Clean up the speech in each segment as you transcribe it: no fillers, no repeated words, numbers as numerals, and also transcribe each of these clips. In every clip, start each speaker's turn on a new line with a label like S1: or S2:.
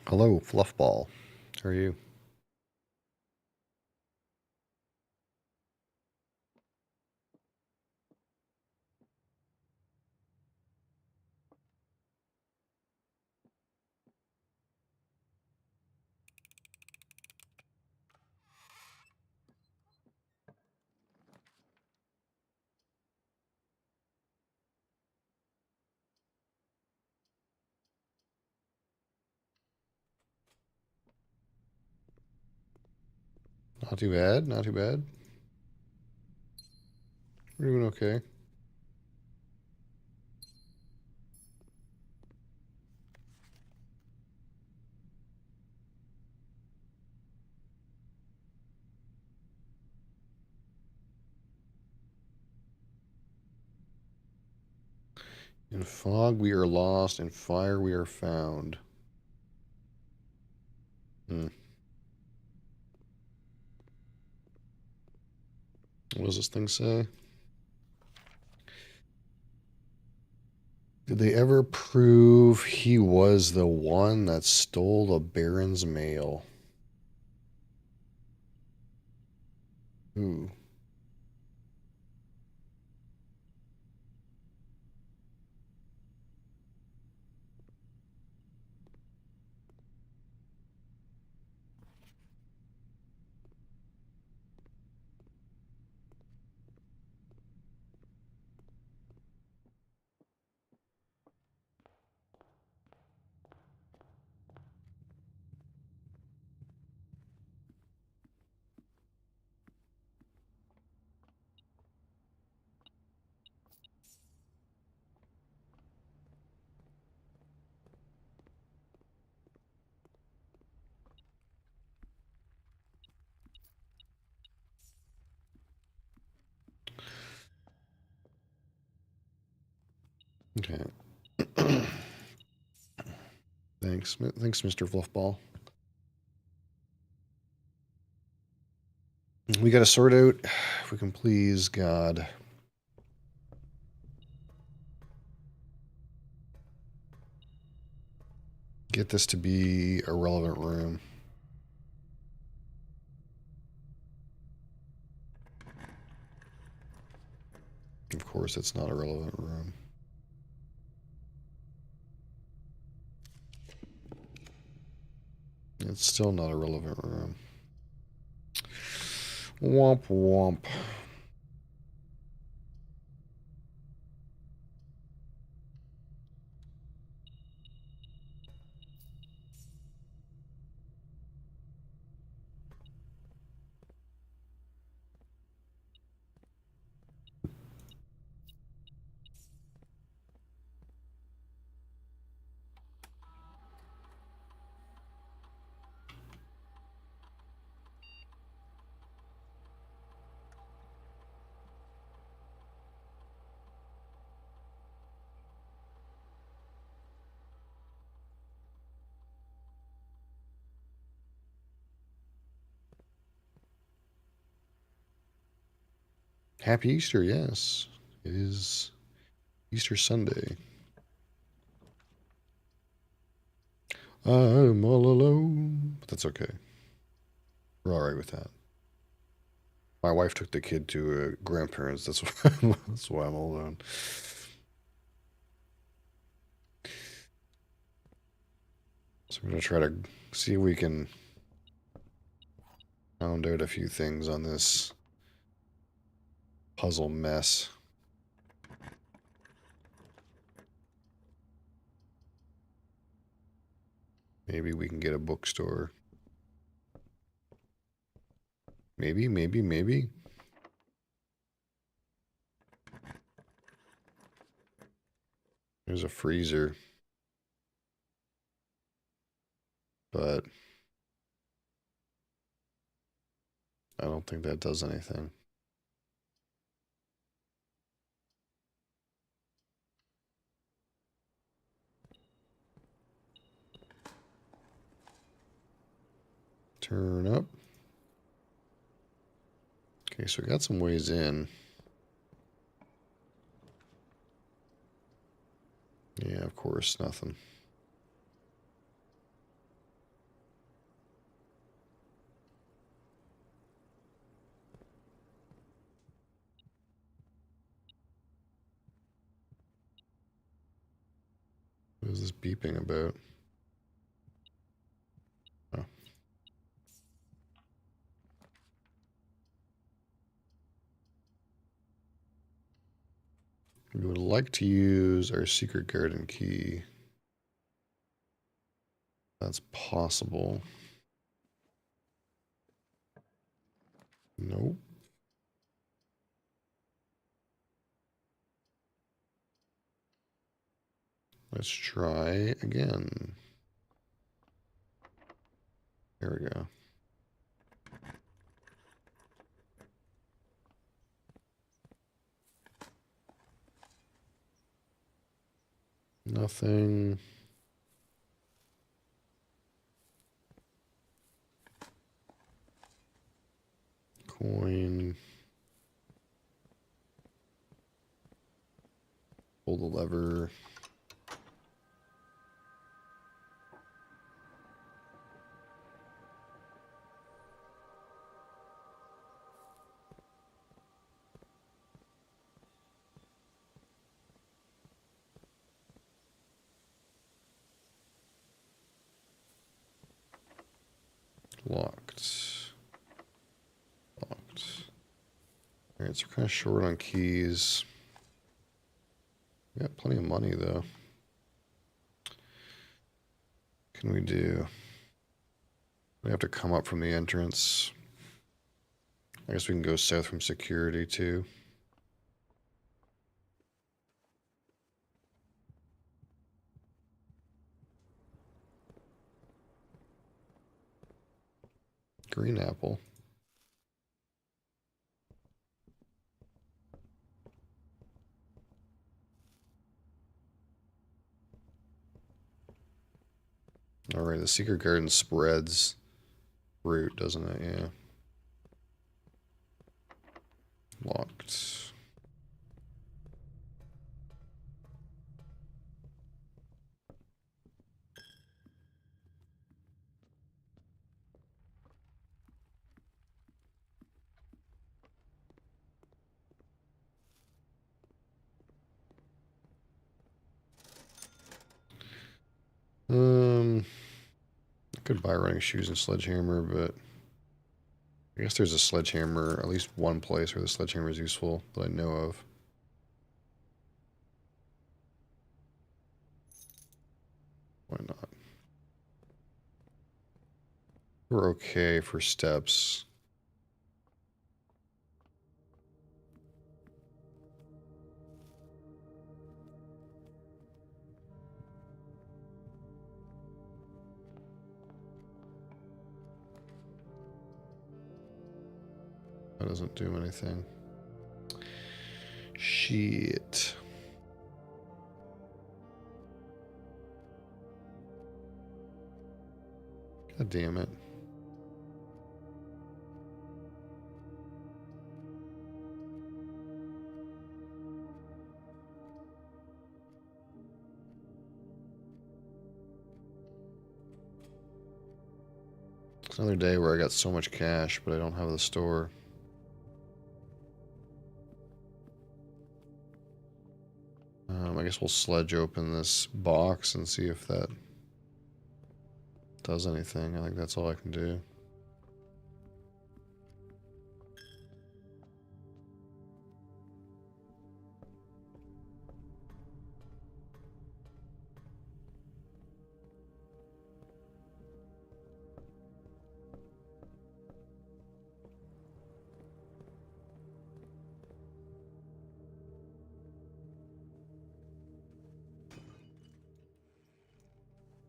S1: Hello, Fluffball. How are you? Not too bad, not too bad. We're doing okay. In fog we are lost, in fire we are found. Hmm. What does this thing say? Did they ever prove he was the one that stole the Baron's mail? Ooh. Okay. Thanks, Mr. Fluffball. We got to sort out, if we can please, God. Get this to be a relevant room. Of course, it's not a relevant room. It's still not a relevant room. Womp womp. Happy Easter, yes. It is Easter Sunday. I'm all alone. But that's okay. We're all right with that. My wife took the kid to grandparents. That's why, that's why I'm all alone. So I'm going to try to see if we can pound out a few things on this puzzle mess. Maybe we can get a bookstore. Maybe. There's a freezer. But I don't think that does anything. Turn up. Okay, so we got some ways in. Yeah, of course, nothing. What is this beeping about? Oh. We would like to use our secret garden key. That's possible. Nope. Let's try again. There we go. Nothing. Coin. Pull the lever. Locked. Locked. Alright, so we're kind of short on keys. We got plenty of money, though. What can we do? We have to come up from the entrance. I guess we can go south from security, too. Green apple. Alright, the secret garden spreads fruit, doesn't it? Yeah. Locked. I could buy running shoes and sledgehammer, but I guess there's a sledgehammer, at least one place where the sledgehammer is useful that I know of. Why not? We're okay for steps. That doesn't do anything. Shit. God damn it. It's another day where I got so much cash, but I don't have the store. I guess we'll sledge open this box and see if that does anything. I think that's all I can do.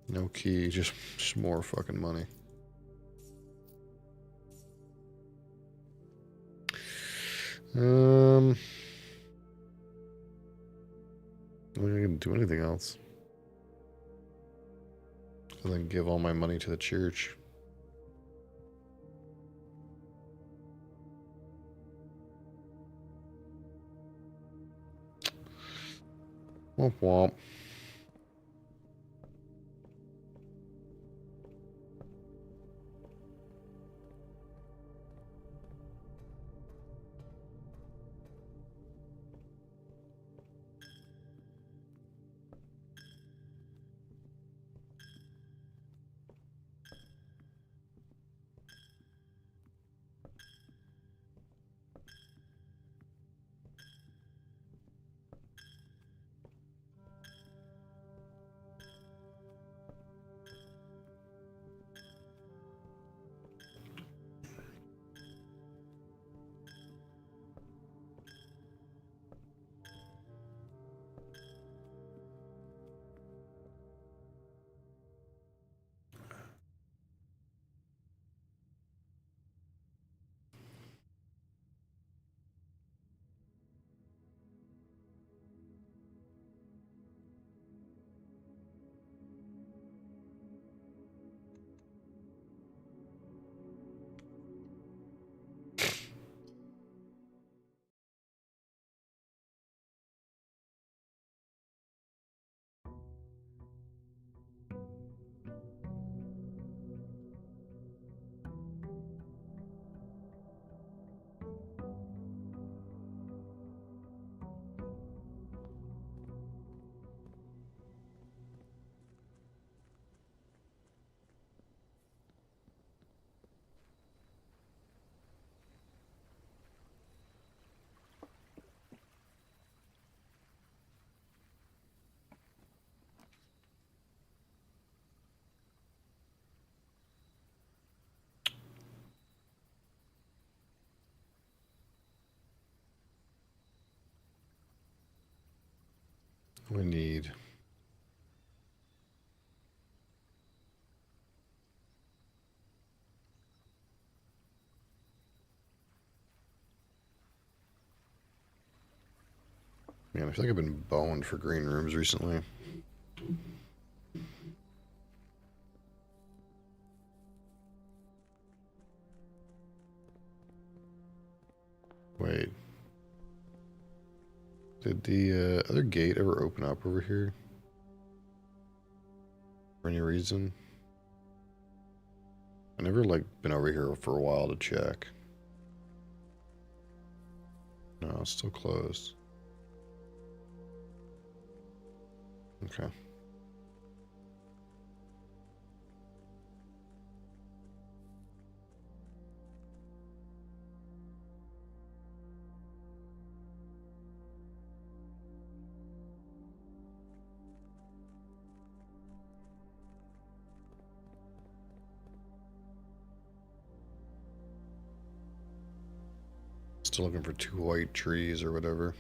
S1: No key, just more fucking money. I'm not gonna do anything else. And then give all my money to the church. Womp womp. We need... Man, I feel like I've been boned for green rooms recently. Wait. Did the other gate ever open up over here? For any reason? I never, like, been over here for a while to check. No, it's still closed. Okay. Still looking for 2 white trees or whatever.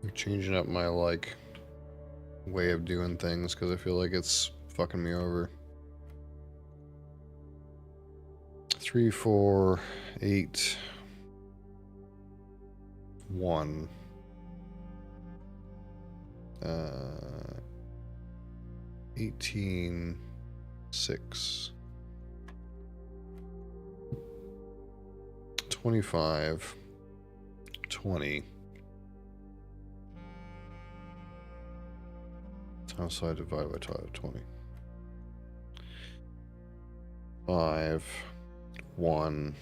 S1: I'm changing up my, like, way of doing things because I feel like it's fucking me over. 3, 4, 8, 1. 18, 6. 25, 20. Times I divide by 20. 5, 1.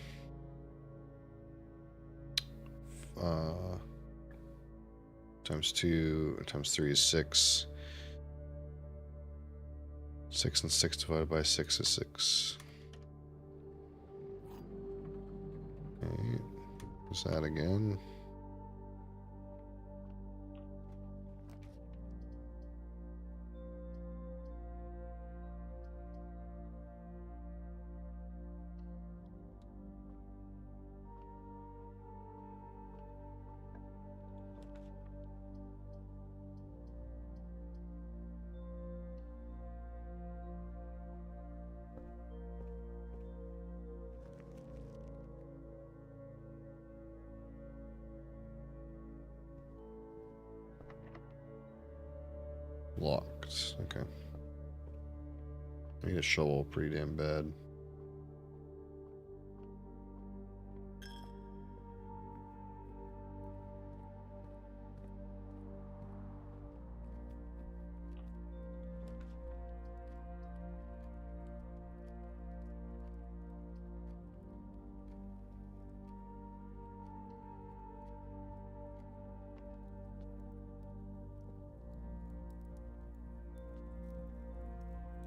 S1: Times 2 times 3 is 6. 6 and 6 divided by 6 is 6. Okay, is that again? Locked. Okay. I need a shovel pretty damn bad.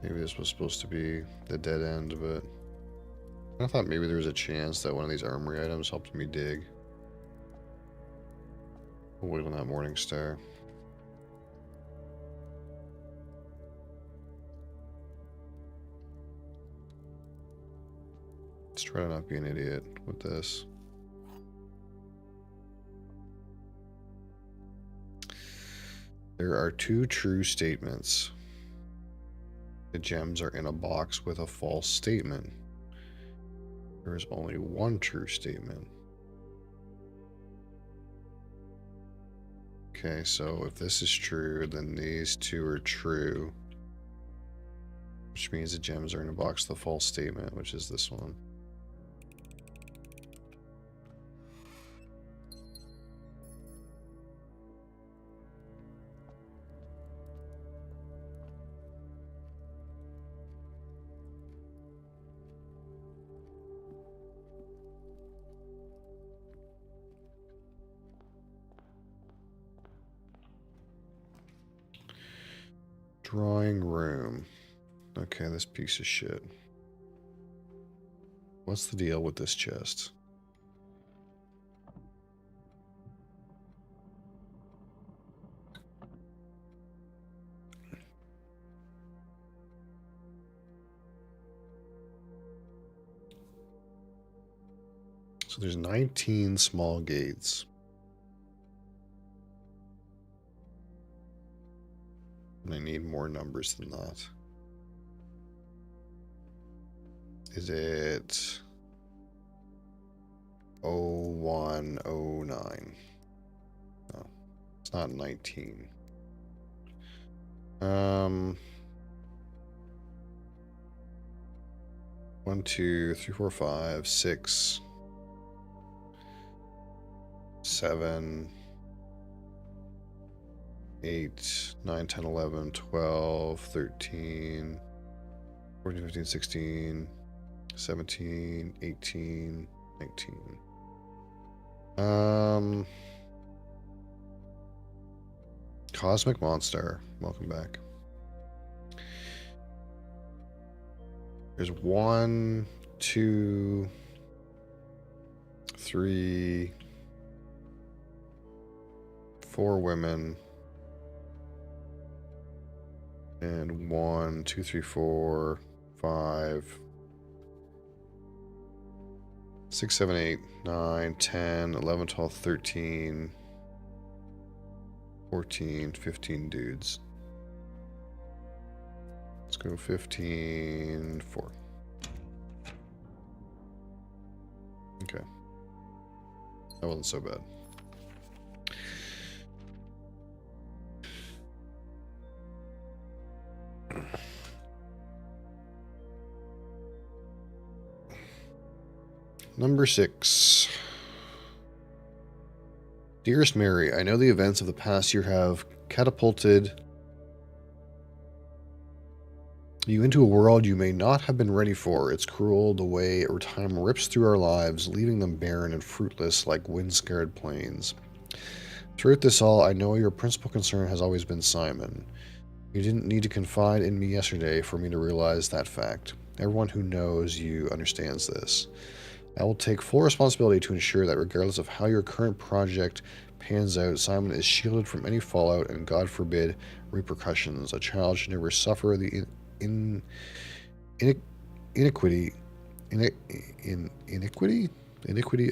S1: Maybe this was supposed to be the dead end, but I thought maybe there was a chance that one of these armory items helped me dig. We'll wait on that morning star. Let's try to not be an idiot with this. There are 2 true statements. The gems are in a box with a false statement. There is only 1 true statement. Okay, so if this is true, then these 2 are true. Which means the gems are in a box with a false statement, which is this one. Drawing room. Okay, this piece of shit. What's the deal with this chest? So there's 19 small gates. And I need more numbers than that. Is it 0109? No, it's not 19. 1, 2, 3, 4, 5, 6, 7, 8, 9, 10, 11, 12, 13, 14, 15, 16, 17, 18, 19. Cosmic Monster, welcome back. There's 1, 2, 3, 4 women. And 1, 2, 3, 4, 5, 6, 7, 8, 9, 10, 11, 12, 13, 14, 15 dudes. Let's go 15, 4. Okay. That wasn't so bad. Number 6. Dearest Mary, I know the events of the past year have catapulted you into a world you may not have been ready for. It's cruel the way time rips through our lives, leaving them barren and fruitless like wind-scared plains. Throughout this all, I know your principal concern has always been Simon. You didn't need to confide in me yesterday for me to realize that fact. Everyone who knows you understands this. I will take full responsibility to ensure that regardless of how your current project pans out, Simon is shielded from any fallout and, God forbid, repercussions. A child should never suffer the iniquity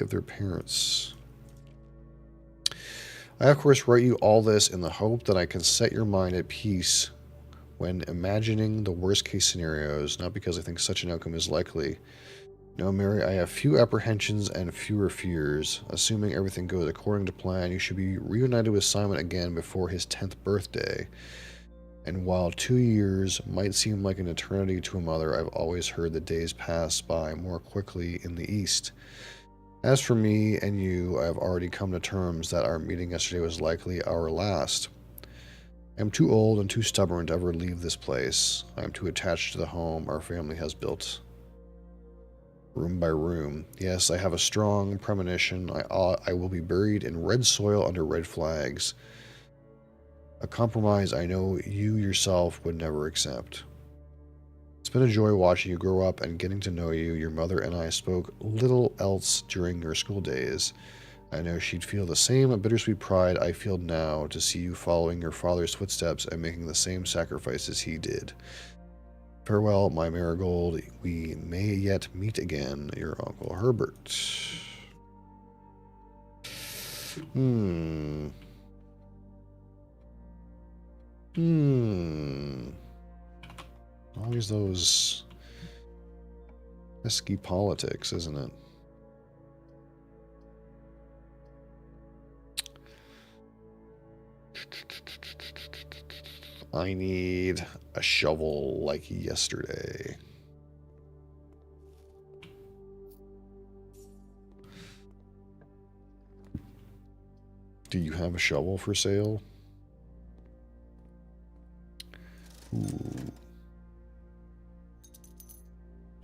S1: of their parents. I, of course, write you all this in the hope that I can set your mind at peace when imagining the worst-case scenarios, not because I think such an outcome is likely. No, Mary, I have few apprehensions and fewer fears. Assuming everything goes according to plan, you should be reunited with Simon again before his 10th birthday. And while 2 years might seem like an eternity to a mother, I've always heard the days pass by more quickly in the East. As for me and you, I have already come to terms that our meeting yesterday was likely our last. I am too old and too stubborn to ever leave this place. I am too attached to the home our family has built. Room by room. Yes, I have a strong premonition. I will be buried in red soil under red flags. A compromise I know you yourself would never accept. It's been a joy watching you grow up and getting to know you. Your mother and I spoke little else during your school days. I know she'd feel the same bittersweet pride I feel now to see you following your father's footsteps and making the same sacrifices he did. Farewell, my marigold. We may yet meet again, your Uncle Herbert. Hmm. Hmm. Always those pesky politics, isn't it? I need a shovel like yesterday. Do you have a shovel for sale? Ooh.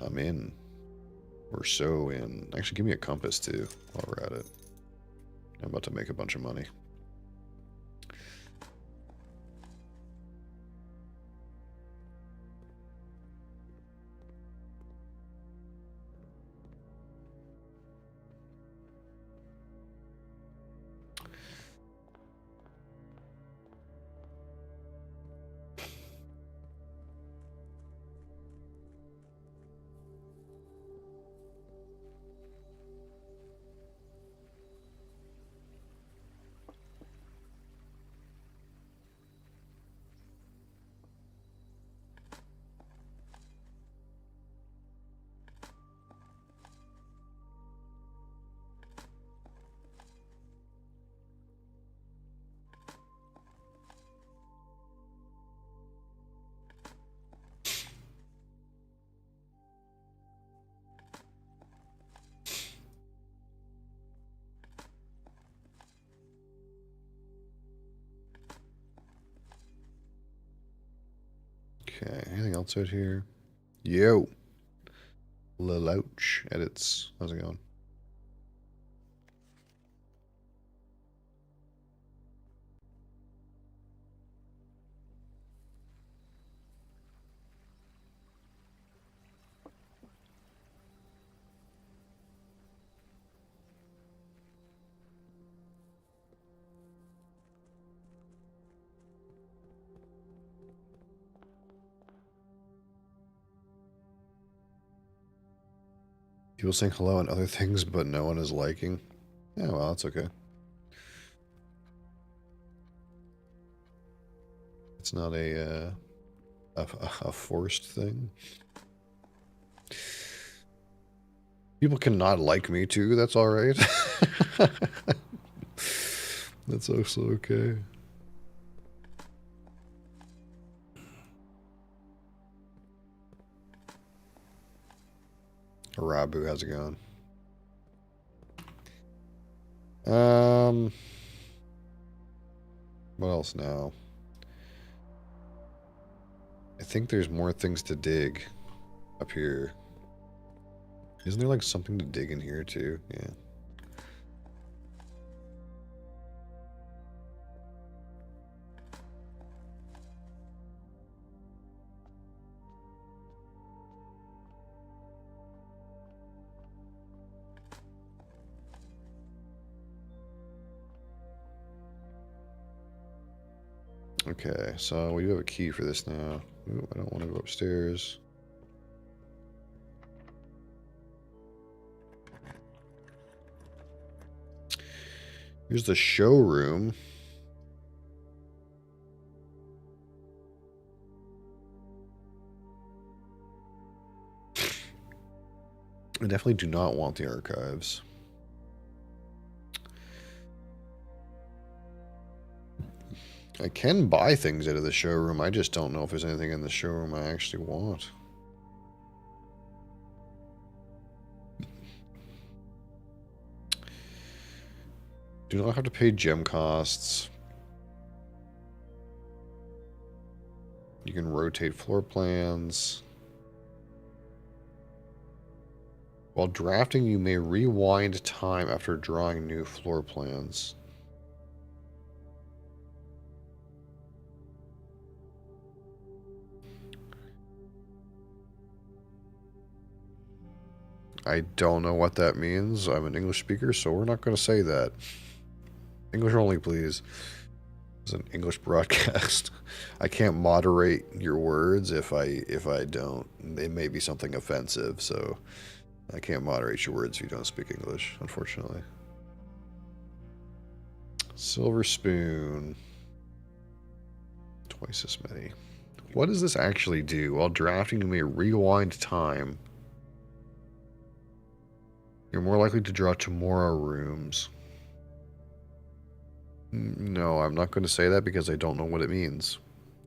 S1: I'm in. We're so in. Actually, give me a compass too while we're at it. I'm about to make a bunch of money. Okay, anything else out here? Yo! Lelouch edits. How's it going? People saying hello and other things, but no one is liking. Yeah, well, that's okay. It's not a forced thing. People cannot like me too. That's all right. That's also okay. Rabu, how's it going? What else now? I think there's more things to dig up here. Isn't there like something to dig in here too? Yeah. Okay, so we do have a key for this now. Ooh, I don't want to go upstairs. Here's the showroom. I definitely do not want the archives. I can buy things out of the showroom. I just don't know if there's anything in the showroom I actually want. Do not have to pay gem costs. You can rotate floor plans. While drafting, you may rewind time after drawing new floor plans. I don't know what that means. I'm an English speaker, so we're not going to say that. English only, please. It's an English broadcast. I can't moderate your words if I don't. They may be something offensive, so I can't moderate your words if you don't speak English, unfortunately. Silver spoon. Twice as many. What does this actually do? While drafting, you may rewind time. You're more likely to draw tomorrow rooms. No, I'm not going to say that because I don't know what it means.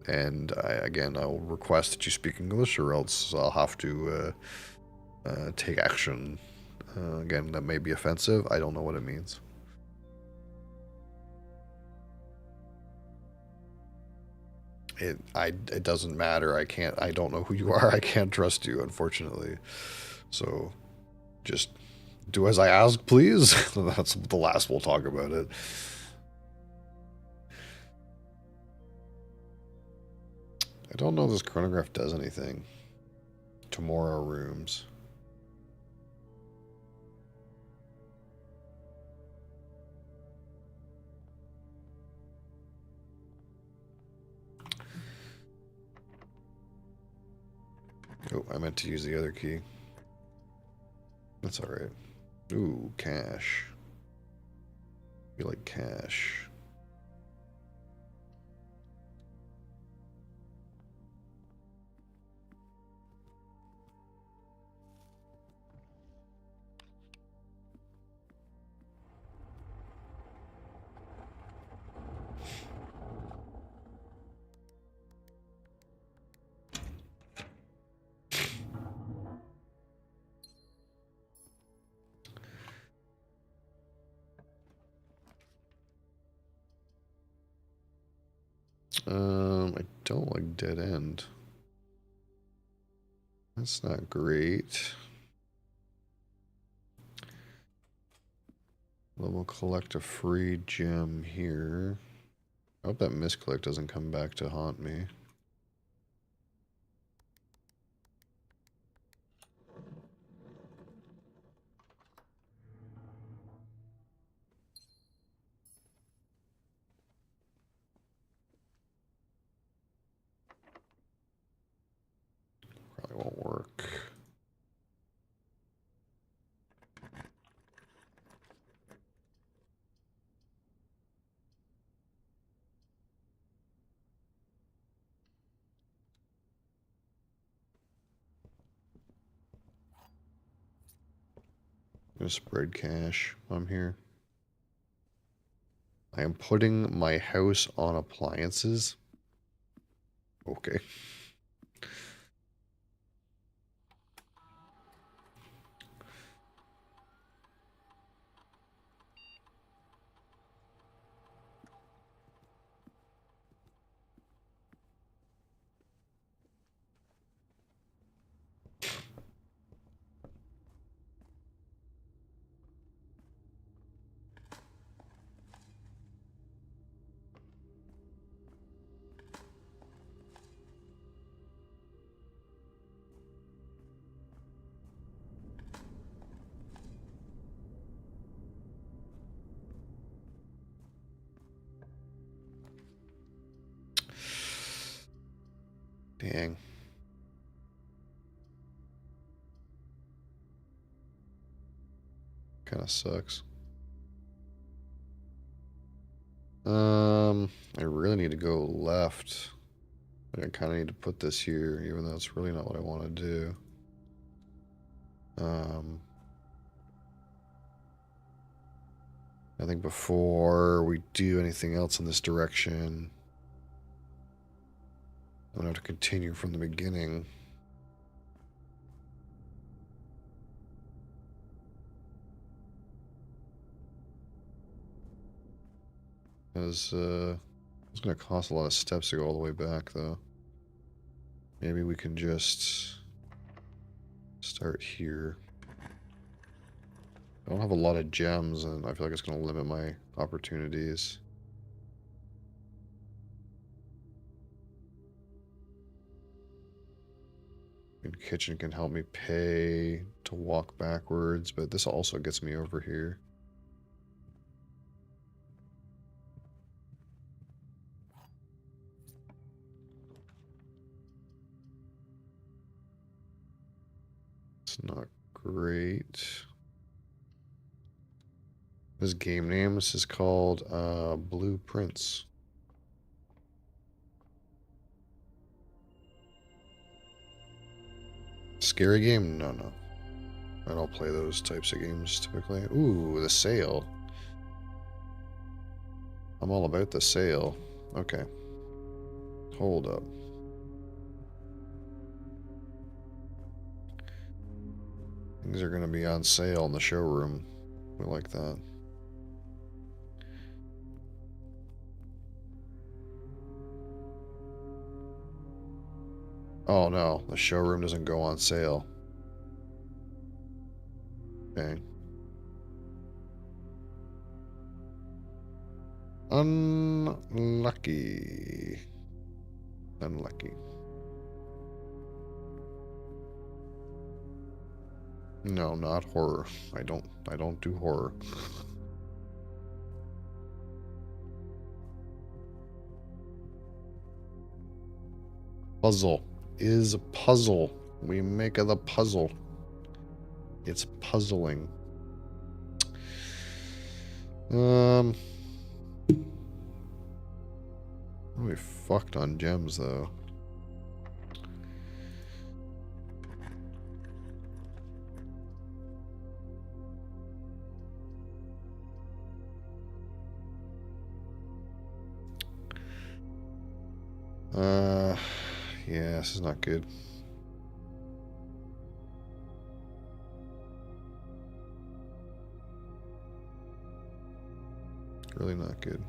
S1: And again, I'll request that you speak English, or else I'll have to take action. Again, that may be offensive. I don't know what it means. It doesn't matter. I don't know who you are. I can't trust you, unfortunately. So just do as I ask, please. That's the last we'll talk about it. I don't know if this chronograph does anything. Tomorrow rooms. Oh, I meant to use the other key. That's alright. Ooh, cash. You like cash. I don't like dead end. That's not great. Then we'll collect a free gem here. I hope that misclick doesn't come back to haunt me. Probably won't work. I'm gonna spread cash. I'm here. I am putting my house on appliances. Okay. Dang. Kind of sucks. I really need to go left. I kind of need to put this here, even though it's really not what I want to do. I think before we do anything else in this direction, I'm gonna have to continue from the beginning. Because it's gonna cost a lot of steps to go all the way back, though. Maybe we can just start here. I don't have a lot of gems, and I feel like it's gonna limit my opportunities. And kitchen can help me pay to walk backwards, but this also gets me over here. It's not great. This game name, this is called Blueprints. Scary game? No, no. I don't play those types of games typically. Ooh, the sale. I'm all about the sale. Okay. Hold up. Things are going to be on sale in the showroom. We like that. Oh no, the showroom doesn't go on sale. Okay. Unlucky. Unlucky. No, not horror. I don't do horror. Puzzle is a puzzle. We make it a puzzle. It's puzzling. We fucked on gems though. Yeah, this is not good. Really not good.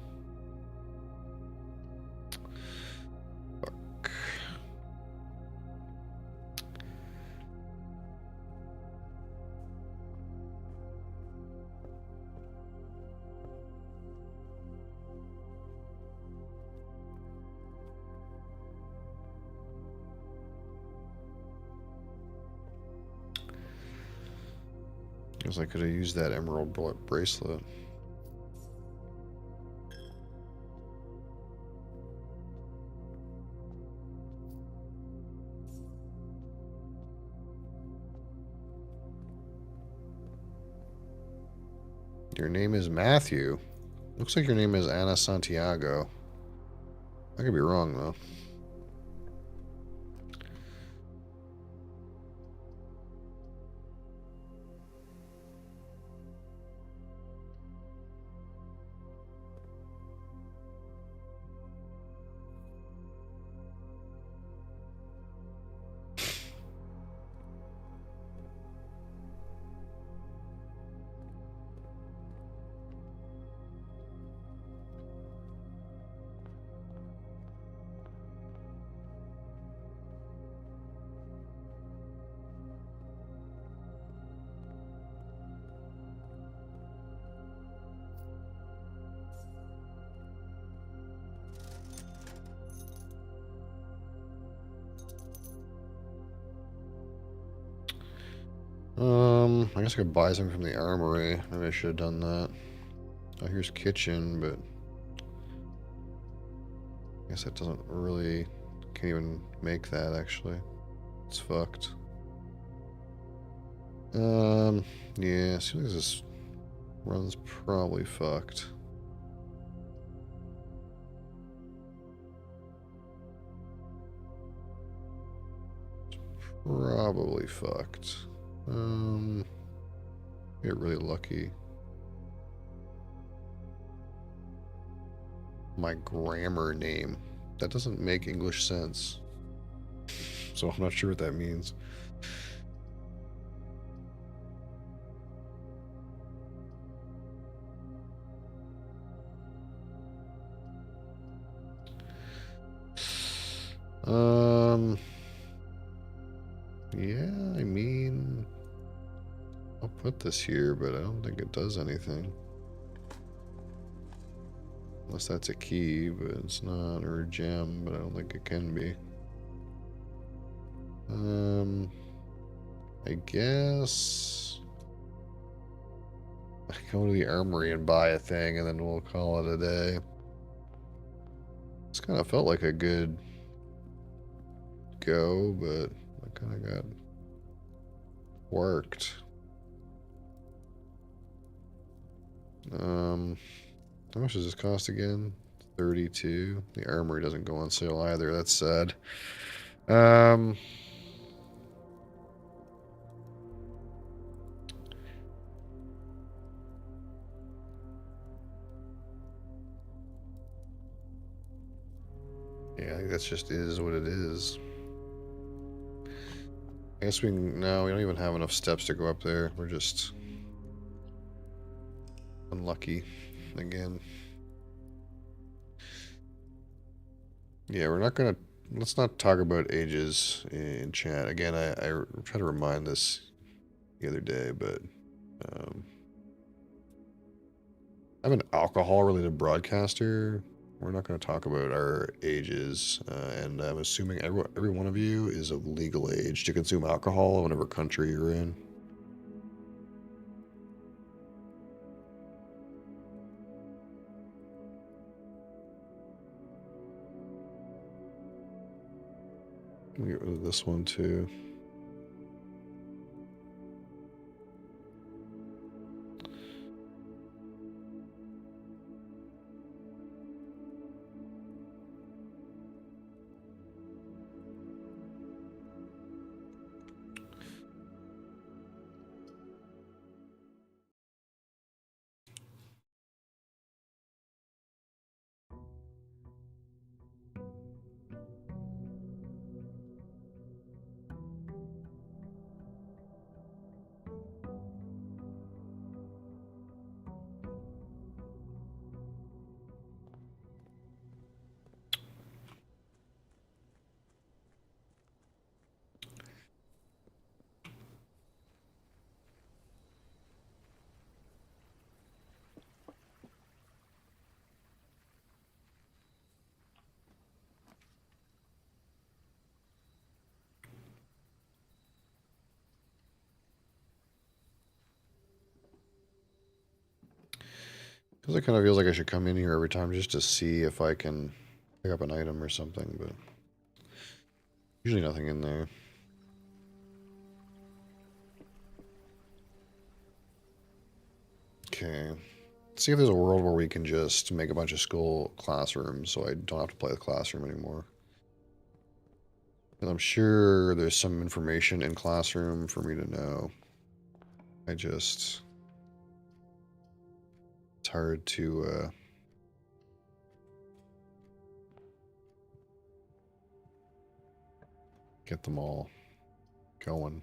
S1: Fuck. Guess I could have used that emerald bracelet. Your name is Matthew. Looks like your name is Ana Santiago. I could be wrong though. I guess I could buy something from the armory. Maybe I should have done that. Oh, here's kitchen, but I guess that doesn't really, can't even make that actually. It's fucked. Yeah, seems like this run's probably fucked. Probably fucked. Get really lucky. My grammar name. That doesn't make English sense. So I'm not sure what that means. Yeah, I mean, I'll put this here, but I don't think it does anything. Unless that's a key, but it's not, or a gem, but I don't think it can be. I guess I go to the armory and buy a thing, and then we'll call it a day. This kind of felt like a good go, but I kind of got Worked. How much does this cost again? 32. The armory doesn't go on sale either. That's sad. Um, yeah, I think that's just is what it is. I guess we can, no, we don't even have enough steps to go up there. We're just unlucky again. Yeah, we're not gonna, let's not talk about ages in chat. Again, I tried to remind this the other day, but um, I'm an alcohol-related broadcaster. We're not going to talk about our ages, and I'm assuming every one of you is of legal age to consume alcohol in whatever country you're in. Let me get rid of this one too. Because it kind of feels like I should come in here every time just to see if I can pick up an item or something, but usually nothing in there. Okay. See if there's a world where we can just make a bunch of school classrooms so I don't have to play the classroom anymore. And I'm sure there's some information in classroom for me to know. It's hard to get them all going.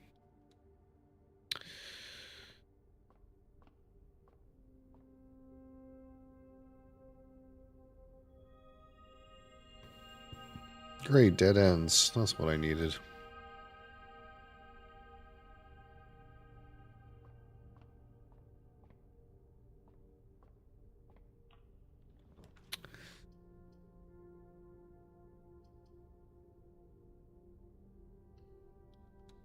S1: Great, dead ends. That's what I needed.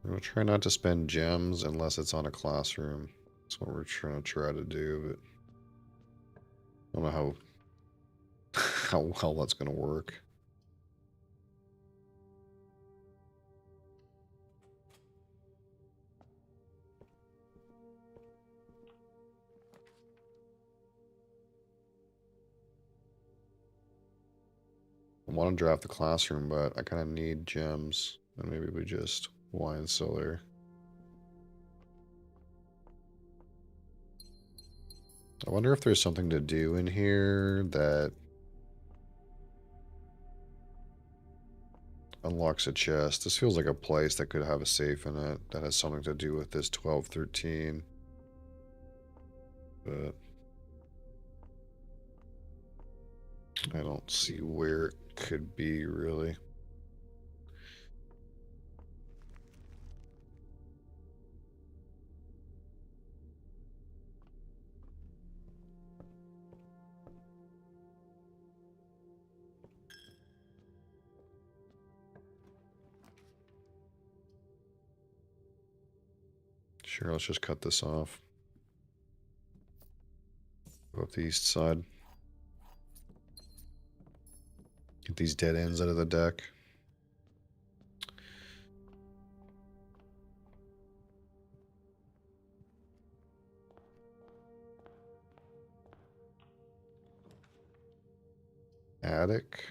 S1: We'll try not to spend gems unless it's on a classroom. That's what we're trying to do, but I don't know how well that's going to work. I want to draft the classroom, but I kind of need gems. And maybe we just wine cellar. I wonder if there's something to do in here that unlocks a chest. This feels like a place that could have a safe in it that has something to do with this 1213. But I don't see where it could be, really. Sure, let's just cut this off. Go up the east side. Get these dead ends out of the deck. attic.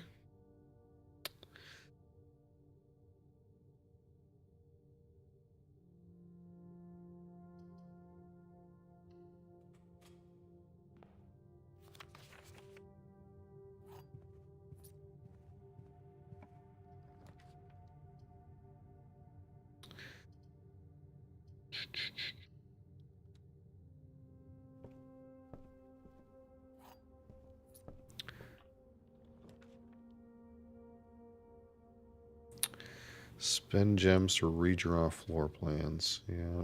S1: Spend gems to redraw floor plans. Yeah.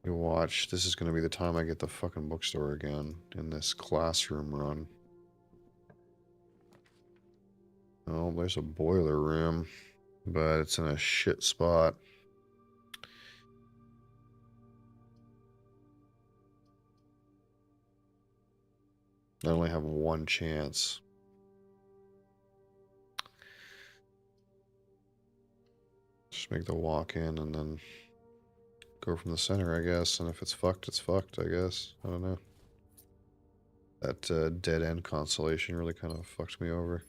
S1: You watch. This is going to be the time I get the fucking bookstore again in this classroom run. Oh, there's a boiler room, but it's in a shit spot. I only have one chance. Just make the walk in and then go from the center, I guess. And if it's fucked, it's fucked, I guess. I don't know. That dead end constellation really kind of fucked me over.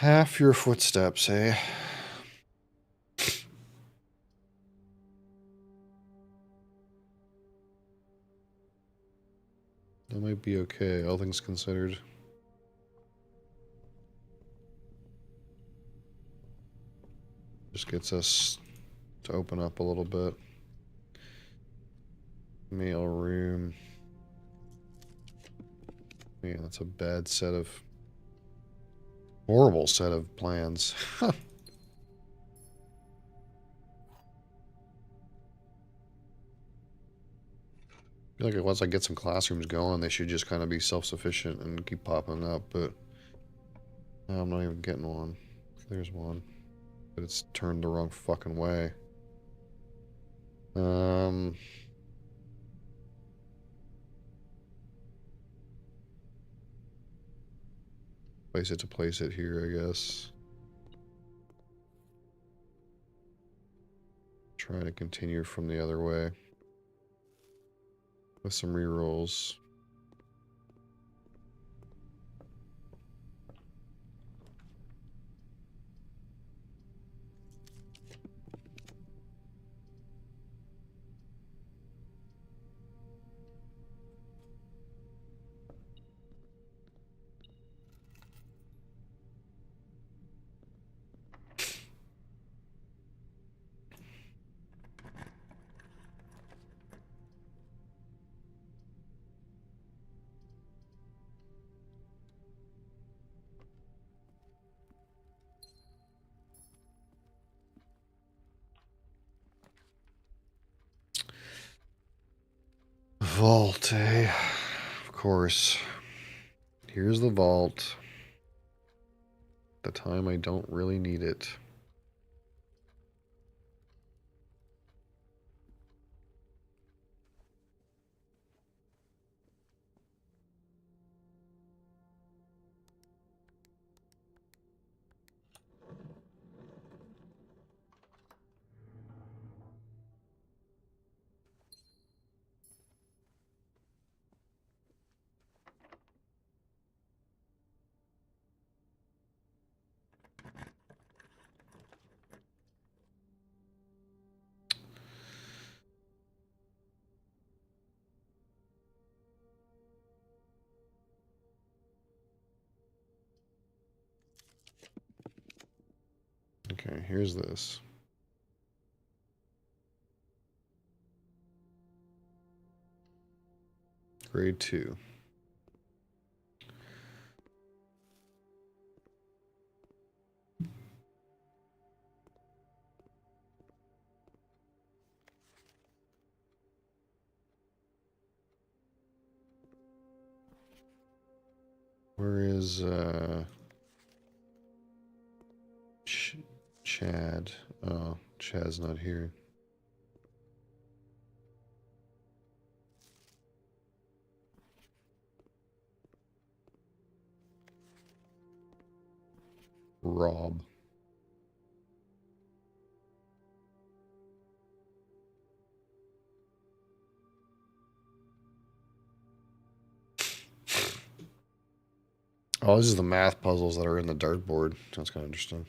S1: Half your footsteps, eh? That might be okay, all things considered. Just gets us to open up a little bit. Mail room. Man, that's a bad set of... horrible set of plans. I feel like once I get some classrooms going, they should just kind of be self-sufficient and keep popping up, but... I'm not even getting one. There's one. But it's turned the wrong fucking way. Place it here, I guess. Try to continue from the other way. With some rerolls. Vault, eh? Of course. Here's the vault. The time I don't really need it. Okay, here's this. Grade 2. Where is Chad? Oh, Chad's not here. Rob. Oh, this is the math puzzles that are in the dartboard. That's kind of interesting.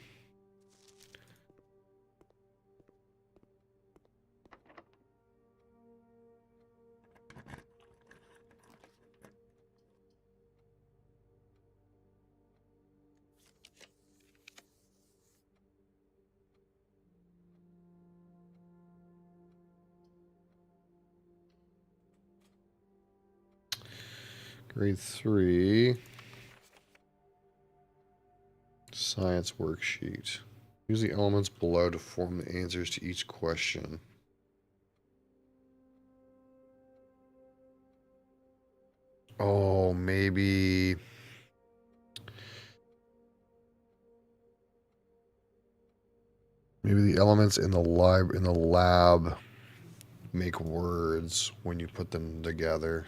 S1: Grade 3. Science worksheet. Use the elements below to form the answers to each question. Oh, maybe the elements in the lab make words when you put them together.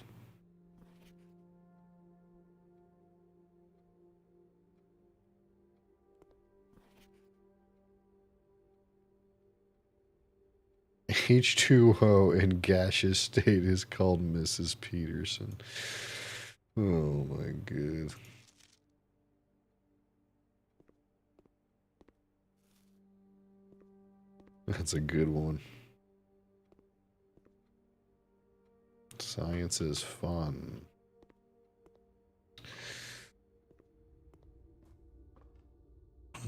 S1: H2O in gaseous state is called Mrs. Peterson. Oh my god. That's a good one. Science is fun.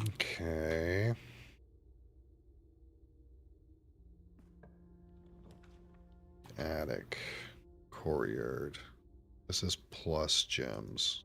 S1: Okay. Attic. Courtyard. This is plus gems.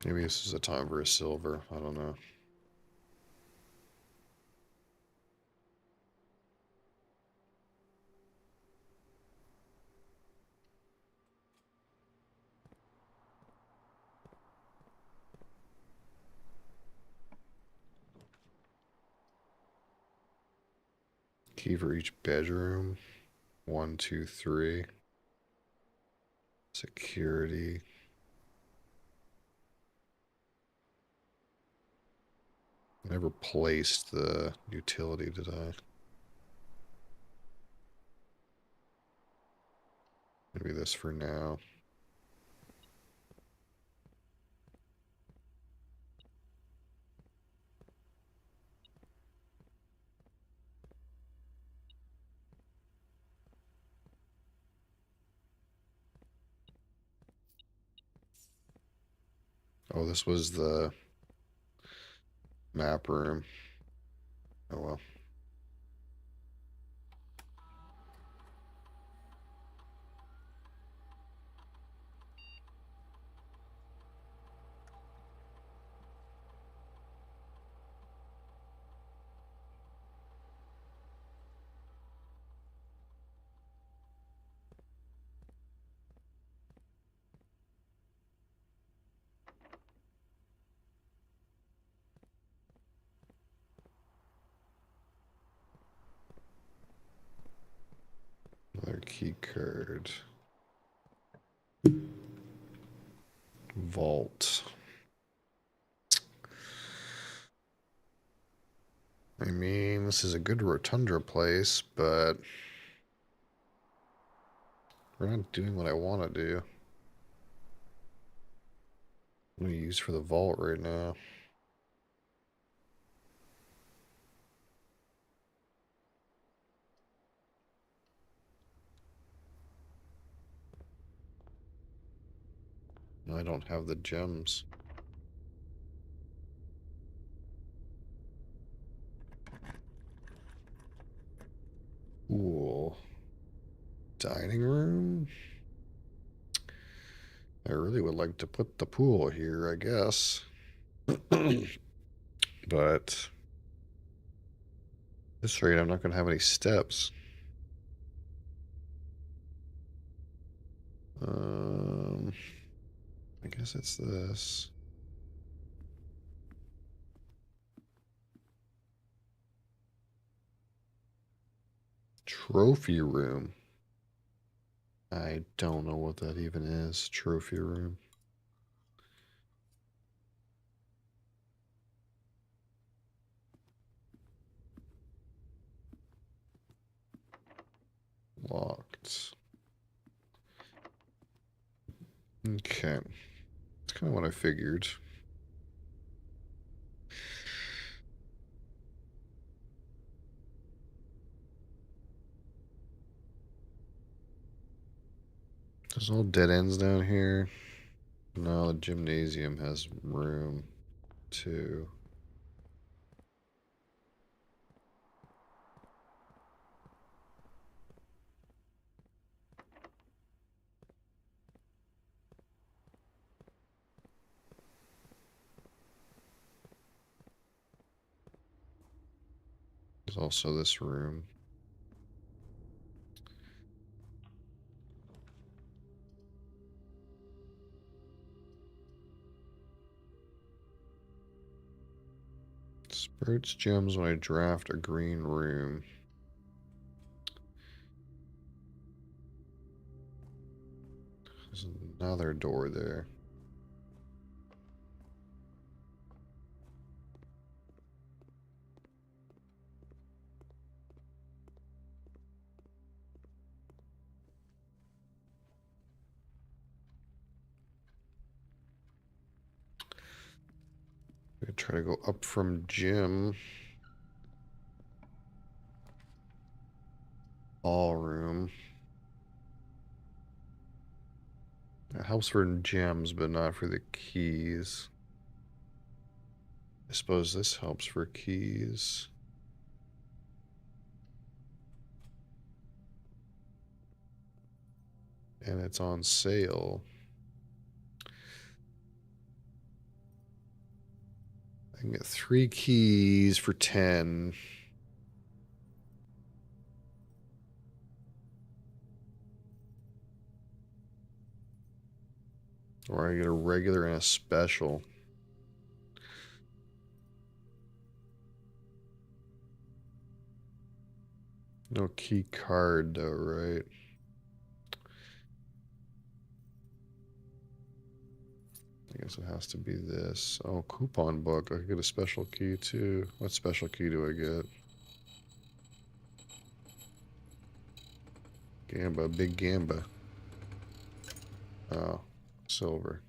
S1: Maybe this is a time for a silver. I don't know. Key for each bedroom. 1, 2, 3. Security. I never placed the utility, did I? Maybe this for now. Oh, this was the map room. Oh well. Another key card. Vault. I mean, this is a good rotunda place, but we're not doing what I want to do. I'm going to use for the vault right now. I don't have the gems. Cool. Dining room? I really would like to put the pool here, I guess. But at this rate, I'm not going to have any steps. I guess it's this. Trophy room. I don't know what that even is. Trophy room. Locked. Okay. That's kind of what I figured. There's all dead ends down here. No, the gymnasium has room too. There's also this room. Spurts gems when I draft a green room. There's another door there. I'm gonna try to go up from gym. Ballroom. It helps for gems, but not for the keys. I suppose this helps for keys. And it's on sale. I can get 3 keys for 10. Or I get a regular and a special. No key card though, right? I guess it has to be this. Oh, coupon book. I could get a special key too. What special key do I get? Gamba, big Gamba. Oh, silver.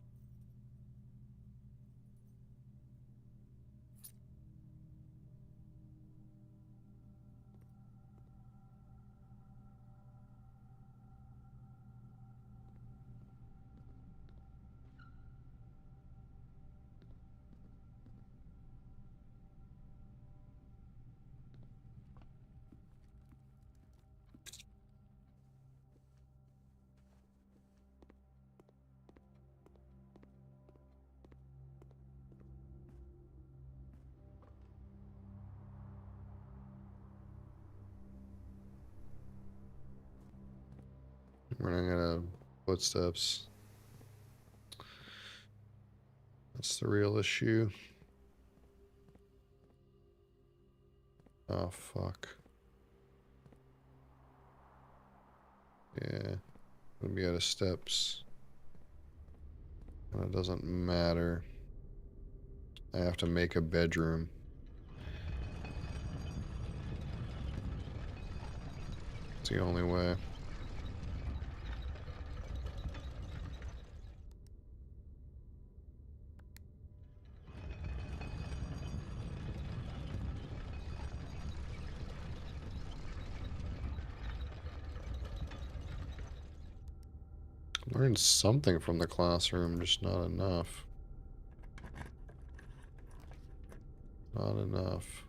S1: Running out of footsteps. That's the real issue. Oh, fuck. Yeah. Gonna be out of steps. And it doesn't matter. I have to make a bedroom. It's the only way. Learned something from the classroom, just not enough. Not enough.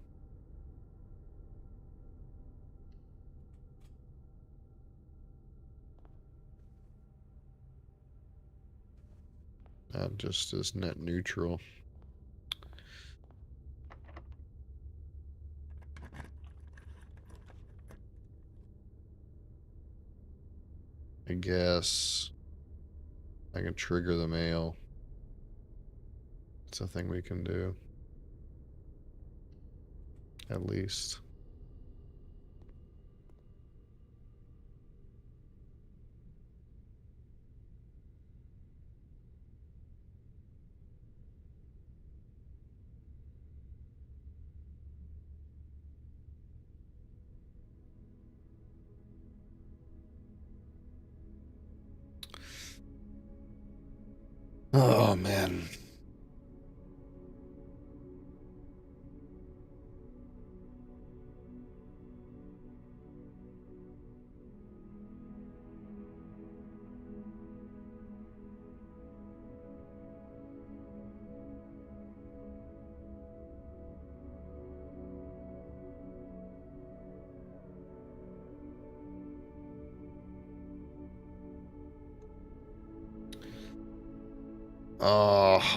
S1: That just is net neutral. I guess I can trigger the mail. It's a thing we can do. At least. Oh, man.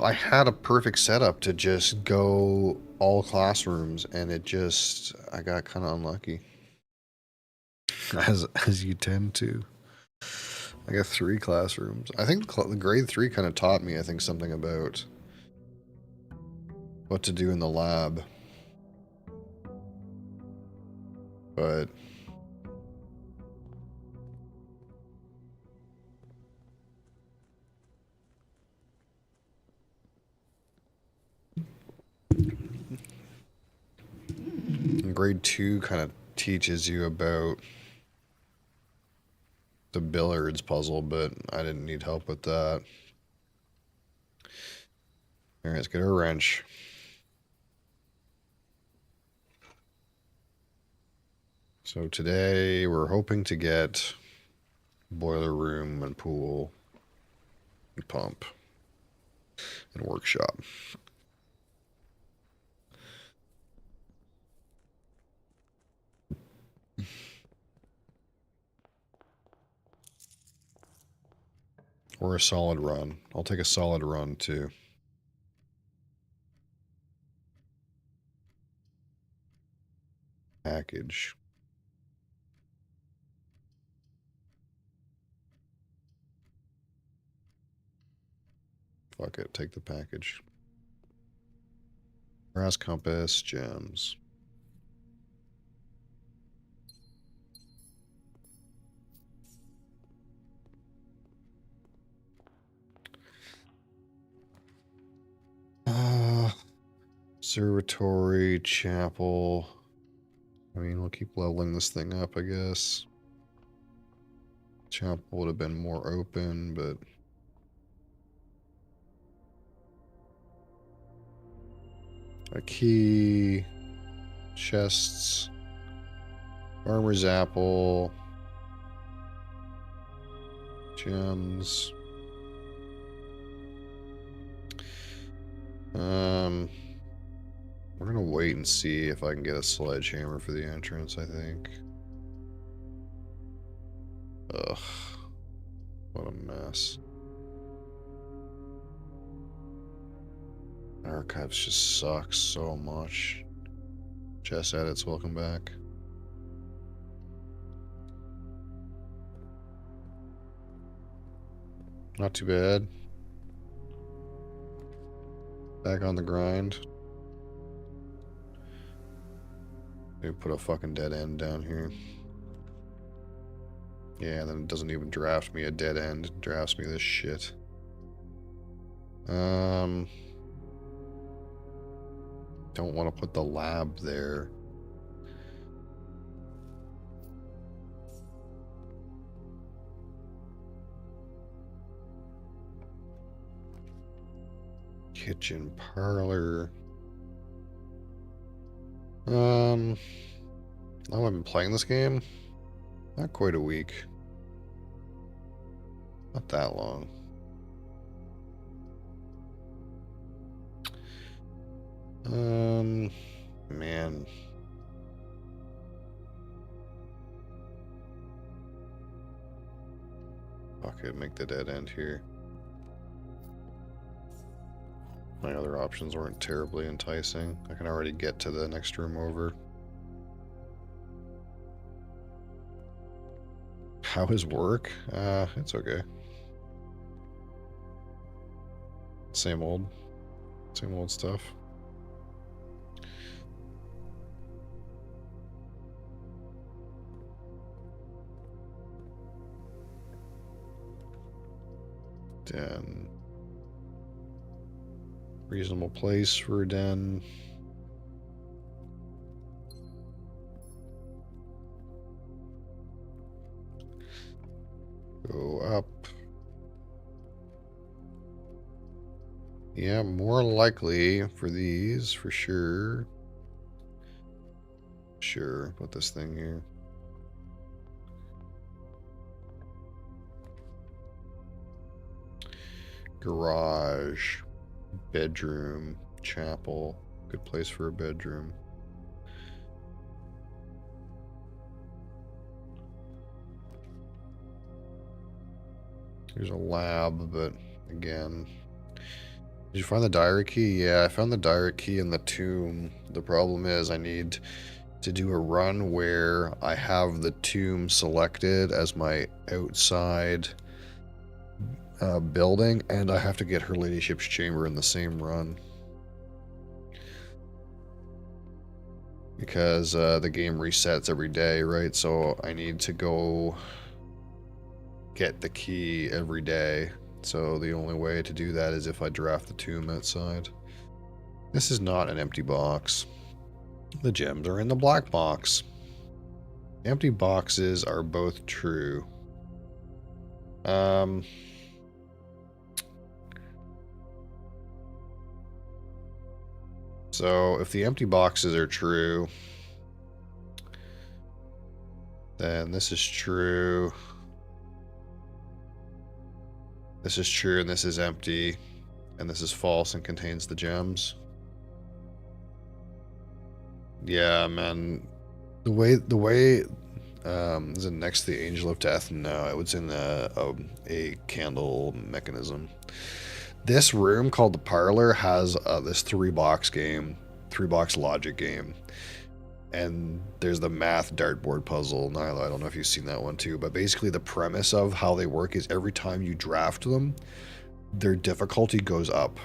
S1: I had a perfect setup to just go all classrooms, and I got kind of unlucky. As you tend to. I got 3 classrooms. I think the grade 3 kind of taught me, I think, something about what to do in the lab. But grade 2 kind of teaches you about the billiards puzzle, but I didn't need help with that. Alright, let's get our wrench. So today we're hoping to get boiler room and pool and pump and workshop. Or a solid run. I'll take a solid run too. Package. Fuck it, take the package. Brass compass, gems. Observatory, chapel. I mean, we'll keep leveling this thing up, I guess. Chapel would have been more open, but a key, chests, farmer's apple, gems. We're gonna wait and see if I can get a sledgehammer for the entrance, I think. Ugh. What a mess. Archives just sucks so much. Chess edits, welcome back. Not too bad. Back on the grind. Maybe put a fucking dead end down here. Yeah, and then it doesn't even draft me a dead end. It drafts me this shit. Don't want to put the lab there. kitchen parlor. How long have I been playing this game? Not quite a week. Not that long. Man. Okay, make the dead end here. My other options weren't terribly enticing. I can already get to the next room over. How is work? It's okay. Same old stuff. Den. Reasonable place for a den. Go up. Yeah, more likely for these, for sure. Sure, put this thing here. Garage, bedroom, chapel. Good place for a bedroom. There's a lab, but again... Did you find the diary key? Yeah, I found the diary key in the tomb. The problem is I need to do a run where I have the tomb selected as my outside building, and I have to get her ladyship's chamber in the same run. Because the game resets every day, right? So I need to go get the key every day. So the only way to do that is if I draft the tomb outside. This is not an empty box. The gems are in the black box. Empty boxes are both true. So if the empty boxes are true, then this is true. This is true and this is empty. And this is false and contains the gems. Yeah, man. The way is it next to the Angel of Death? No, it was in a candle mechanism. This room called the parlor has this 3-box game, 3-box logic game. And there's the math dartboard puzzle. Nyla, I don't know if you've seen that one too, but basically the premise of how they work is every time you draft them, their difficulty goes up.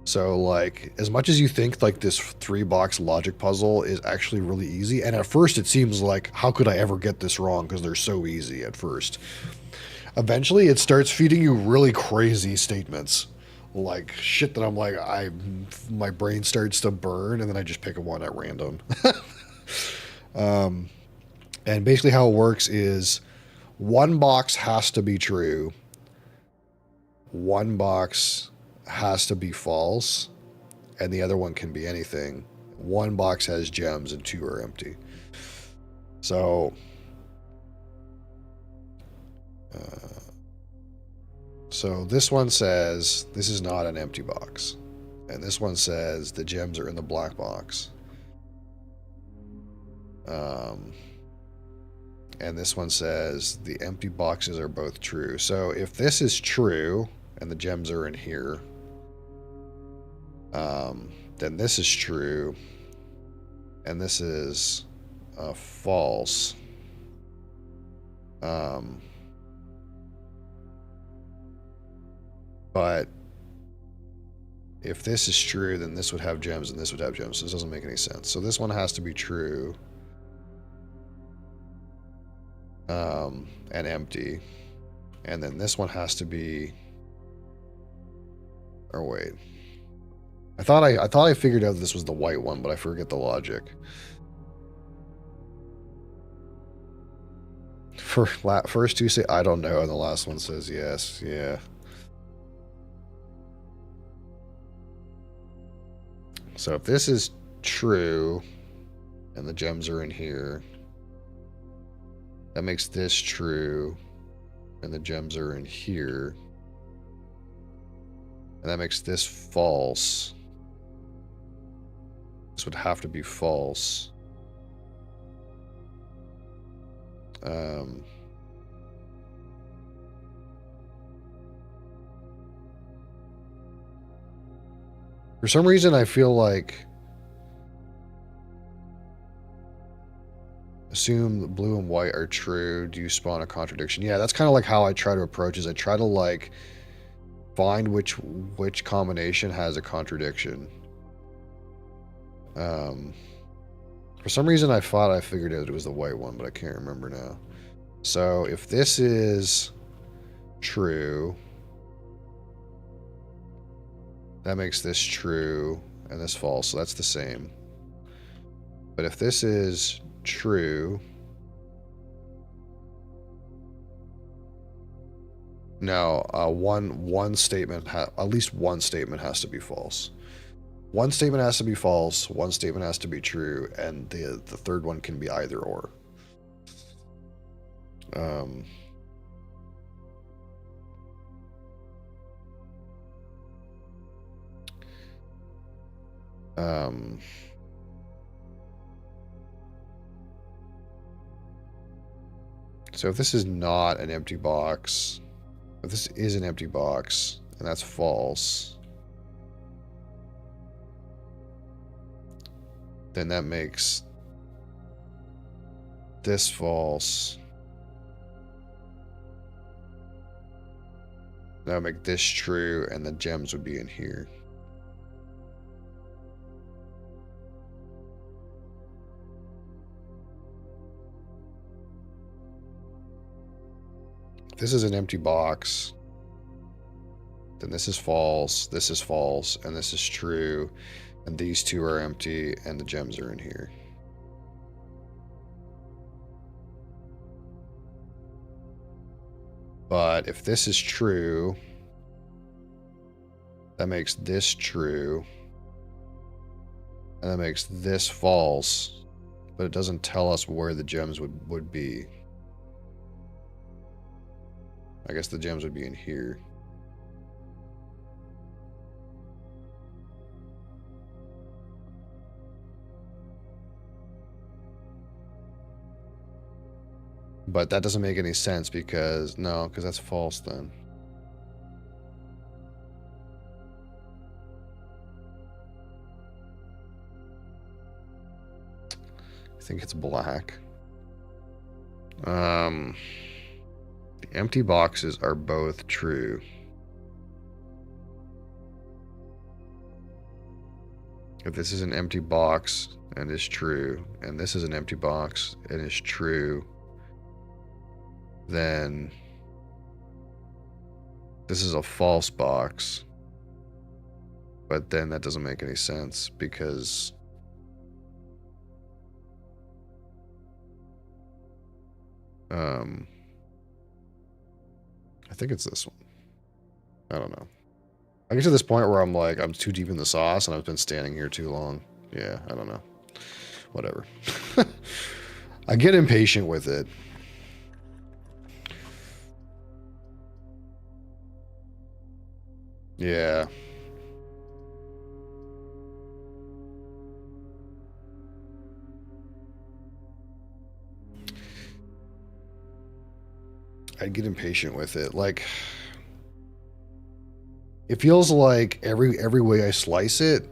S1: So like, as much as you think like this 3-box logic puzzle is actually really easy, and at first it seems like, how could I ever get this wrong? Because they're so easy at first. Eventually it starts feeding you really crazy statements. Like shit that I'm like, my brain starts to burn, and then I just pick a one at random. And basically how it works is one box has to be true. One box has to be false, and the other one can be anything. One box has gems and 2 are empty. So this one says this is not an empty box, and this one says the gems are in the black box. And this one says the empty boxes are both true. So if this is true and the gems are in here, then this is true, and this is false. But if this is true, then this would have gems and this would have gems. So this doesn't make any sense. So this one has to be true and empty, and then this one has to be. Or wait. I thought I figured out that this was the white one, but I forget the logic. First 2 say I don't know, and the last one says yes. Yeah. So if this is true, and the gems are in here, that makes this true, and the gems are in here. And that makes this false. This would have to be false. For some reason, I feel like assume blue and white are true. Do you spawn a contradiction? Yeah, that's kind of like how I try to approach is I try to like find which combination has a contradiction. For some reason, I thought I figured out it was the white one, but I can't remember now. So if this is true, that makes this true and this false, so that's the same. But if this is true, no, one statement, at least one statement has to be false. One statement has to be false, one statement has to be true, and the third one can be either or. So if this is not an empty box, if this is an empty box, and that's false, then that makes this false. That would make this true, and the gems would be in here. If this is an empty box, then this is false, and this is true, and these two are empty, and the gems are in here. But if this is true, that makes this true, and that makes this false, but it doesn't tell us where the gems would be. I guess the gems would be in here. But that doesn't make any sense because, no, because that's false then. I think it's black. The empty boxes are both true. If this is an empty box and is true, and this is an empty box and is true, then this is a false box. But then that doesn't make any sense because I think it's this one. I don't know. I get to this point where I'm like, I'm too deep in the sauce and I've been standing here too long. Yeah, I don't know. Whatever. I get impatient with it. Yeah. I'd get impatient with it. Like, it feels like every way I slice it,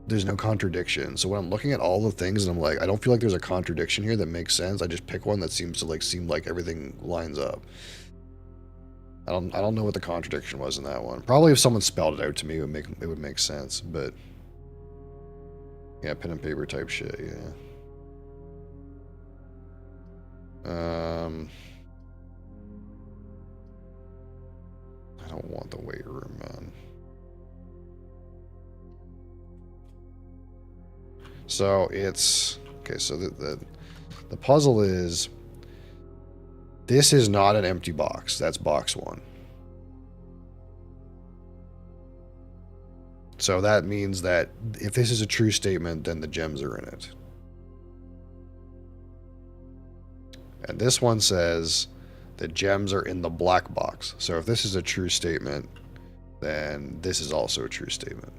S1: there's no contradiction. So when I'm looking at all the things and I'm like, I don't feel like there's a contradiction here that makes sense. I just pick one that seems to like seem like everything lines up. I don't know what the contradiction was in that one. Probably if someone spelled it out to me, it would make sense. But yeah, pen and paper type shit. Yeah. I don't want the weight room, man. So it's okay. So the puzzle is, this is not an empty box. That's box one. So that means that if this is a true statement, then the gems are in it. And this one says the gems are in the black box. So if this is a true statement, then this is also a true statement,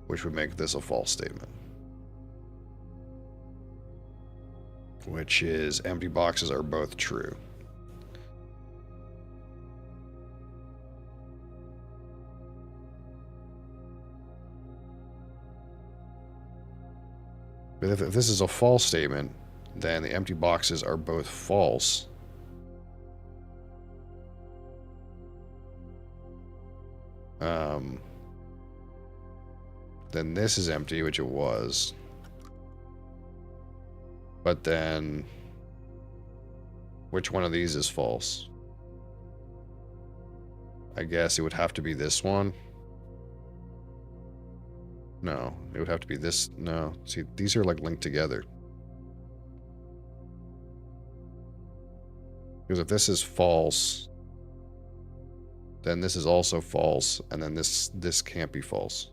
S1: which would make this a false statement. Which is empty boxes are both true. But if this is a false statement, then the empty boxes are both false. Then this is empty, which it was. But then, which one of these is false? I guess it would have to be this one. No, it would have to be this. No, see, these are like linked together. Because if this is false, then this is also false, and then this can't be false.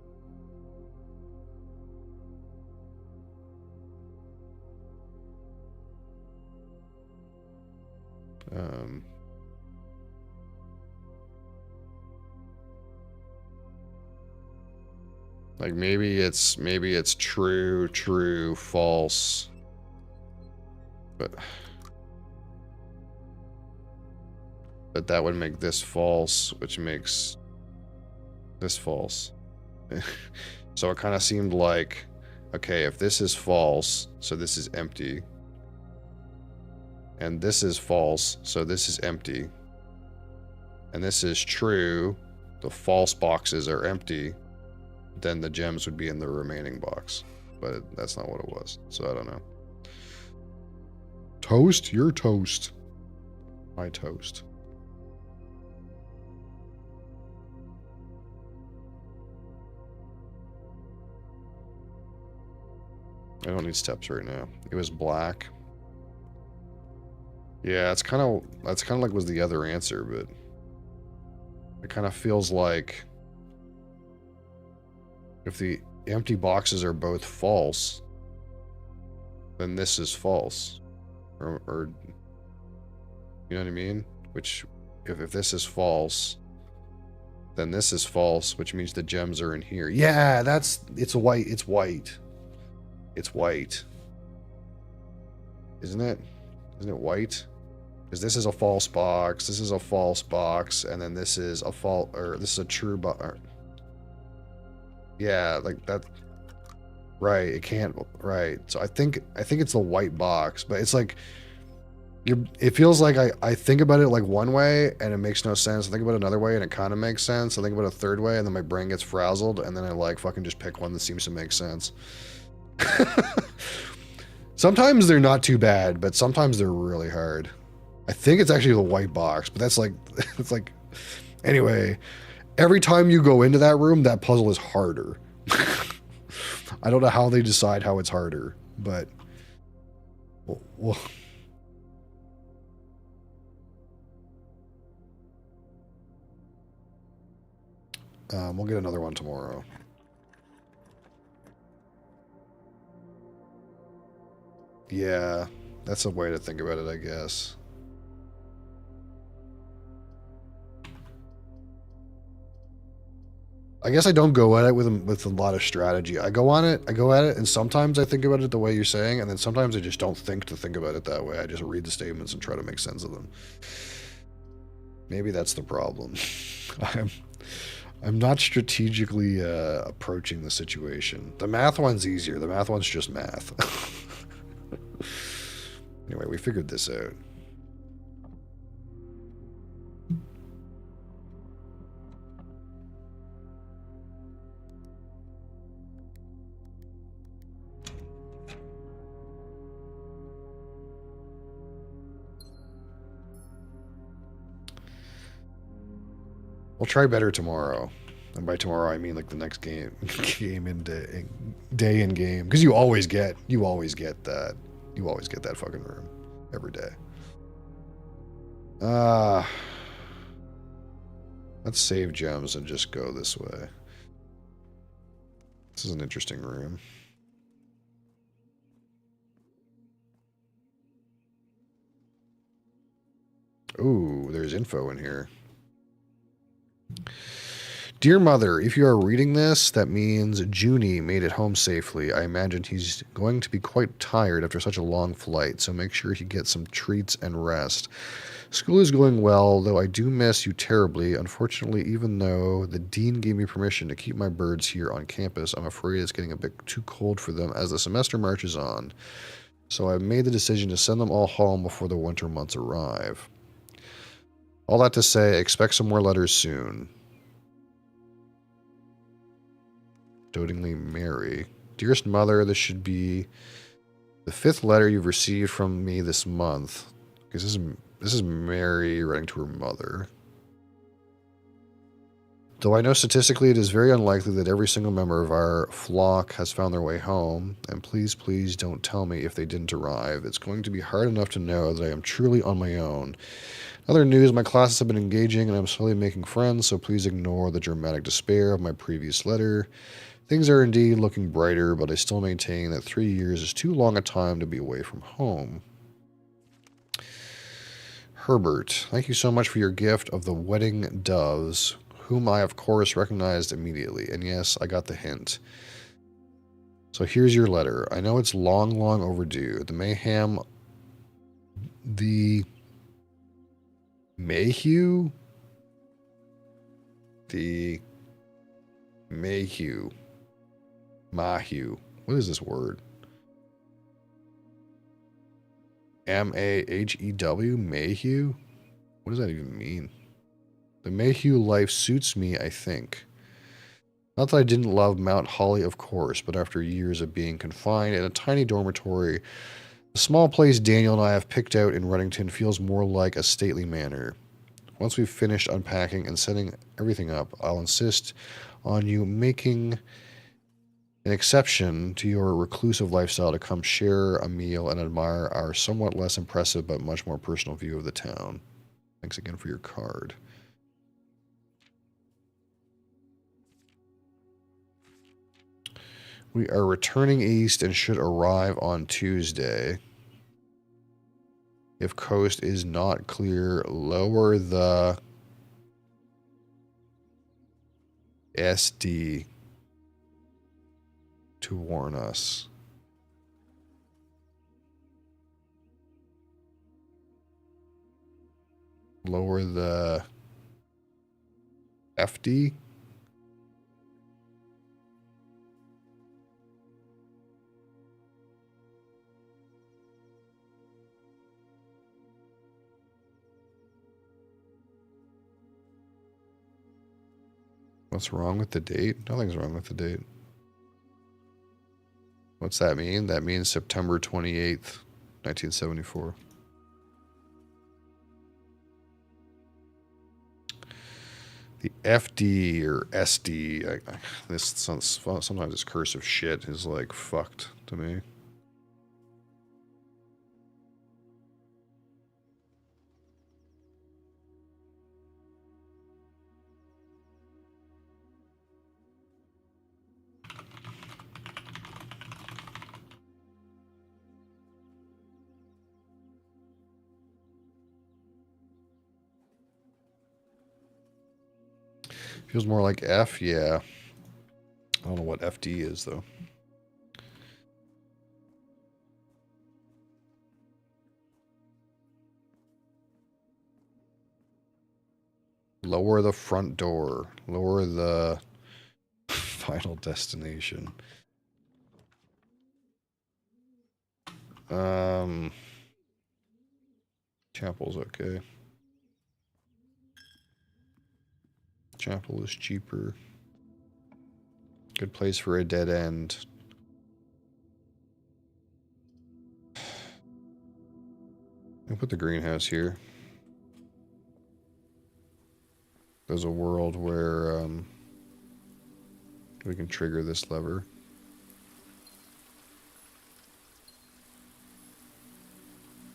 S1: Like maybe it's true, false, but that would make this false, which makes this false. So it kind of seemed like, okay, if this is false, so this is empty. And this is false, so this is empty. And this is true, the false boxes are empty. Then the gems would be in the remaining box. But that's not what it was, so I don't know. Toast? You're toast. My toast. I don't need steps right now. It was black. Yeah, that's kind of like was the other answer, but it kind of feels like if the empty boxes are both false, then this is false, or you know what I mean? Which if this is false, then this is false, which means the gems are in here. Yeah, it's white. It's white. It's white. Isn't it? Isn't it white? Because this is a false box, this is a false box, and then this is a false, or this is a true box. Yeah, like that. Right, it can't. Right. So I think it's the white box, but it's like it feels like I think about it like one way and it makes no sense. I think about it another way and it kind of makes sense. I think about it a third way and then my brain gets frazzled and then I like fucking just pick one that seems to make sense. Sometimes they're not too bad, but sometimes they're really hard. I think it's actually the white box, but that's like, it's like, anyway, every time you go into that room, that puzzle is harder. I don't know how they decide how it's harder, but we'll get another one tomorrow. Yeah, that's a way to think about it, I guess. I guess I don't go at it with a lot of strategy. I go at it, and sometimes I think about it the way you're saying, and then sometimes I just don't think about it that way. I just read the statements and try to make sense of them. Maybe that's the problem. I'm not strategically approaching the situation. The math one's easier. The math one's just math. Anyway, we figured this out. We'll try better tomorrow. And by tomorrow, I mean like the next game, day in game. Because you always get that. You always get that fucking room every day. Let's save gems and just go this way. This is an interesting room. Ooh, there's info in here. Dear Mother, if you are reading this, that means Junie made it home safely. I imagine he's going to be quite tired after such a long flight, so make sure he gets some treats and rest. School is going well, though I do miss you terribly. Unfortunately, even though the dean gave me permission to keep my birds here on campus, I'm afraid it's getting a bit too cold for them as the semester marches on. So I've made the decision to send them all home before the winter months arrive. All that to say, expect some more letters soon. Dotingly, Mary. Dearest Mother, this should be the 5th letter you've received from me this month. Because this is Mary writing to her mother. Though I know statistically it is very unlikely that every single member of our flock has found their way home, and please, please don't tell me if they didn't arrive. It's going to be hard enough to know that I am truly on my own. Other news, my classes have been engaging and I'm slowly making friends, so please ignore the dramatic despair of my previous letter. Things are indeed looking brighter, but I still maintain that 3 years is too long a time to be away from home. Herbert, thank you so much for your gift of the wedding doves, whom I, of course, recognized immediately. And yes, I got the hint. So here's your letter. I know it's long, long overdue. The Mayhew? Mahew. What is this word? Mahew? Mayhew? What does that even mean? The Mayhew life suits me, I think. Not that I didn't love Mount Holly, of course, but after years of being confined in a tiny dormitory, the small place Daniel and I have picked out in Reddington feels more like a stately manor. Once we've finished unpacking and setting everything up, I'll insist on you making an exception to your reclusive lifestyle to come share a meal and admire our somewhat less impressive but much more personal view of the town. Thanks again for your card. We are returning east and should arrive on Tuesday. If coast is not clear, lower the SD to warn us. Lower the FD. What's wrong with the date? Nothing's wrong with the date. What's that mean? That means September 28th, 1974. The FD or SD, this sometimes this cursive shit is like fucked to me. Feels more like F, yeah. I don't know what FD is, though. Lower the front door. Lower the final destination. Chapel's okay. Chapel is cheaper. Good place for a dead end. I'll put the greenhouse here. There's a world where we can trigger this lever.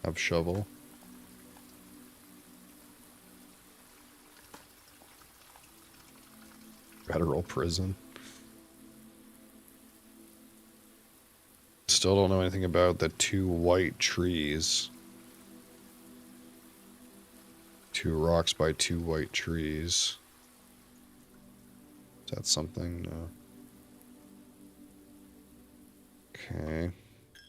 S1: Have shovel. Federal prison. still don't know anything about the 2 white trees. 2 rocks by 2 white trees. Is that something? No. Okay.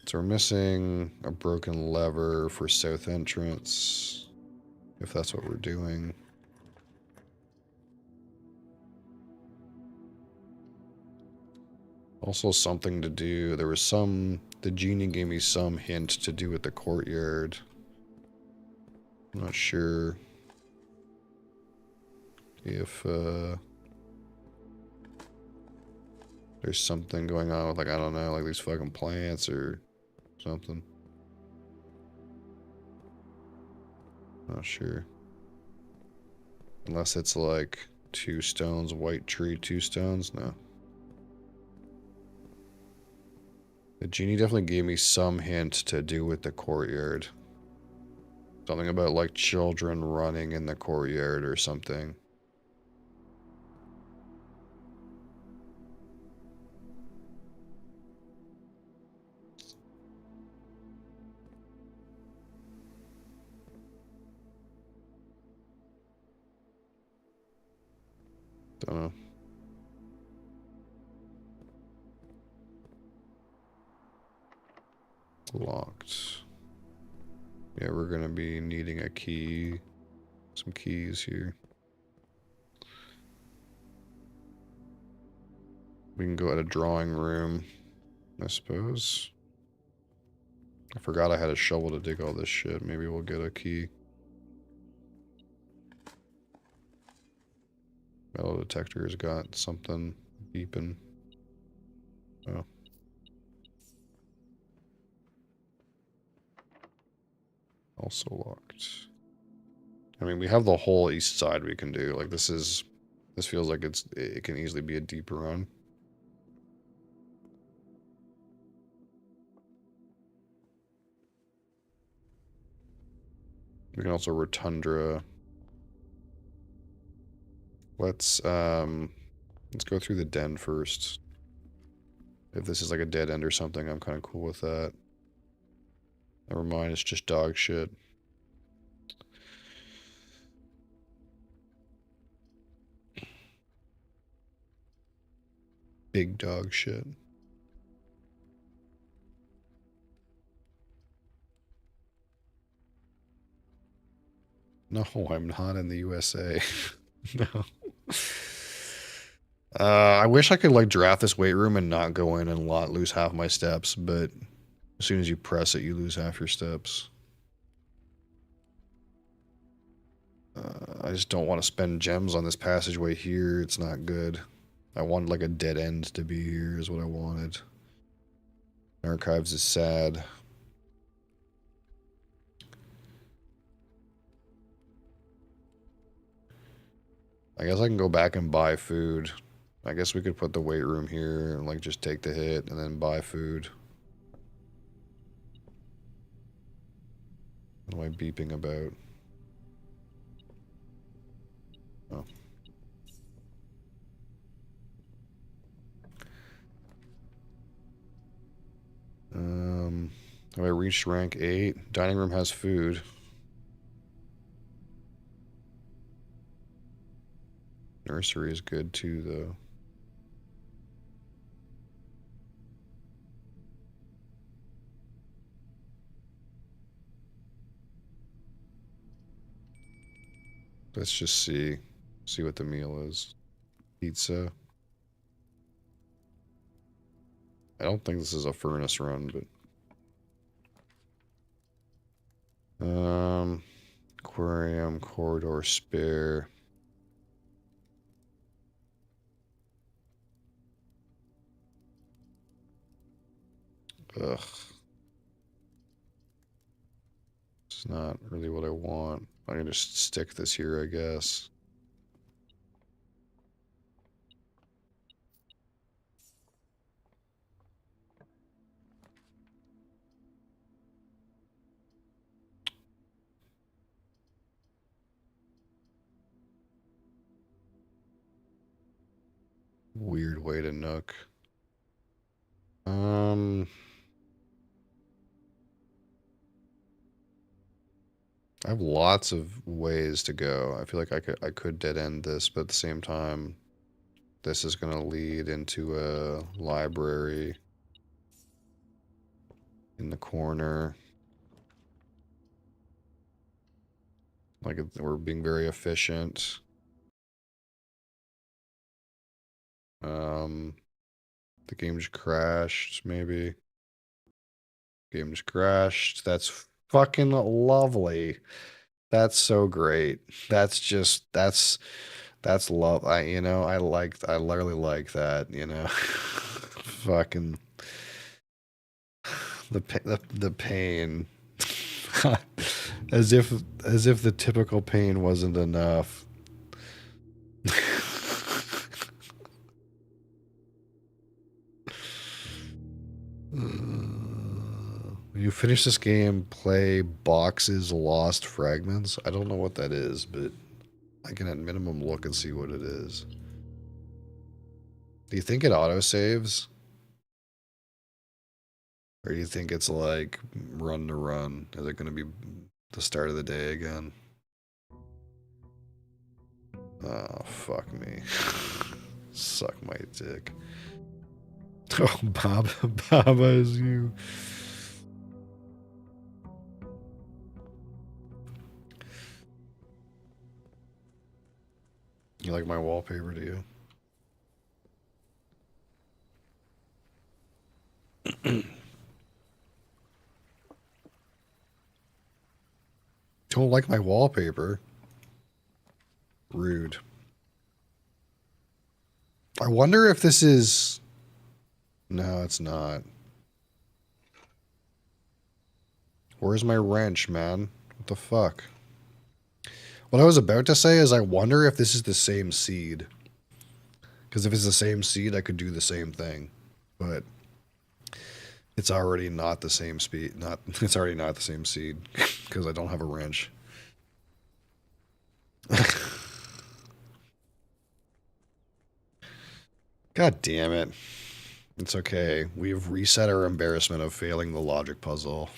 S1: So we're missing a broken lever for south entrance. If that's what we're doing. Also something to do. There was some... The genie gave me some hint to do with the courtyard. I'm not sure if there's something going on with, like, I don't know, like these fucking plants or something. Not sure. Unless it's like 2 stones, white tree, 2 stones. No. The genie definitely gave me some hint to do with the courtyard. Something about like children running in the courtyard or something. Don't know. Locked. Yeah, we're gonna be needing a key. Some keys here. We can go at a drawing room, I suppose. I forgot I had a shovel to dig all this shit. Maybe we'll get a key. Metal detector's got something beeping. Oh. Also locked. I mean, we have the whole east side we can do. Like, this feels like it can easily be a deep run. We can also rotundra. Let's go through the den first. If this is like a dead end or something, I'm kind of cool with that. Never mind, it's just dog shit. Big dog shit. No, I'm not in the USA. No. I wish I could like draft this weight room and not go in and lose half my steps, but as soon as you press it, you lose half your steps. I just don't want to spend gems on this passageway here. It's not good. I wanted like a dead end to be here is what I wanted. Archives is sad. I guess I can go back and buy food. I guess we could put the weight room here and like just take the hit and then buy food. What am I beeping about? Oh. Have I reached rank 8? Dining room has food. Nursery is good too, though. Let's just see what the meal is. Pizza. I don't think this is a furnace run, but aquarium, corridor, spare. Ugh. It's not really what I want. I can just stick this here, I guess. Weird way to nook. I have lots of ways to go. I feel like I could dead end this, but at the same time, this is going to lead into a library in the corner. Like, we're being very efficient. The game just crashed, maybe. Game just crashed. That's fucking lovely. That's so great. That's love. I literally like that, you know. Fucking the pain. as if the typical pain wasn't enough. When you finish this game, play Boxes Lost Fragments. I don't know what that is, but I can at minimum look and see what it is. Do you think it autosaves? Or do you think it's like run to run? Is it going to be the start of the day again? Oh, fuck me. Suck my dick. Oh, Baba is you. You like my wallpaper, do you? Don't like my wallpaper? Rude. I wonder if this is... No, it's not. Where's my wrench, man? What the fuck? What I was about to say is I wonder if this is the same seed. Because if it's the same seed, I could do the same thing. But it's already not the same speed. It's already not the same seed because I don't have a wrench. God damn it. It's okay. We've reset our embarrassment of failing the logic puzzle.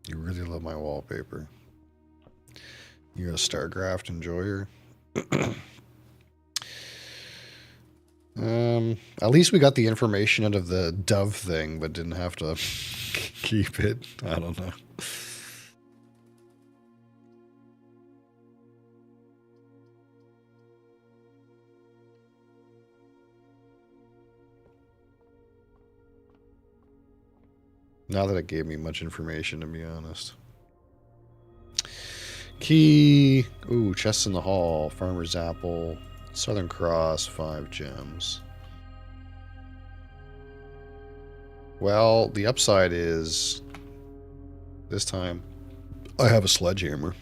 S1: You really love my wallpaper. You're a StarCraft enjoyer. At least we got the information out of the dove thing, but didn't have to keep it. I don't know. Not that it gave me much information, to be honest. Key. Ooh, chests in the hall. Farmer's apple. Southern Cross. 5 gems. Well, the upside is... This time, I have a sledgehammer.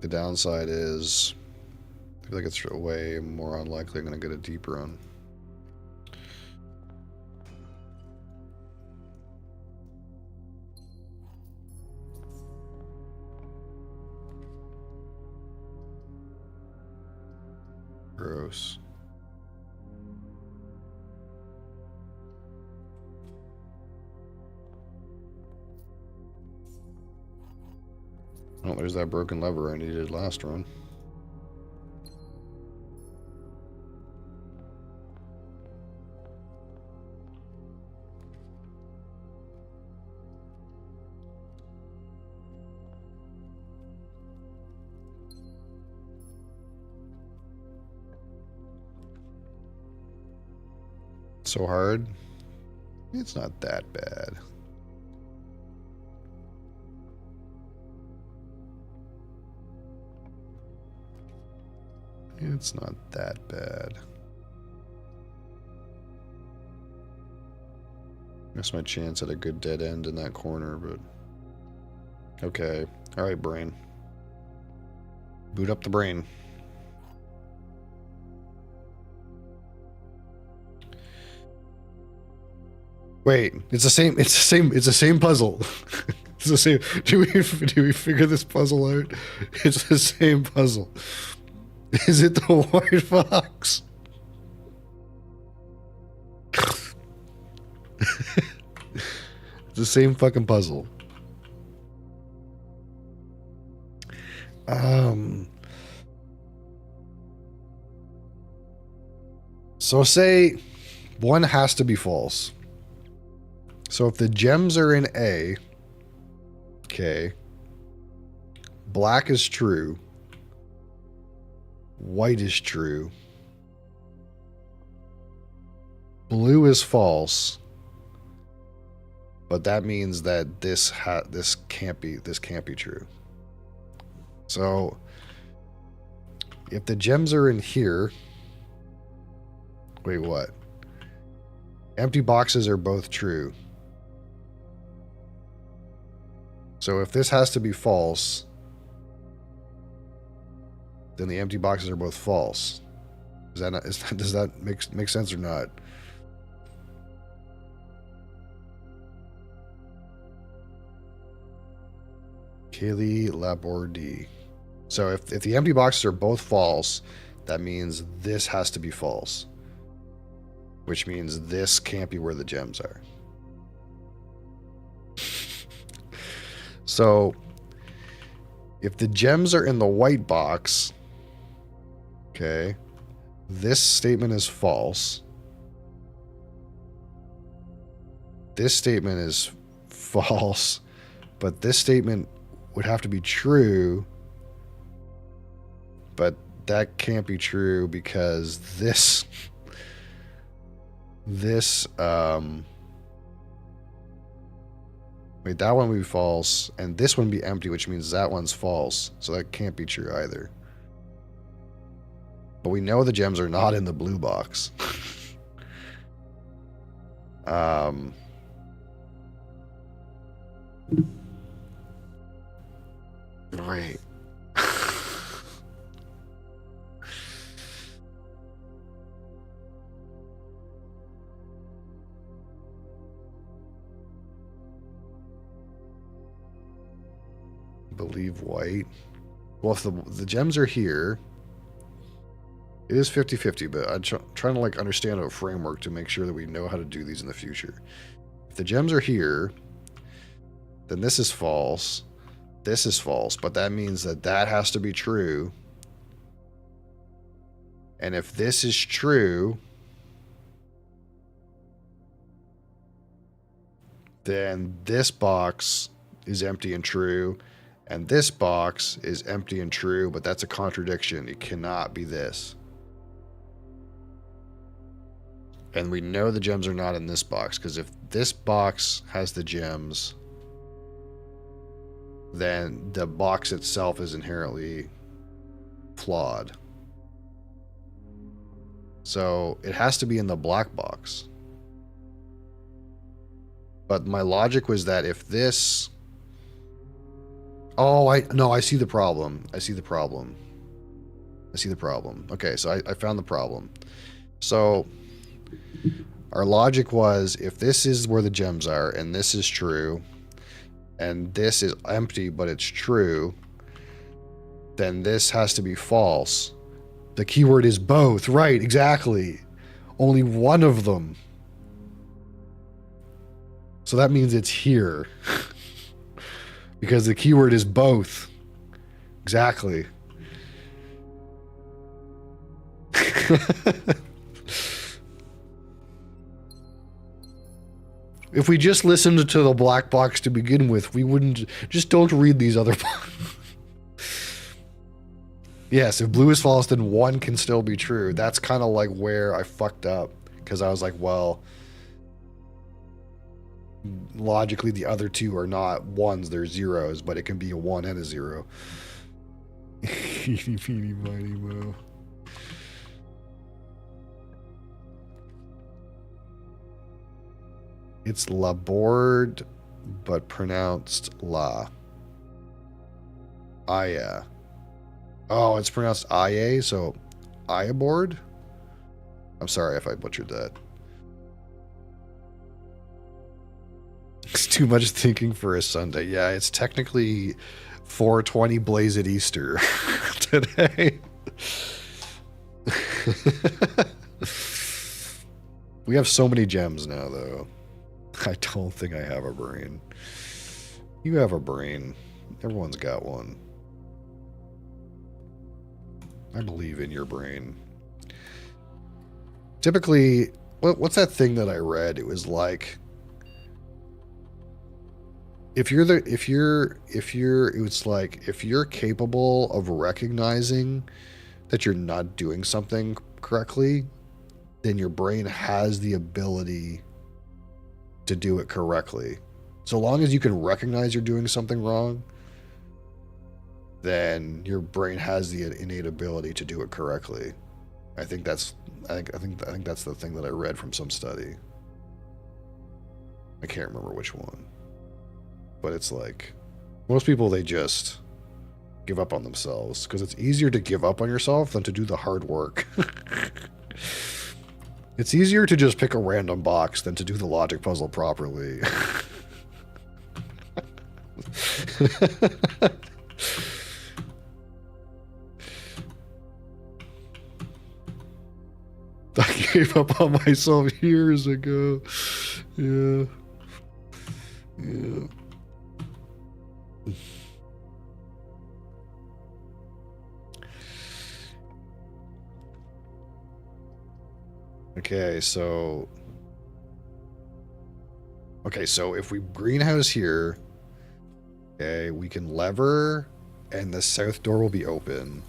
S1: The downside is... I feel like it's way more unlikely I'm going to get a deep run. Gross. Oh, there's that broken lever I needed last run. So hard? It's not that bad. It's not that bad. Missed my chance at a good dead end in that corner, but... Okay. Alright, brain. Boot up the brain. Wait, it's the same puzzle. It's the same. Do we figure this puzzle out? It's the same puzzle. Is it the white fox? It's the same fucking puzzle. So say one has to be false. So if the gems are in A, okay, black is true, white is true, blue is false, but that means that this can't be true. So if the gems are in here, wait, what? Empty boxes are both true. So if this has to be false, then the empty boxes are both false. Does that make sense or not? Kaylee Laborde. So if the empty boxes are both false, that means this has to be false. Which means this can't be where the gems are. So if the gems are in the white box, okay, this statement is false. This statement is false, but this statement would have to be true, but that can't be true because this wait, that one would be false, and this one would be empty, which means that one's false, so that can't be true either. But we know the gems are not in the blue box. Right. Believe white. Well, if the gems are here, it is 50-50, but I'm trying to like understand a framework to make sure that we know how to do these in the future. If the gems are here, then this is false. This is false, but that means that that has to be true. And if this is true, then this box is empty and true, and this box is empty and true, but that's a contradiction. It cannot be this. And we know the gems are not in this box, because if this box has the gems, then the box itself is inherently flawed. So it has to be in the black box. But my logic was that if this... Oh, I see the problem. I see the problem. Okay, so I found the problem. So our logic was, if this is where the gems are, and this is true, and this is empty, but it's true, then this has to be false. The keyword is both. Right, exactly. Only one of them. So that means it's here. Because the keyword is both. Exactly. If we just listened to the black box to begin with, we wouldn't... Just don't read these other... Yes, if blue is false, then one can still be true. That's kind of like where I fucked up. Because I was like, well... Logically, the other two are not ones, they're zeros, but it can be a 1 and a 0. Eeny, meeny, miny, moe. It's laborde, but pronounced la. Aya. Oh, it's pronounced Ia, so Aya board? I'm sorry if I butchered that. It's too much thinking for a Sunday. Yeah, it's technically 420 Blazed Easter today. We have so many gems now, though. I don't think I have a brain. You have a brain. Everyone's got one. I believe in your brain. Typically, what's that thing that I read? It was like, if you're capable of recognizing that you're not doing something correctly, then your brain has the ability to do it correctly. So long as you can recognize you're doing something wrong, then your brain has the innate ability to do it correctly. I think that's the thing that I read from some study. I can't remember which one. But it's like, most people, they just give up on themselves because it's easier to give up on yourself than to do the hard work. It's easier to just pick a random box than to do the logic puzzle properly. I gave up on myself years ago. Yeah. Yeah. Okay, so if we greenhouse here, okay, we can lever and the south door will be open.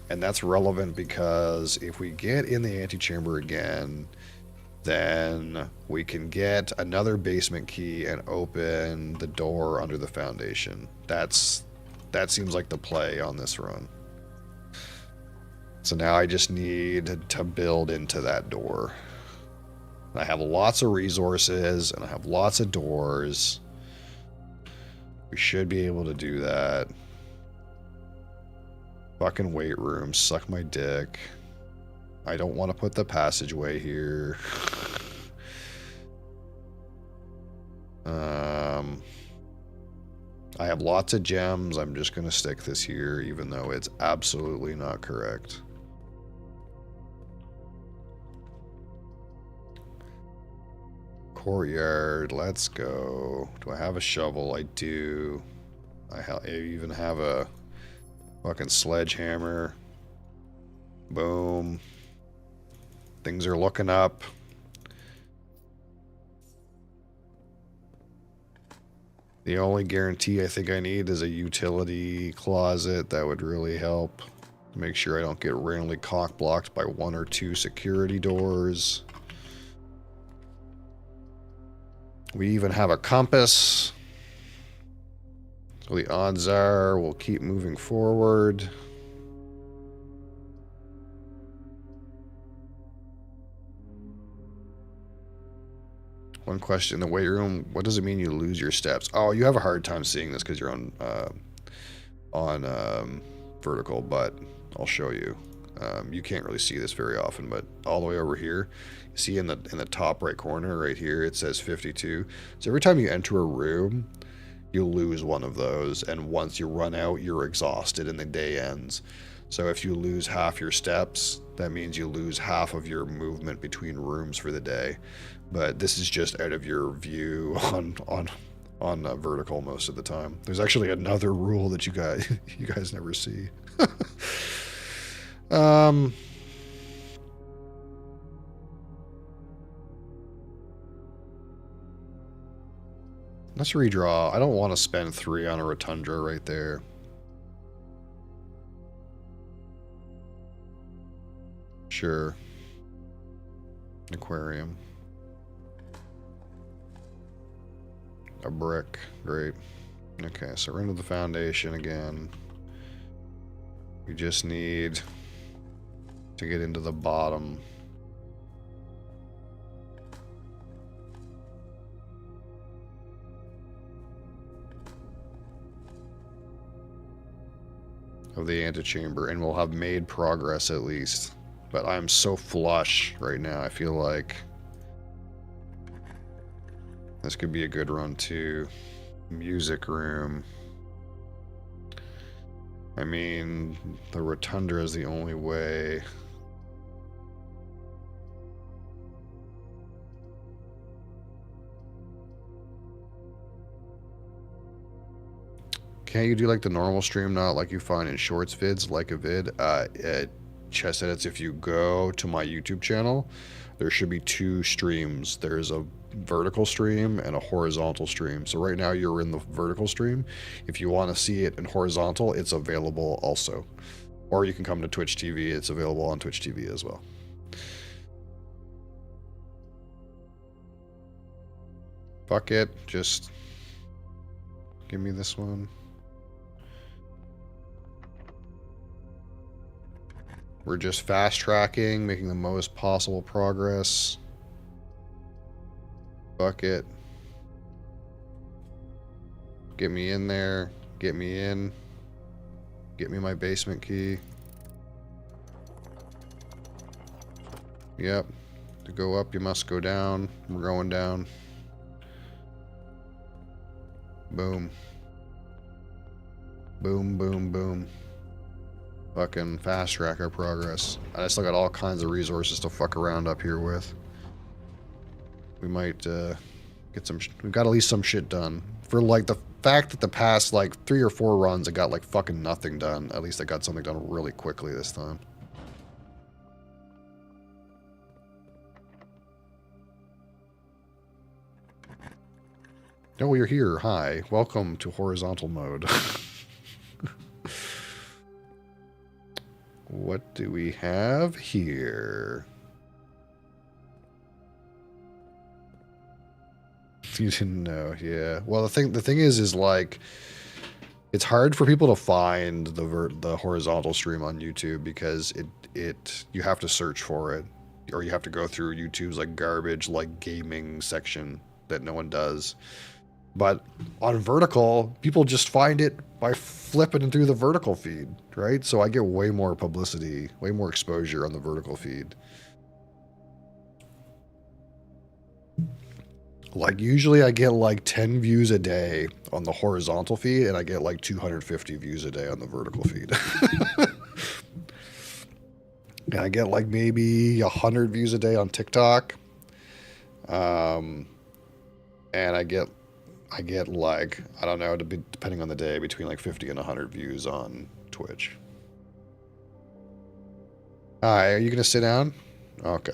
S1: And that's relevant because if we get in the antechamber again, then we can get another basement key and open the door under the foundation. That seems like the play on this run. So now I just need to build into that door. I have lots of resources and I have lots of doors. We should be able to do that. Fucking weight room, suck my dick. I don't want to put the passageway here. I have lots of gems. I'm just going to stick this here, even though it's absolutely not correct. Courtyard, let's go. Do I have a shovel? I do. I even have a fucking sledgehammer. Boom. Things are looking up. The only guarantee I think I need is a utility closet. That would really help. Make sure I don't get randomly cock-blocked by 1 or 2 security doors. We even have a compass. So the odds are we'll keep moving forward. One question in the weight room, what does it mean you lose your steps? Oh, you have a hard time seeing this because you're on vertical, but I'll show you. You can't really see this very often, but all the way over here, you see in the top right corner right here, it says 52. So every time you enter a room, you lose one of those, and once you run out, you're exhausted and the day ends. So if you lose half your steps, that means you lose half of your movement between rooms for the day. But this is just out of your view on vertical most of the time. There's actually another rule that you guys never see. Let's redraw. I don't want to spend 3 on a rotunda right there. Sure. Aquarium. A brick. Great. Okay, so we're into the foundation again. We just need to get into the bottom. of the antechamber, and we'll have made progress at least. But I'm so flush right now, I feel like this could be a good run too. Music room. I mean, the rotunda is the only way. Can't you do like the normal stream, not like you find in shorts vids, like a vid? Chess edits, if you go to my YouTube channel, there should be 2 streams. There's a vertical stream and a horizontal stream. So right now you're in the vertical stream. If you want to see it in horizontal, it's available also. Or you can come to Twitch TV. It's available on Twitch TV as well. Fuck it. Just give me this one. We're just fast tracking, making the most possible progress. Fuck it. Get me in there. Get me in. Get me my basement key. Yep. To go up, you must go down. We're going down. Boom. Boom, boom, boom. Fucking fast track our progress. I still got all kinds of resources to fuck around up here with. We might get some. We've got at least some shit done. For like the fact that the past like 3 or 4 runs I got like fucking nothing done. At least I got something done really quickly this time. Oh, you're here. Hi. Welcome to horizontal mode. What do we have here? You didn't know, yeah. Well, the thing is like, it's hard for people to find the horizontal stream on YouTube because you have to search for it, or you have to go through YouTube's like garbage like gaming section that no one does. But on vertical, people just find it by flipping through the vertical feed, right? So I get way more publicity, way more exposure on the vertical feed. Like usually I get like 10 views a day on the horizontal feed, and I get like 250 views a day on the vertical feed. And I get like maybe 100 views a day on TikTok. And I get like, I don't know, depending on the day, between like 50 and 100 views on Twitch. Hi, are you going to sit down? Okay.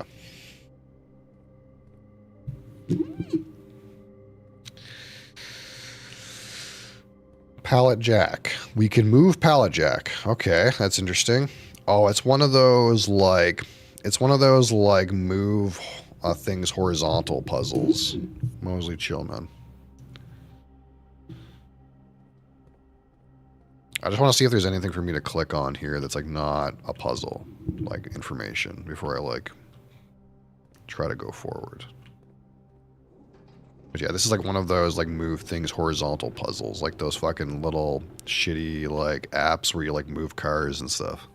S1: Pallet jack. We can move pallet jack. Okay, that's interesting. Oh, it's one of those like move things horizontal puzzles. Mosley, chill, man. I just want to see if there's anything for me to click on here that's like not a puzzle, like information, before I like try to go forward. But yeah, this is like one of those like move things horizontal puzzles, like those fucking little shitty like apps where you like move cars and stuff.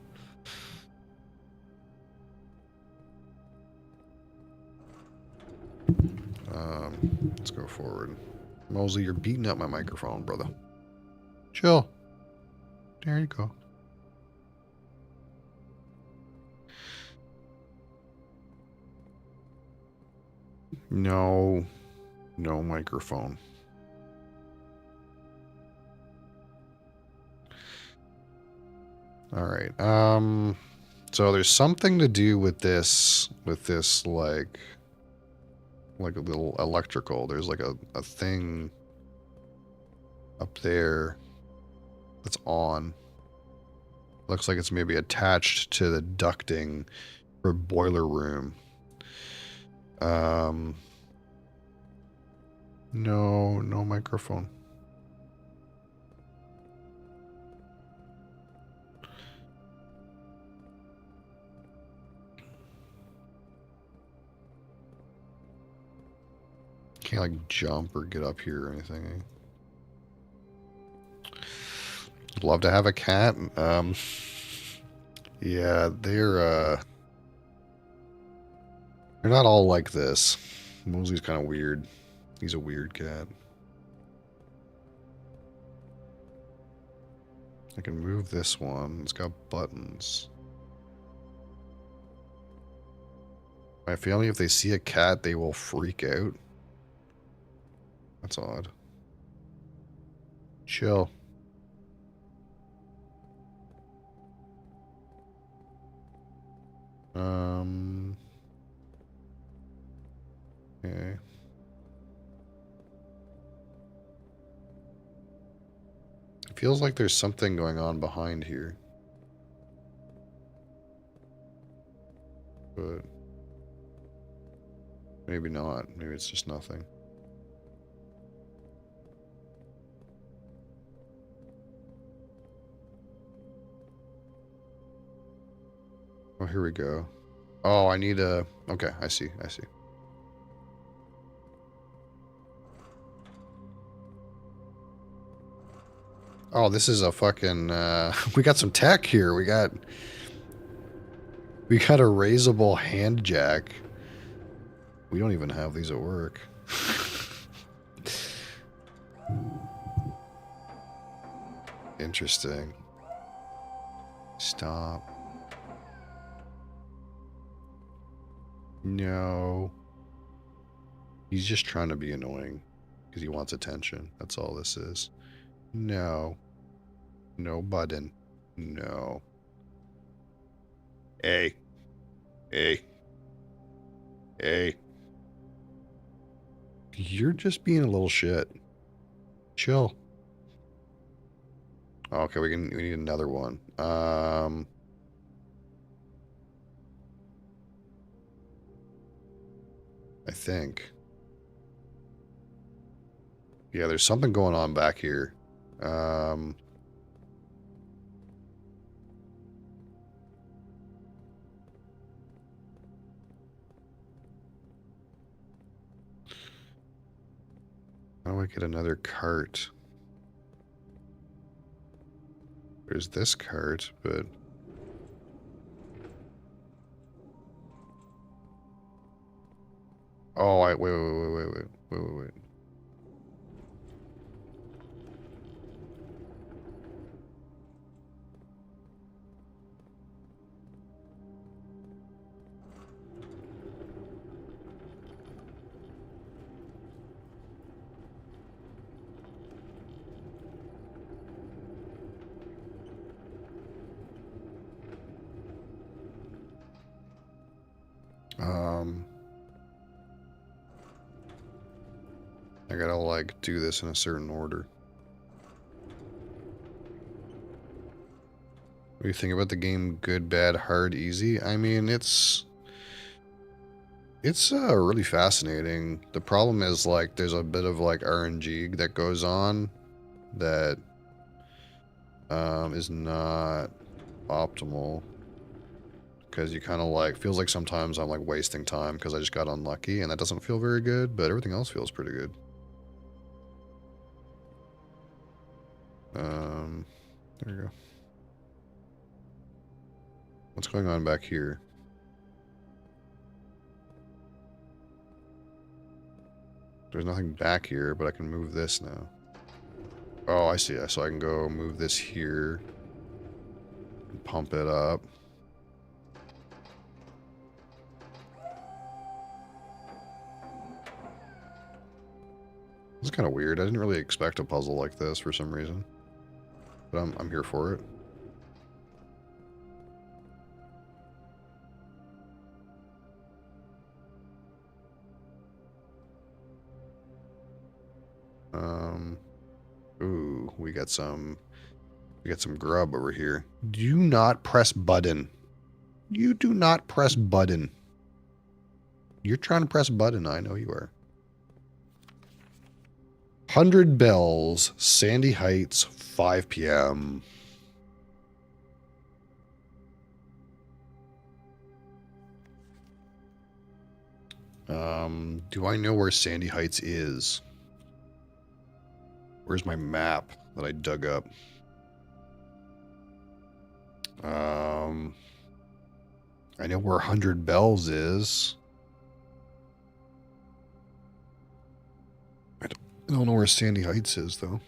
S1: Let's go forward. Mosley, you're beating up my microphone, brother. Chill. There you go. No. No microphone. All right. So there's something to do with this like a little electrical. There's like a thing up there that's on. Looks like it's maybe attached to the ducting for boiler room. No microphone. Can't like jump or get up here or anything. love to have a cat. Yeah, they're not all like this. Mosley's kind of weird. He's a weird cat. I can move this one. It's got buttons. My family, if they see a cat, they will freak out. That's odd. Chill. Okay. It feels like there's something going on behind here. But maybe not. Maybe it's just nothing. Oh, here we go. Oh, I need a... Okay, I see. Oh, this is a fucking... we got some tech here. We got a raisable hand jack. We don't even have these at work. Interesting. Stop. No. He's just trying to be annoying because he wants attention. That's all this is. No. No button. No. Hey. You're just being a little shit. Chill. Okay, we need another one. I think. Yeah, there's something going on back here. How do I get another cart? There's this cart, but... Oh, wait. I gotta, like, do this in a certain order. What do you think about the game? Good, bad, hard, easy? I mean, it's really fascinating. The problem is, like, there's a bit of, like, RNG that goes on that is not optimal. Because you kind of, like, feels like sometimes I'm, like, wasting time because I just got unlucky, and that doesn't feel very good, but everything else feels pretty good. There you go. What's going on back here? There's nothing back here, but I can move this now. Oh, I see. So I can go move this here. And pump it up. This is kind of weird. I didn't really expect a puzzle like this for some reason. But I'm here for it. Ooh, we got some grub over here. Do not press button. You do not press button. You're trying to press button. I know you are. 100 Bells, Sandy Heights, 5 p.m. Do I know where Sandy Heights is? Where's my map that I dug up? I know where 100 Bells is. I don't know where Sandy Heights is, though.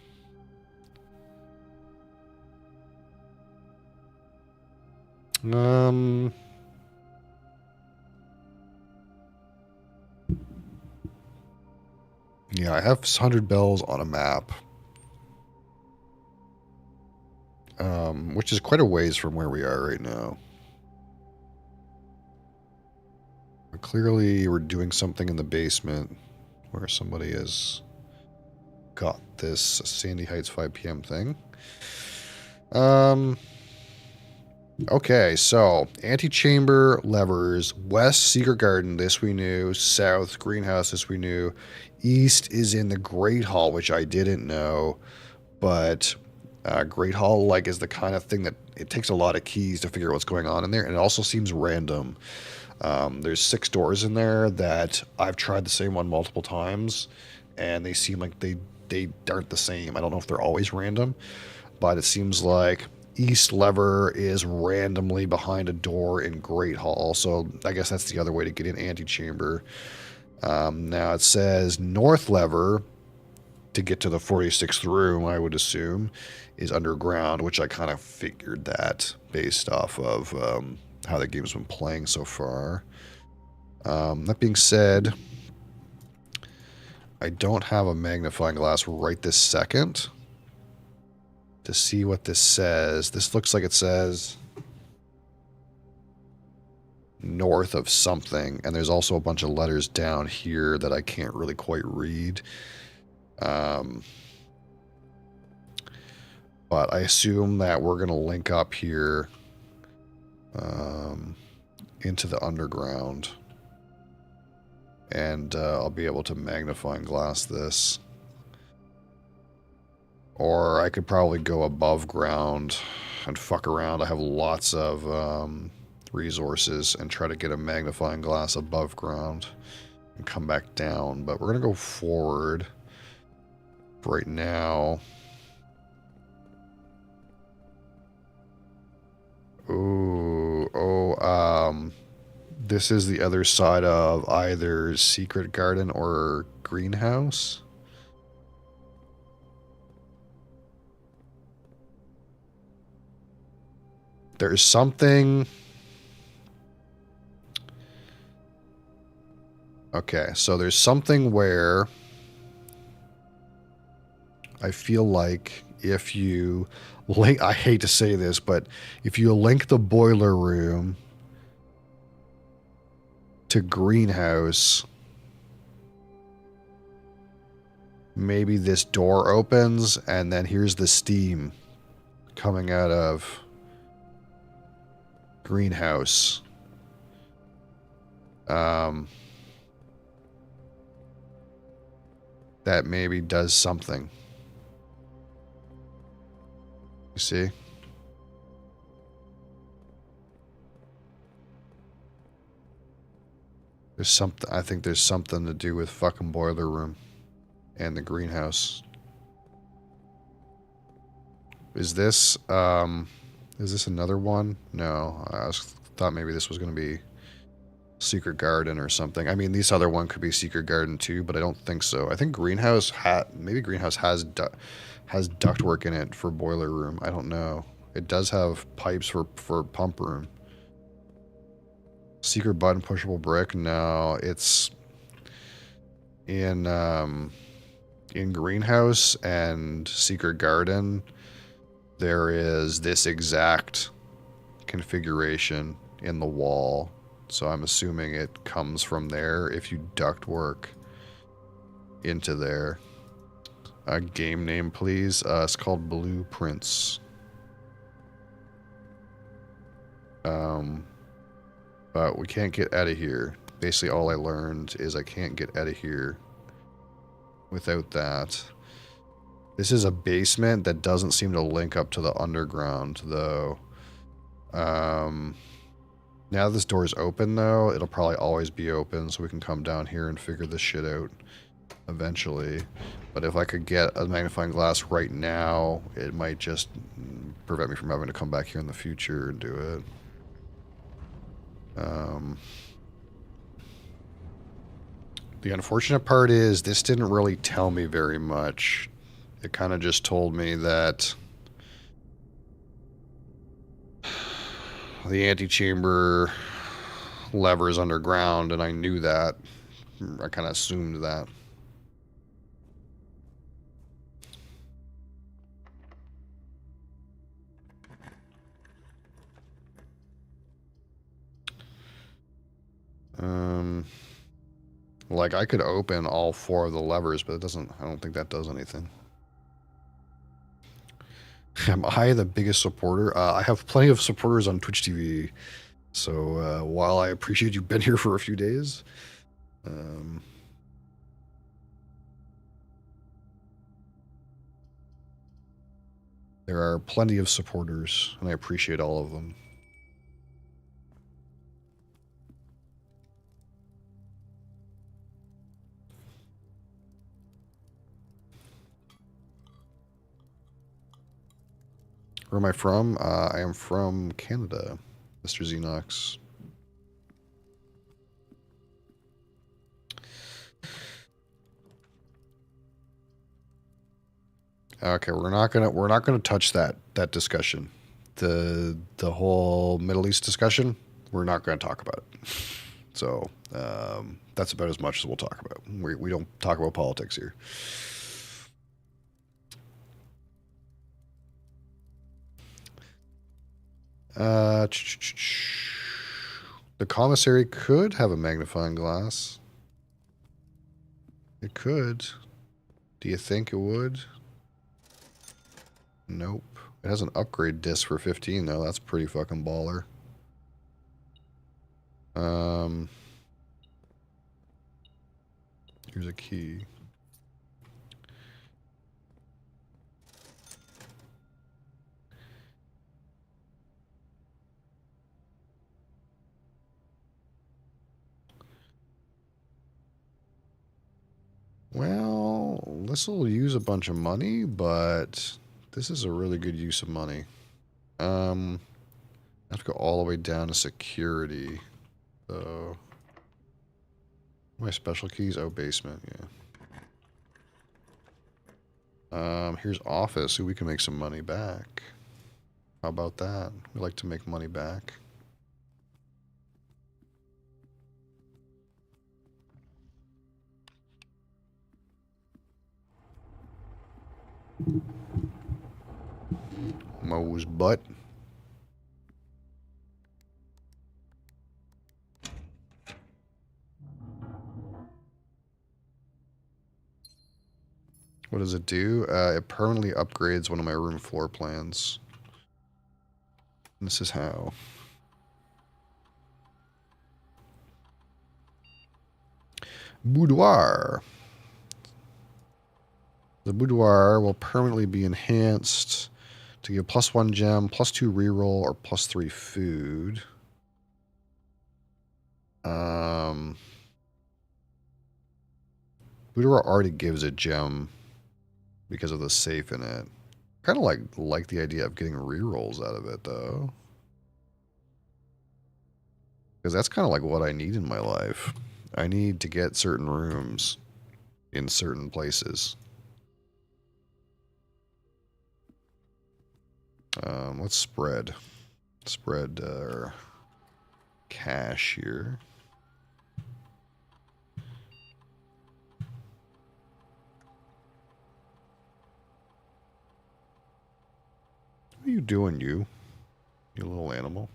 S1: Yeah, I have 100 Bells on a map. Which is quite a ways from where we are right now. But clearly, we're doing something in the basement where somebody has got this Sandy Heights 5 p.m. thing. Okay, so antechamber levers, west secret garden, this we knew, south greenhouse, this we knew, east is in the Great Hall, which I didn't know, but Great Hall like is the kind of thing that it takes a lot of keys to figure out what's going on in there, and it also seems random. There's 6 doors in there that I've tried the same one multiple times, and they seem like they aren't the same. I don't know if they're always random, but it seems like east lever is randomly behind a door in Great Hall, so I guess that's the other way to get in antechamber. Now it says north lever to get to the 46th room, I would assume, is underground, which I kind of figured that based off of how the game's been playing so far. That being said, I don't have a magnifying glass right this second to see what this says. This looks like it says north of something, and there's also a bunch of letters down here that I can't really quite read. But I assume that we're going to link up here into the underground, and I'll be able to magnifying glass this. Or I could probably go above ground and fuck around. I have lots of resources and try to get a magnifying glass above ground and come back down. But we're going to go forward right now. This is the other side of either secret garden or greenhouse. There's something... Okay, so there's something where I feel like if you link... I hate to say this, but if you link the boiler room to greenhouse, maybe this door opens and then here's the steam coming out of greenhouse. That maybe does something. You see? There's something, I think there's something to do with fucking boiler room and the greenhouse. Is this another one? No, I thought maybe this was going to be secret garden or something. I mean, this other one could be secret garden too, but I don't think so. I think greenhouse maybe greenhouse has ductwork in it for boiler room. I don't know. It does have pipes for pump room. Secret button pushable brick. No, it's in greenhouse and secret garden. There is this exact configuration in the wall. So I'm assuming it comes from there if you ductwork into there. A game name, please. It's called Blueprints. But we can't get out of here. Basically, all I learned is I can't get out of here without that. This is a basement that doesn't seem to link up to the underground, though. Now this door is open, though, it'll probably always be open, so we can come down here and figure this shit out eventually. But if I could get a magnifying glass right now, it might just prevent me from having to come back here in the future and do it. The unfortunate part is this didn't really tell me very much. It kind of just told me that the antechamber lever is underground, and I knew that. I kind of assumed that. Like I could open all 4 of the levers, but it doesn't. I don't think that does anything. Am I the biggest supporter? I have plenty of supporters on Twitch TV. So while I appreciate you've been here for a few days, there are plenty of supporters, and I appreciate all of them. Where am I from? I am from Canada, Mr. Xenox. Okay, we're not gonna touch that discussion. The whole Middle East discussion, we're not gonna talk about it. So that's about as much as we'll talk about. We don't talk about politics here. The commissary could have a magnifying glass. It could. Do you think it would? Nope. It has an upgrade disc for 15 though. That's pretty fucking baller. Here's a key. Well, this will use a bunch of money, but this is a really good use of money. I have to go all the way down to security. So, my special keys? Oh, basement, yeah. Here's office, so we can make some money back. How about that? We like to make money back. Mo's butt. What does it do? It permanently upgrades one of my room floor plans. And this is how. Boudoir. The boudoir will permanently be enhanced to give +1 gem, +2 reroll, or +3 food. Boudoir already gives a gem because of the safe in it. Kind of like the idea of getting rerolls out of it though. Because that's kind of like what I need in my life. I need to get certain rooms in certain places. Let's spread our cash here. What are you doing, you little animal?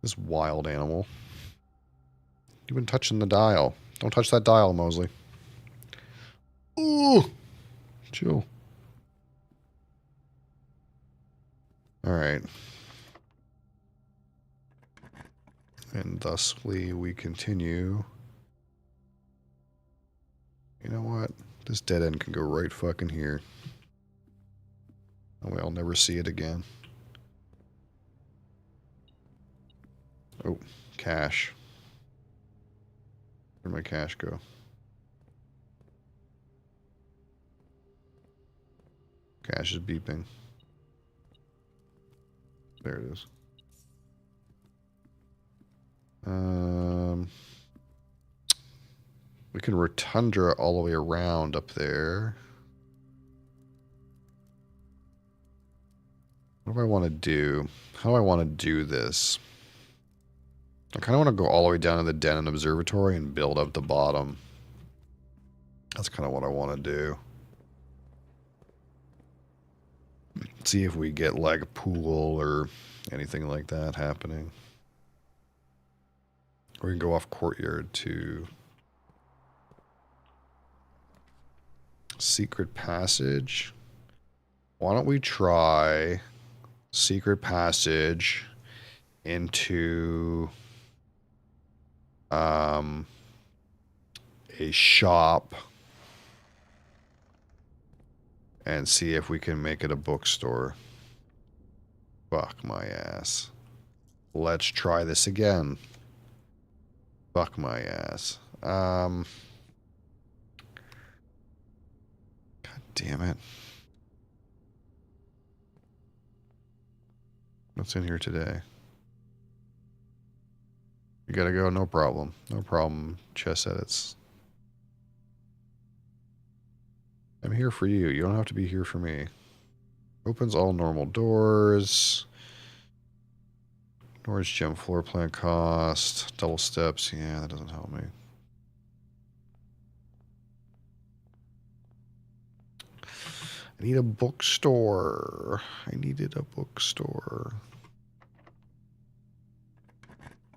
S1: This wild animal. You've been touching the dial. Don't touch that dial, Mosley. Ooh! Chill. Alright. And thusly we continue know what? This dead end can go right fucking here. Oh, I'll never see it again. Oh, cash. Where'd my cash go? Cash is beeping. There it is. We can rotundra all the way around up there. What do I want to do? How do I want to do this? I kind of want to go all the way down to the den and observatory and build up the bottom. That's kind of what I want to do. See if we get like a pool or anything like that happening. Or we can go off courtyard to secret passage. Why don't we try secret passage into a shop and see if we can make it a bookstore. Fuck my ass. Let's try this again. Fuck my ass. God damn it. What's in here today? You gotta go? No problem. No problem. Chess edits. I'm here for you. You don't have to be here for me. Opens all normal doors. Norwich gem floor plan cost. Double steps. Yeah, that doesn't help me. I need a bookstore. I needed a bookstore.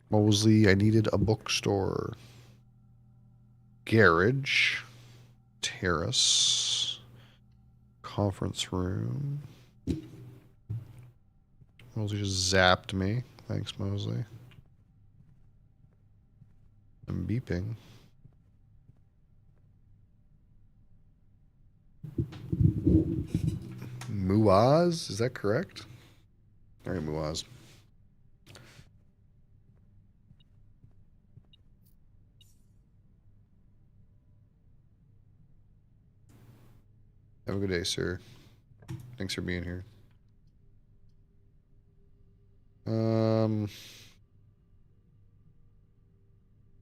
S1: Mosley, I needed a bookstore. Garage. Terrace. Conference room. Mosley just zapped me. Thanks, Mosley. I'm beeping. Muaz? Is that correct? All right, Muaz. Have a good day, sir. Thanks for being here.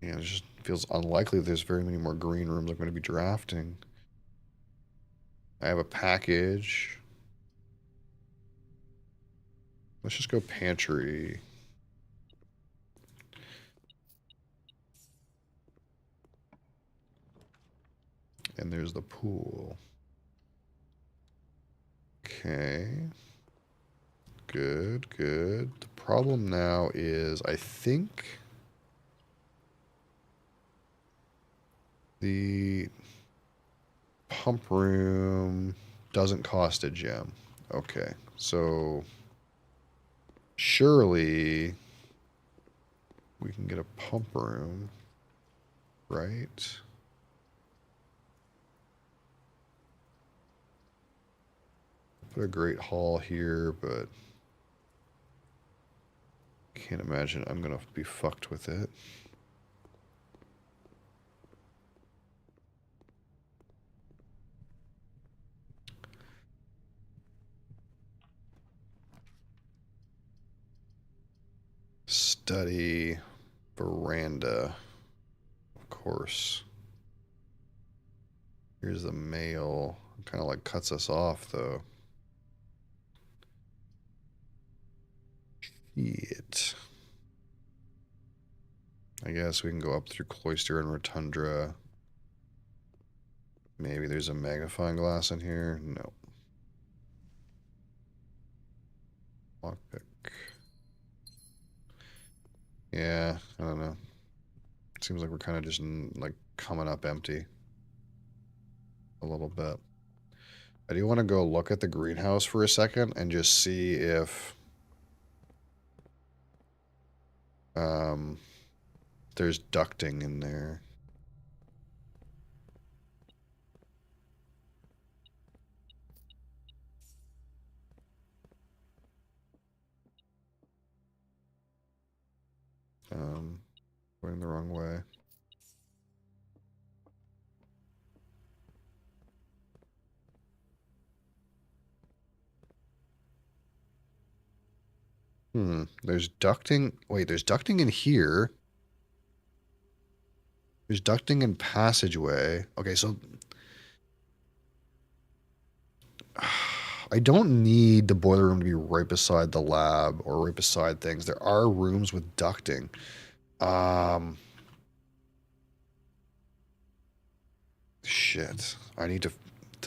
S1: Yeah, it just feels unlikely there's very many more green rooms I'm going to be drafting. I have a package. Let's just go pantry. And there's the pool. Okay. Good, good. The problem now is I think the pump room doesn't cost a gem. Okay, so surely we can get a pump room, right? Put a great hall here, but can't imagine I'm gonna be fucked with it. Study veranda, of course. Here's the mail. Kind of like cuts us off though. Shit. I guess we can go up through Cloister and Rotundra. Maybe there's a magnifying glass in here. No. Lockpick. Yeah, I don't know. Seems like we're kind of just like coming up empty. A little bit. I do want to go look at the greenhouse for a second and just see if there's ducting in there. Going the wrong way. There's ducting. Wait, there's ducting in here. There's ducting in passageway. Okay, so I don't need the boiler room to be right beside the lab or right beside things. There are rooms with ducting. Shit. I need to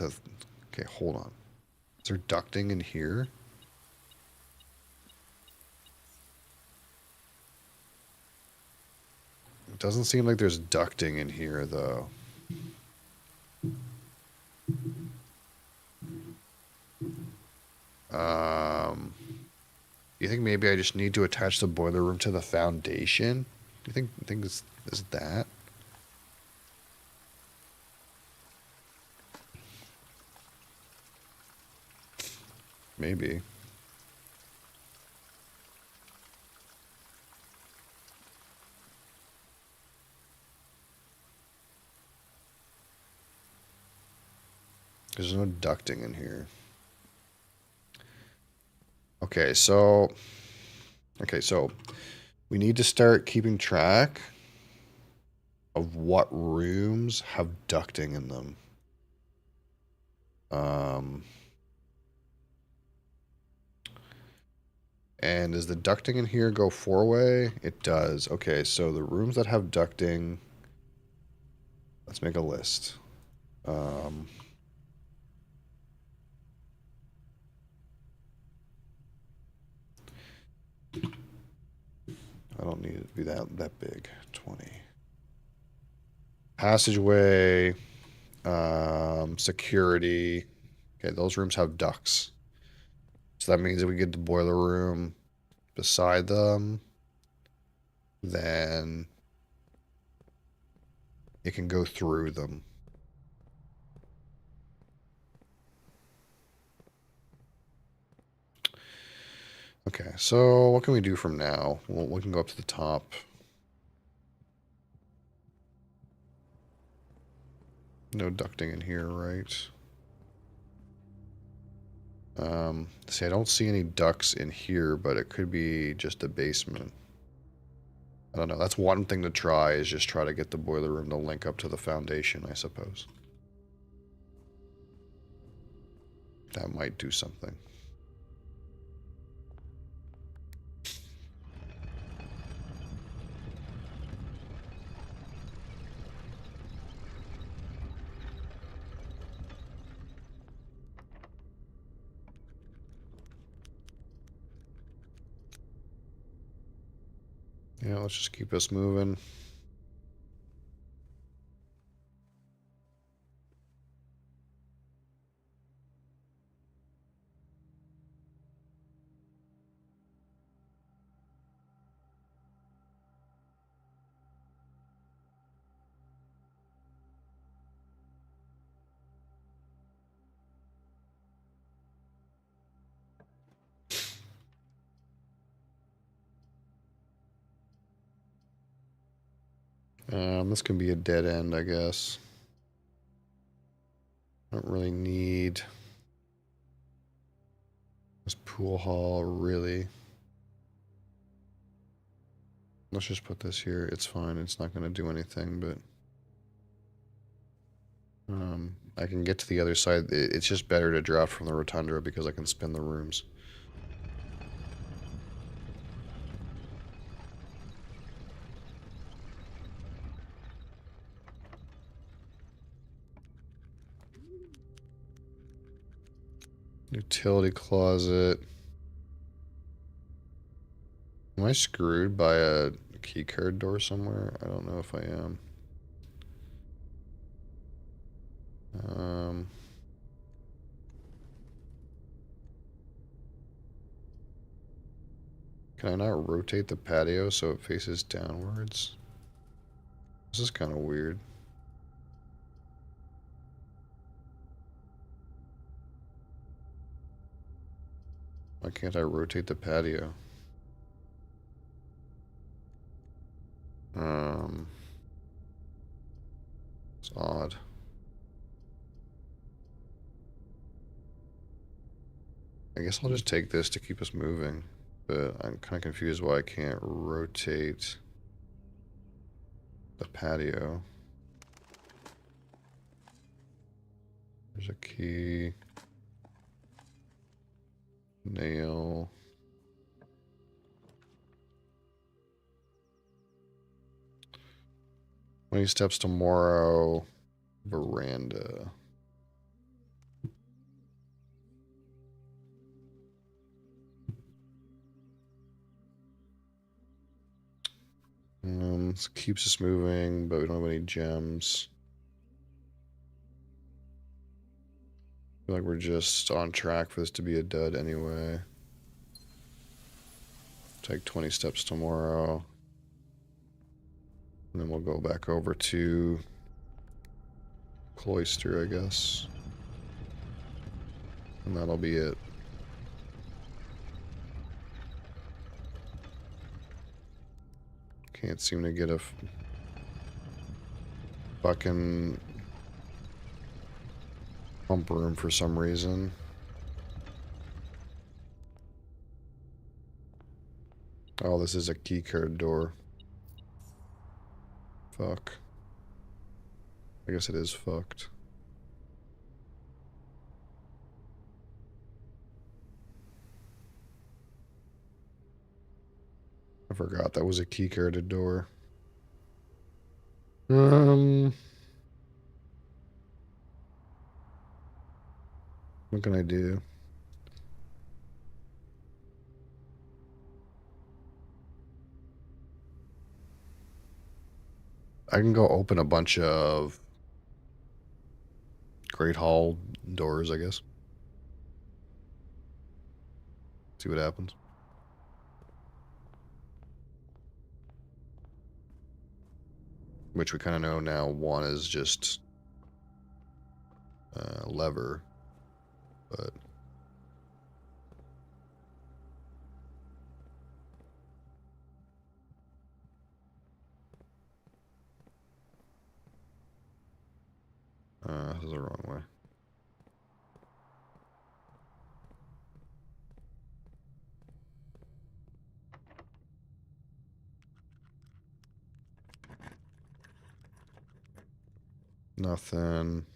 S1: okay, hold on. Is there ducting in here? It doesn't seem like there's ducting in here though. You think maybe I just need to attach the boiler room to the foundation? Do you think is that? Maybe. There's no ducting in here. Okay, so we need to start keeping track of what rooms have ducting in them. And does the ducting in here go four-way? It does. Okay, so the rooms that have ducting, let's make a list. I don't need it to be that big. 20. Passageway, security. Okay, those rooms have ducts. So that means if we get the boiler room beside them, then it can go through them. Okay, so what can we do from now? Well, we can go up to the top. No ducting in here, right? See, I don't see any ducts in here, but it could be just a basement. I don't know. That's one thing to try, is just try to get the boiler room to link up to the foundation, I suppose. That might do something. Yeah, let's just keep us moving. This can be a dead end, I guess. I don't really need this pool hall, really. Let's just put this here. It's fine. It's not going to do anything, but I can get to the other side. It's just better to draft from the rotunda because I can spin the rooms. Utility closet. Am I screwed by a key card door somewhere? I don't know if I am. Can I not rotate the patio so it faces downwards? This is kind of weird. Why can't I rotate the patio? It's odd. I guess I'll just take this to keep us moving, but I'm kind of confused why I can't rotate the patio. There's a key. Nail. Many steps tomorrow. Veranda. This keeps us moving, but we don't have any gems. I feel like we're just on track for this to be a dud anyway. Take 20 steps tomorrow. And then we'll go back over to Cloister, I guess. And that'll be it. Can't seem to get a fucking pump room for some reason. Oh, this is a keycard door. Fuck. I guess it is fucked. I forgot that was a keycarded door. What can I do? I can go open a bunch of Great Hall doors, I guess. See what happens. Which we kind of know now. One is just lever, but this is the wrong way. Nothing.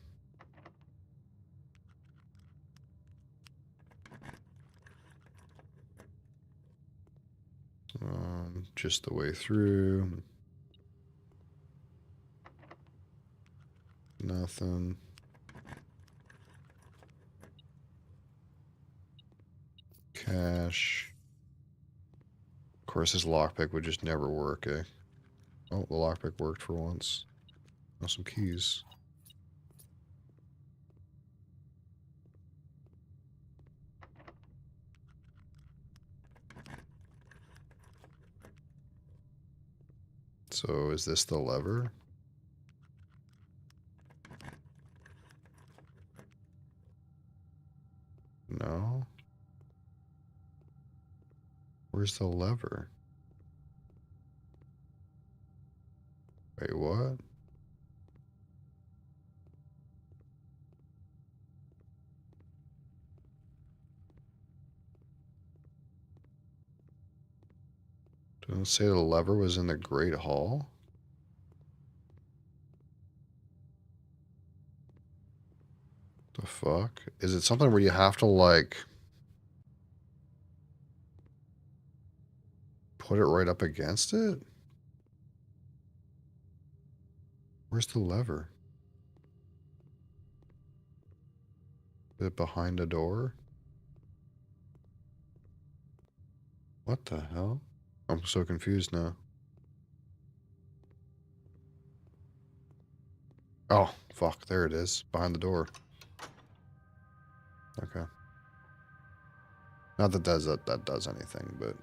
S1: Just the way through. Nothing. Cash. Of course, this lockpick would just never work, eh? Oh, the lockpick worked for once. Oh, some keys. So is this the lever? No. Where's the lever? Wait, what? Didn't it say the lever was in the Great Hall? The fuck? Is it something where you have to, like, put it right up against it? Where's the lever? Is it behind a door? What the hell? I'm so confused now. Oh, fuck. There it is. Behind the door. Okay. Not that that does anything, but...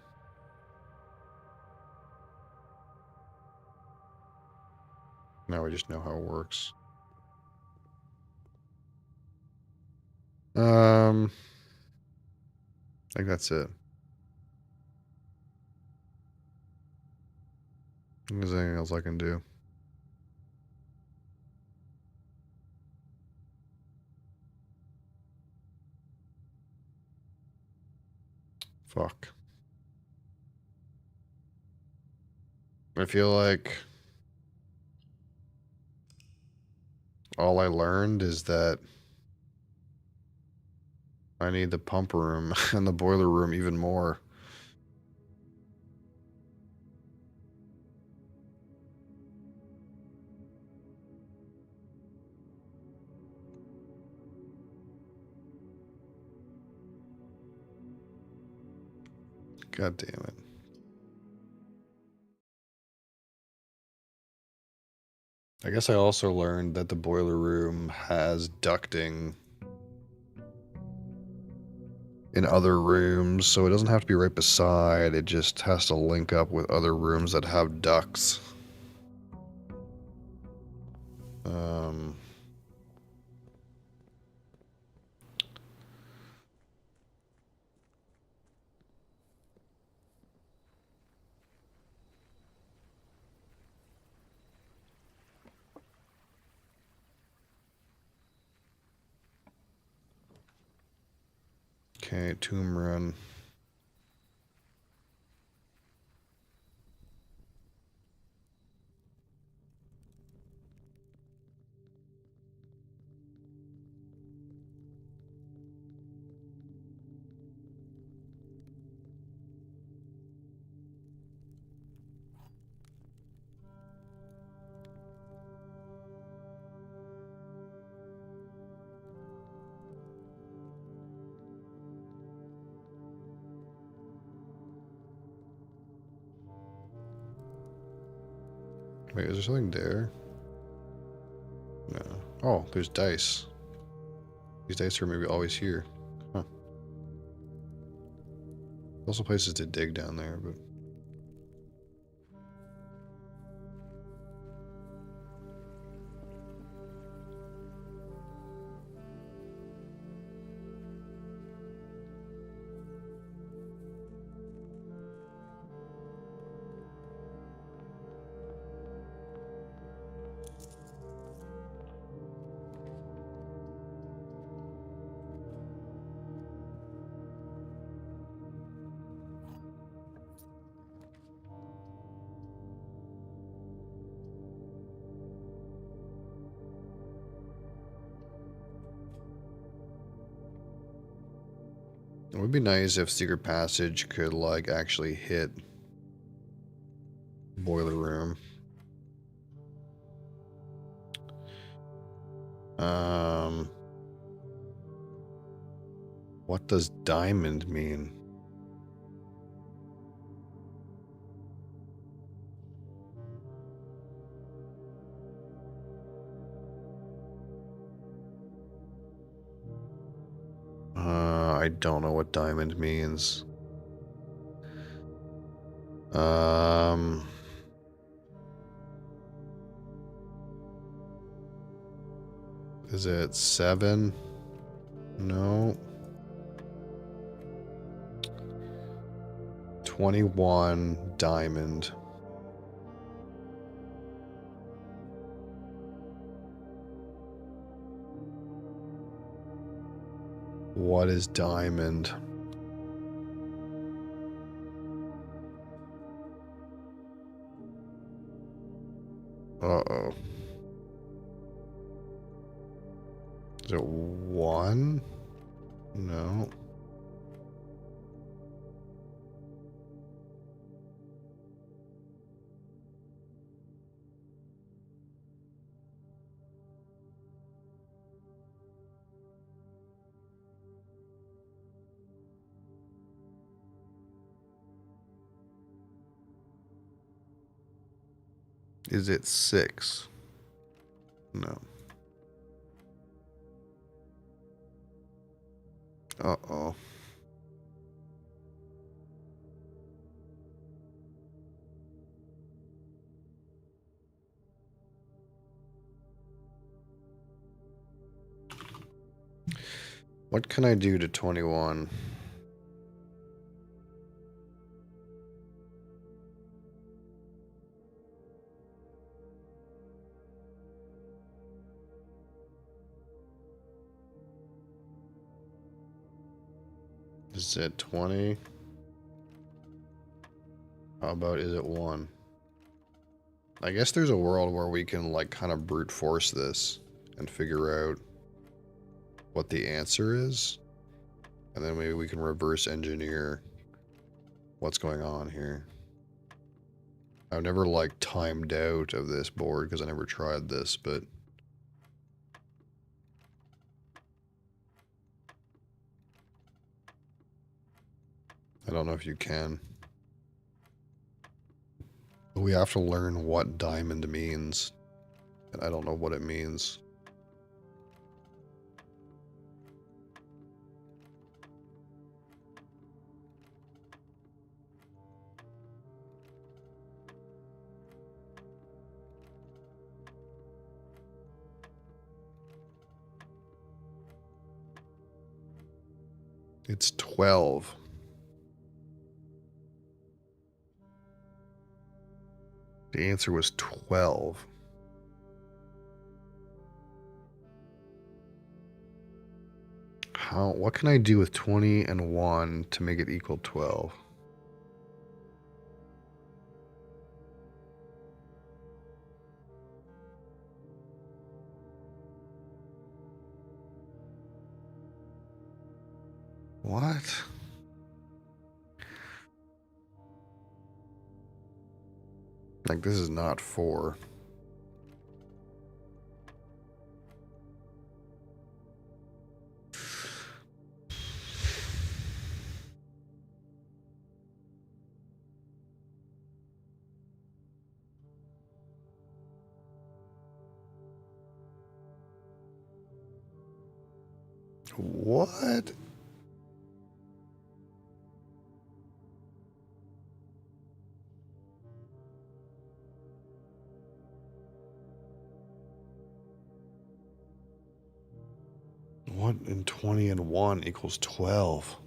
S1: Now we just know how it works. I think that's it. Is there anything else I can do? Fuck. I feel like all I learned is that I need the pump room and the boiler room even more. God damn it. I guess I also learned that the boiler room has ducting in other rooms, so it doesn't have to be right beside, it just has to link up with other rooms that have ducts. Um, okay, tomb run. Wait, is there something there? No. Oh, there's dice. These dice are maybe always here. Huh. Also places to dig down there, but... It would be nice if Secret Passage could, like, actually hit boiler room. Um... What does diamond mean? I don't know what diamond means. Um... Is it 7? No. 21 diamond. What is diamond? Uh-oh. Is it 1? No. Is it 6? No. Uh-oh. What can I do to 21? Is it 20? How about is it 1? I guess there's a world where we can, like, kind of brute force this and figure out what the answer is. And then maybe we can reverse engineer what's going on here. I've never, like, timed out of this board because I never tried this, but... I don't know if you can. We have to learn what diamond means. And I don't know what it means. It's 12. The answer was 12. What can I do with 20 and 1 to make it equal 12? What? Like, this is not 4. What? What in 20 and 1 equals 12?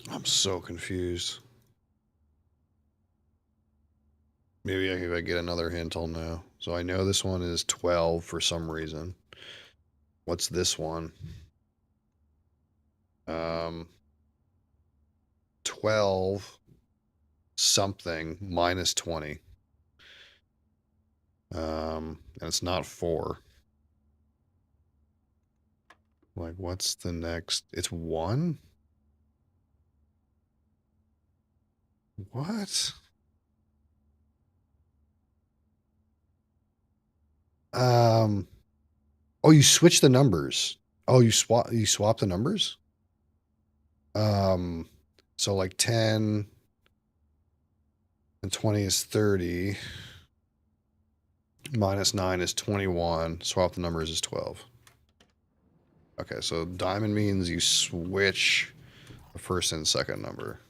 S1: I'm so confused. Maybe if I get another hint, I'll know. So I know this one is 12 for some reason. What's this one? 12 something minus 20. And it's not 4. Like, what's the next? It's 1? What? Oh, you switch the numbers. Oh, you swap the numbers? Um, so like 10 and 20 is 30. Minus 9 is 21. Swap the numbers is 12. Okay, so diamond means you switch the first and second number.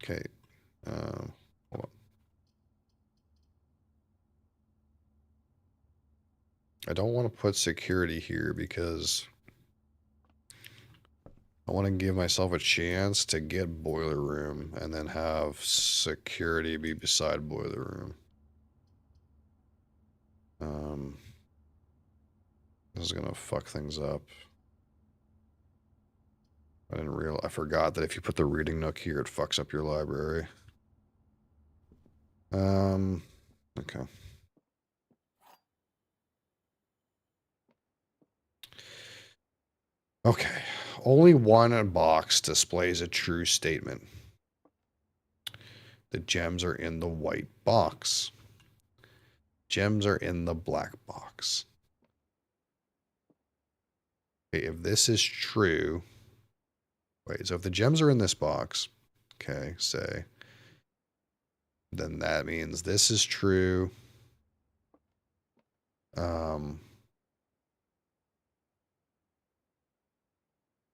S1: Okay. Hold on. I don't want to put security here because I want to give myself a chance to get boiler room and then have security be beside boiler room. This is gonna fuck things up. I forgot that if you put the reading nook here, it fucks up your library. Okay. Okay. Only one box displays a true statement. The gems are in the white box. Gems are in the black box. Okay, if this is true, wait, so if the gems are in this box, okay, say, then that means this is true.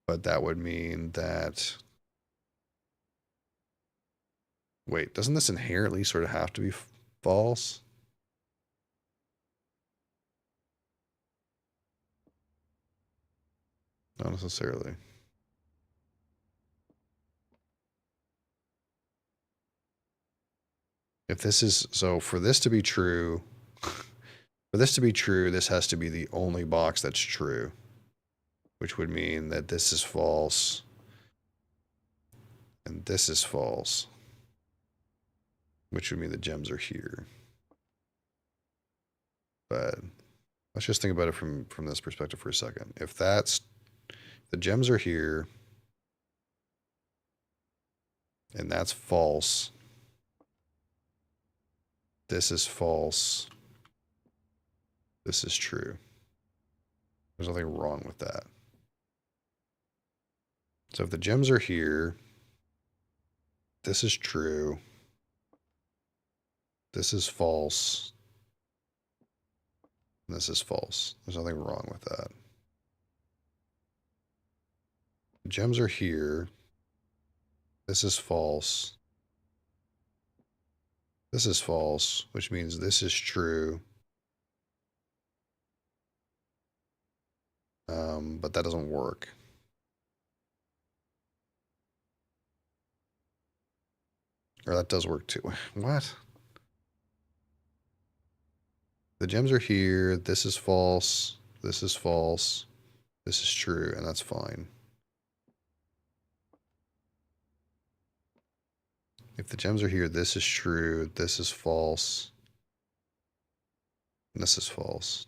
S1: But that would mean that, wait, doesn't this inherently sort of have to be false? Not necessarily. If this is, so for this to be true, this has to be the only box that's true, which would mean that this is false and this is false, which would mean the gems are here. But let's just think about it from this perspective for a second. If that's, the gems are here and that's false, this is false, this is true. There's nothing wrong with that. So if the gems are here, this is true, this is false, and this is false. There's nothing wrong with that. The gems are here, this is false, this is false, which means this is true. But that doesn't work. Or that does work too. What? The gems are here, this is false, this is false, this is true, and that's fine. If the gems are here, this is true, this is false, and this is false.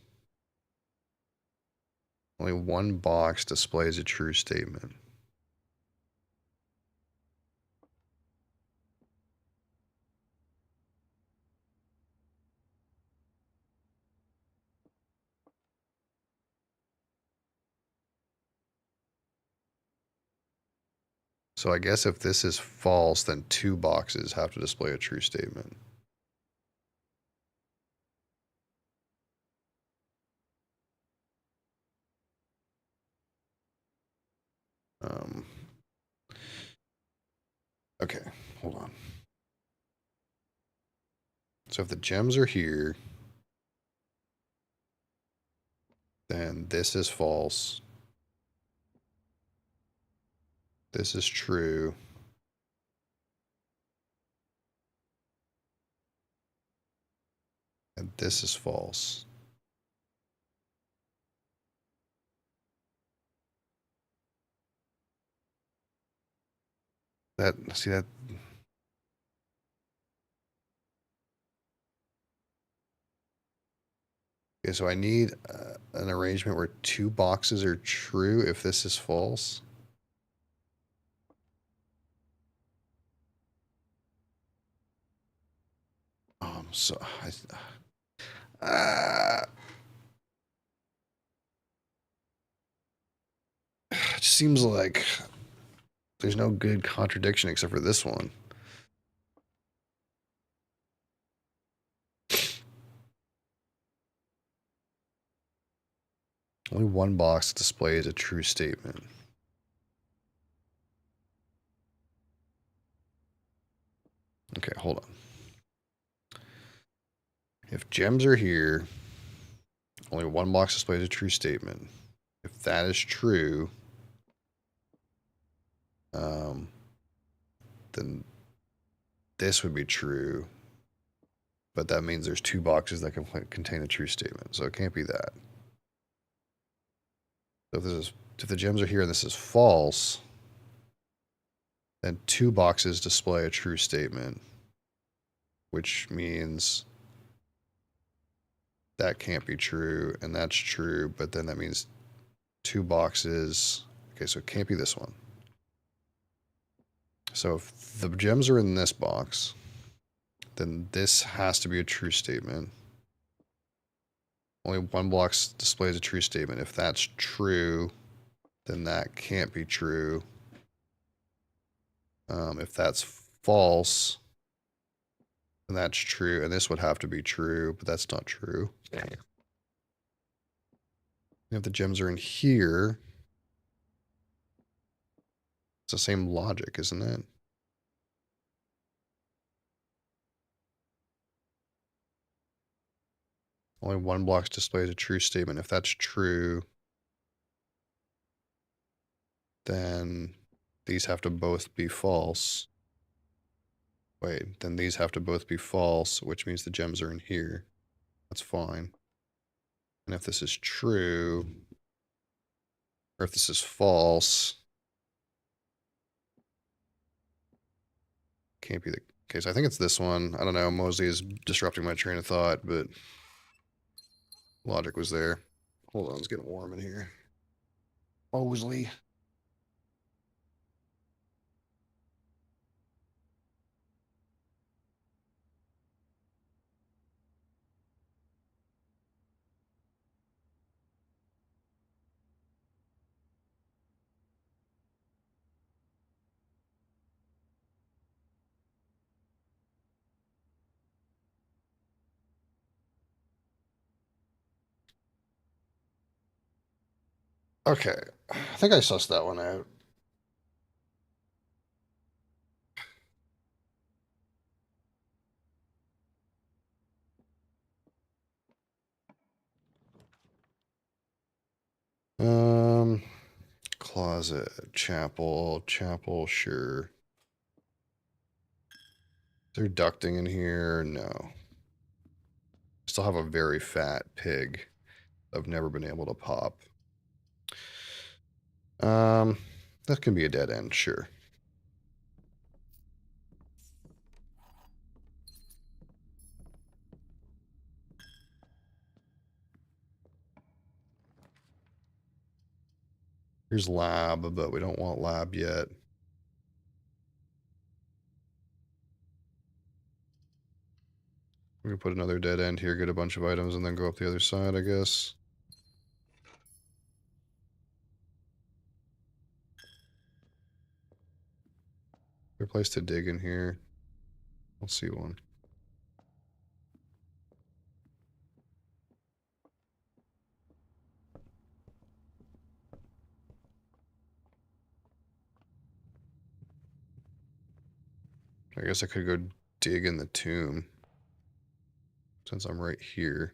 S1: Only one box displays a true statement. So I guess if this is false, then two boxes have to display a true statement. Okay, hold on. So if the gems are here, then this is false. This is true. And this is false. See that? Okay, so I need an arrangement where two boxes are true if this is false. So it just seems like there's no good contradiction except for this one. Only one box displays a true statement. Okay, hold on. If gems are here, only one box displays a true statement. If that is true, then this would be true. But that means there's two boxes that can contain a true statement, so it can't be that. So if the gems are here and this is false, then two boxes display a true statement, which means that can't be true, and that's true, but then that means two boxes. Okay, so it can't be this one. So if the gems are in this box, then this has to be a true statement. Only one box displays a true statement. If that's true, then that can't be true. If that's false, then that's true, and this would have to be true, but that's not true. If the gems are in here, it's the same logic, isn't it? Only one block displays a true statement. If that's true, then these have to both be false. Wait, then these have to both be false, which means the gems are in here. That's fine. And if this is true, or if this is false, can't be the case. I think it's this one. I don't know. Mosley is disrupting my train of thought, but logic was there. Hold on, it's getting warm in here. Mosley. Okay, I think I sussed that one out. Um, Closet, chapel, sure. Is there ducting in here? No. Still have a very fat pig I've never been able to pop. That can be a dead end, sure. Here's lab, but we don't want lab yet. We can put another dead end here, get a bunch of items, and then go up the other side, I guess. There's a place to dig in here. I'll see one. I guess I could go dig in the tomb, since I'm right here.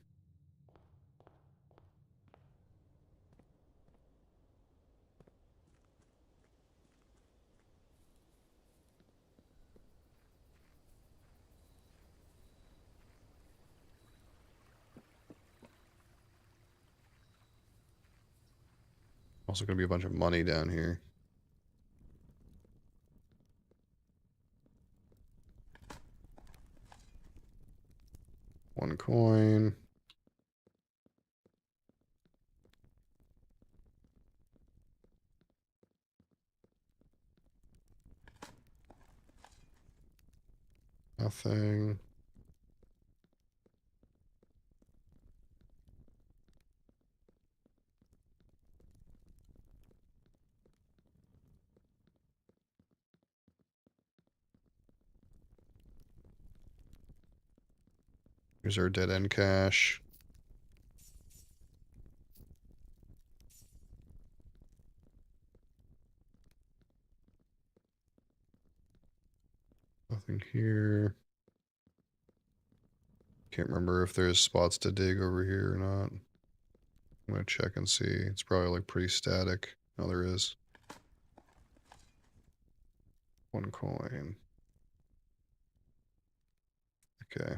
S1: Also gonna be a bunch of money down here. One coin. Nothing. Here's our dead end cache. Nothing here. Can't remember if there's spots to dig over here or not. I'm gonna check and see. It's probably like pretty static. No, there is. 1 coin. Okay.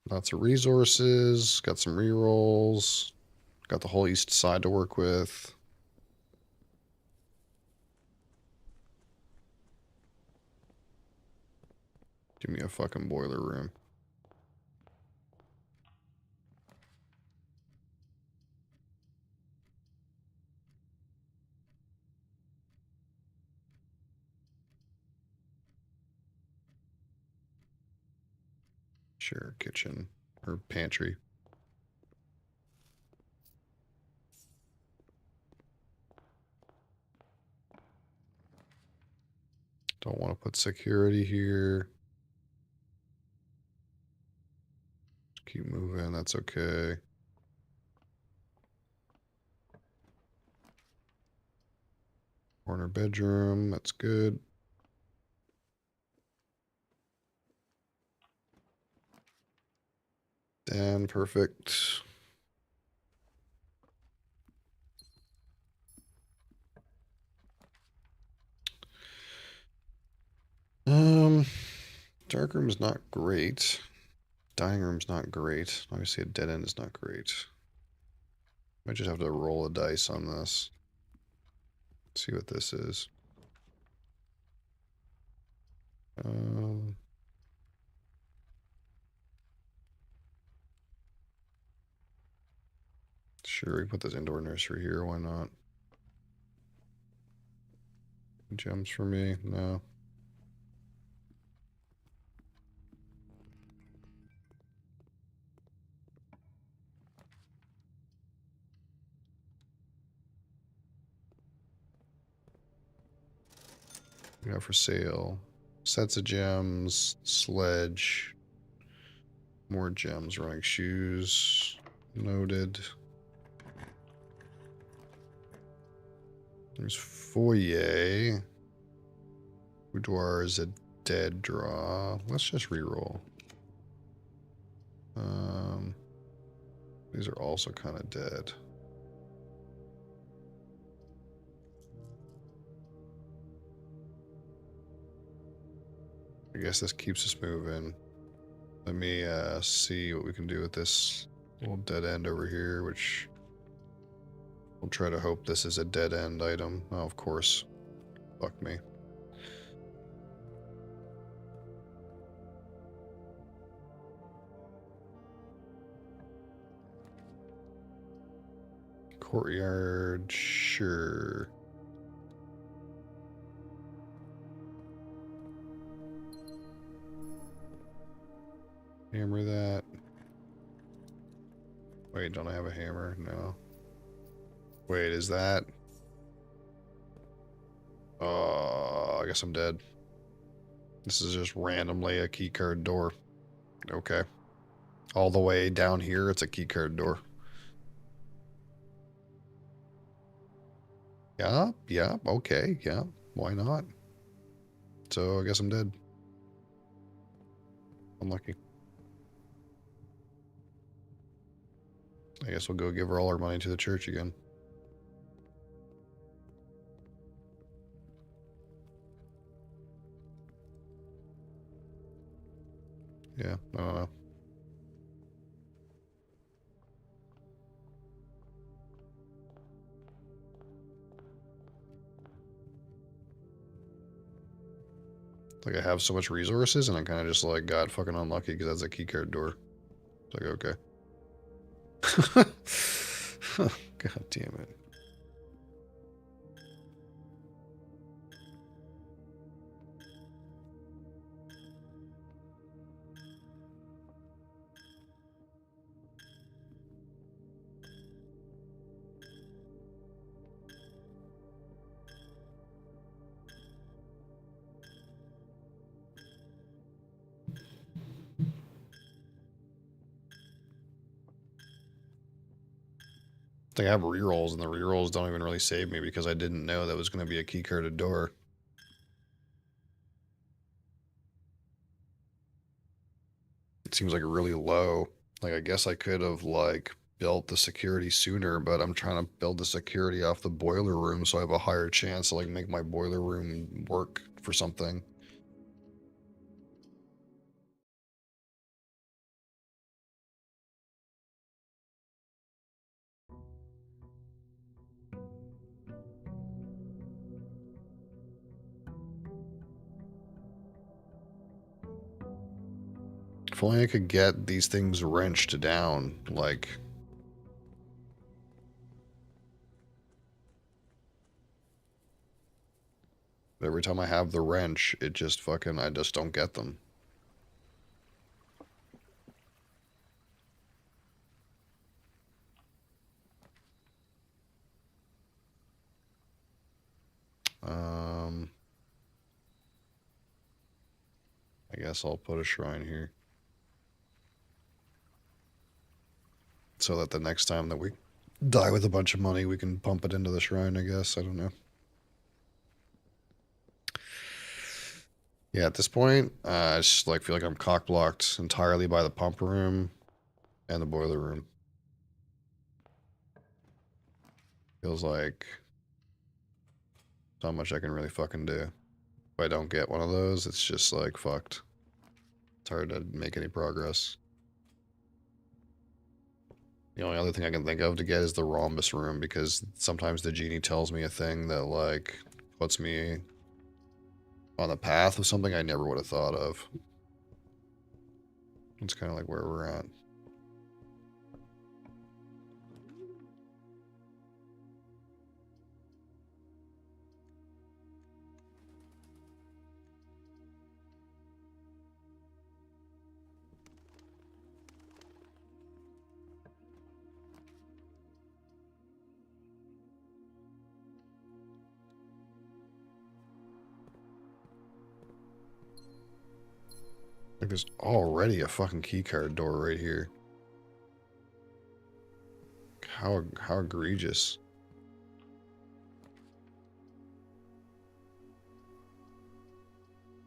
S1: Lots of resources. Got some rerolls. Got the whole east side to work with. Give me a fucking boiler room. Sure, kitchen or pantry. Don't want to put security here. Keep moving, that's okay. Corner bedroom, that's good. And perfect. Dark room is not great. Dining room's not great. Obviously a dead end is not great. Might just have to roll a dice on this. See what this is. Sure, we put this indoor nursery here, why not? Gems for me? No. We got for sale. Sets of gems, sledge, more gems, running shoes, noted. There's foyer. Boudoir is a dead draw. Let's just reroll. These are also kind of dead. I guess this keeps us moving. Let me see what we can do with this little dead end over here, which we'll try to hope this is a dead end item. Oh, of course. Fuck me. Courtyard, sure. Hammer that. Wait, don't I have a hammer? No. Wait, is that? Oh, I guess I'm dead. This is just randomly a keycard door. Okay. All the way down here, it's a keycard door. Yeah, okay, yeah. Why not? So I guess I'm dead. Unlucky. I guess we'll go give her all our money to the church again. Yeah, I don't know. Like I have so much resources and I kind of just like got fucking unlucky because that's a keycard door. It's like, okay. God damn it. They have rerolls, and the rerolls don't even really save me because I didn't know that was going to be a keycarded door. It seems like really low. Like, I guess I could have, like, built the security sooner, but I'm trying to build the security off the boiler room so I have a higher chance to, like, make my boiler room work for something. If only I could get these things wrenched down, like... Every time I have the wrench, it just fucking... I just don't get them. I guess I'll put a shrine here. So that the next time that we die with a bunch of money, we can pump it into the shrine, I guess. I don't know. Yeah, at this point, I just like feel like I'm cock-blocked entirely by the pump room and the boiler room. Feels like not much I can really fucking do. If I don't get one of those, it's just like fucked. It's hard to make any progress. The only other thing I can think of to get is the rhombus room, because sometimes the genie tells me a thing that like puts me on the path of something I never would have thought of. It's kind of like where we're at. Like there's already a fucking keycard door right here. How egregious.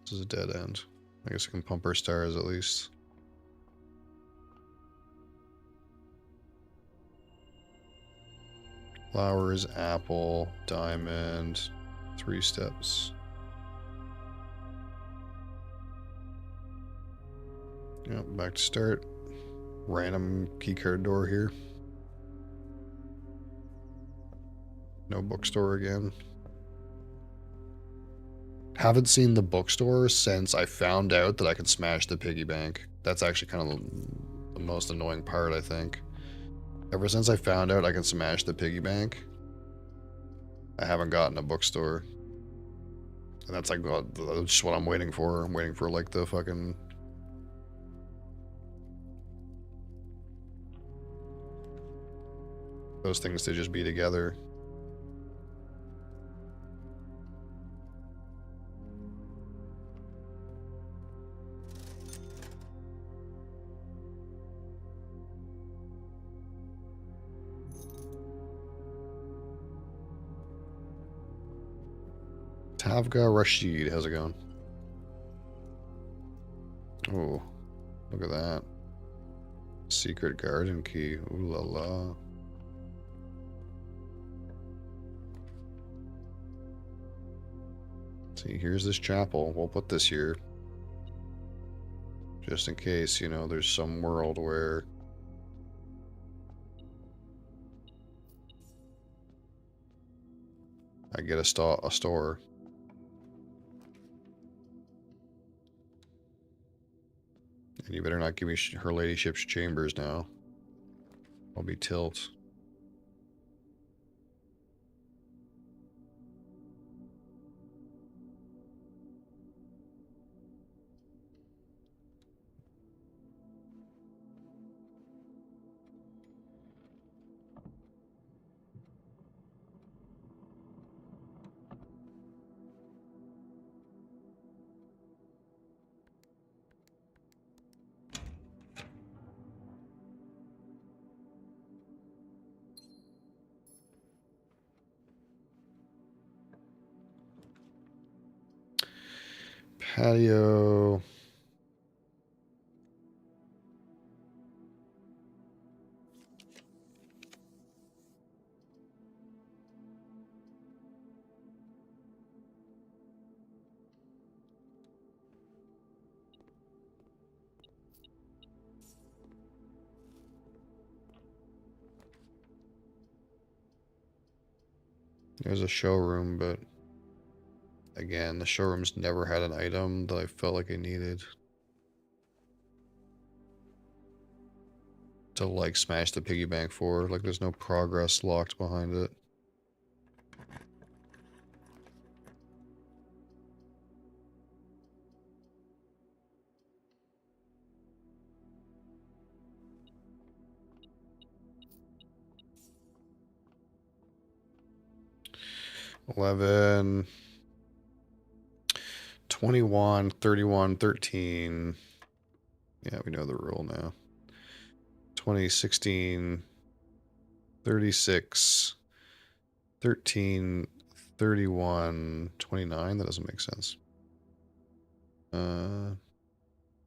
S1: This is a dead end. I guess I can pump our stars at least. Flowers, apple, diamond, 3 steps. Yep, back to start. Random keycard door here. No bookstore again. Haven't seen the bookstore since I found out that I can smash the piggy bank. That's actually kind of the most annoying part, I think. Ever since I found out I can smash the piggy bank, I haven't gotten a bookstore. And that's like that's just what I'm waiting for. I'm waiting for like the fucking... those things to just be together. Tavga Rashid, how's it going? Oh, look at that. Secret garden key. Ooh la la. See, here's this chapel. We'll put this here. Just in case, you know, there's some world where... I get a store. And you better not give me her ladyship's chambers now. I'll be tilt. Patio. There's a showroom, but again, the showroom's never had an item that I felt like I needed to like smash the piggy bank for. Like there's no progress locked behind it. $11, $21, $31, $13. Yeah, we know the rule now. 20, 16, 36, 13, 31, 29. That doesn't make sense.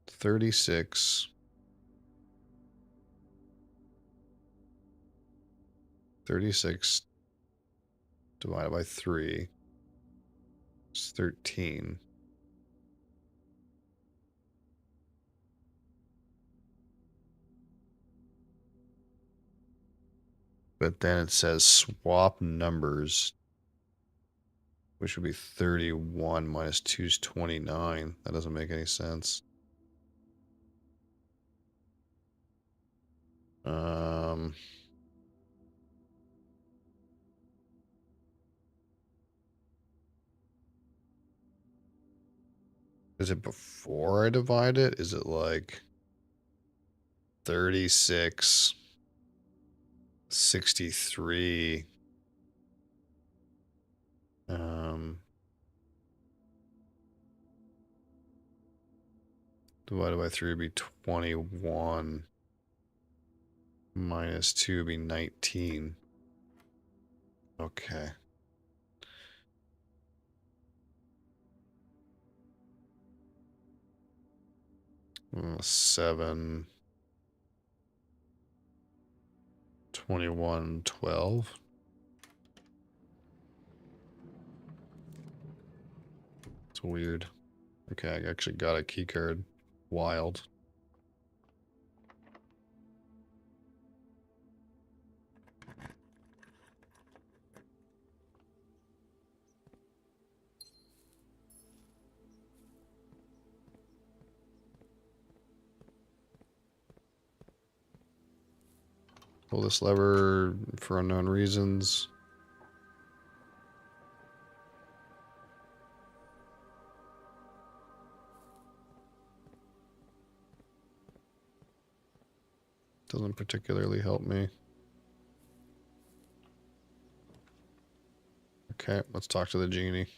S1: 36, 36 divided by 3 is 13. But then it says swap numbers, which would be 31 minus 2 is 29. That doesn't make any sense. Is it before I divide it? Is it like 36, 63, divided by 3 would be 21, minus 2 would be 19. Okay. Mm, 7, 21, 12. It's weird. Okay, I actually got a key card. Wild. Pull this lever for unknown reasons. Doesn't particularly help me. Okay, let's talk to the genie.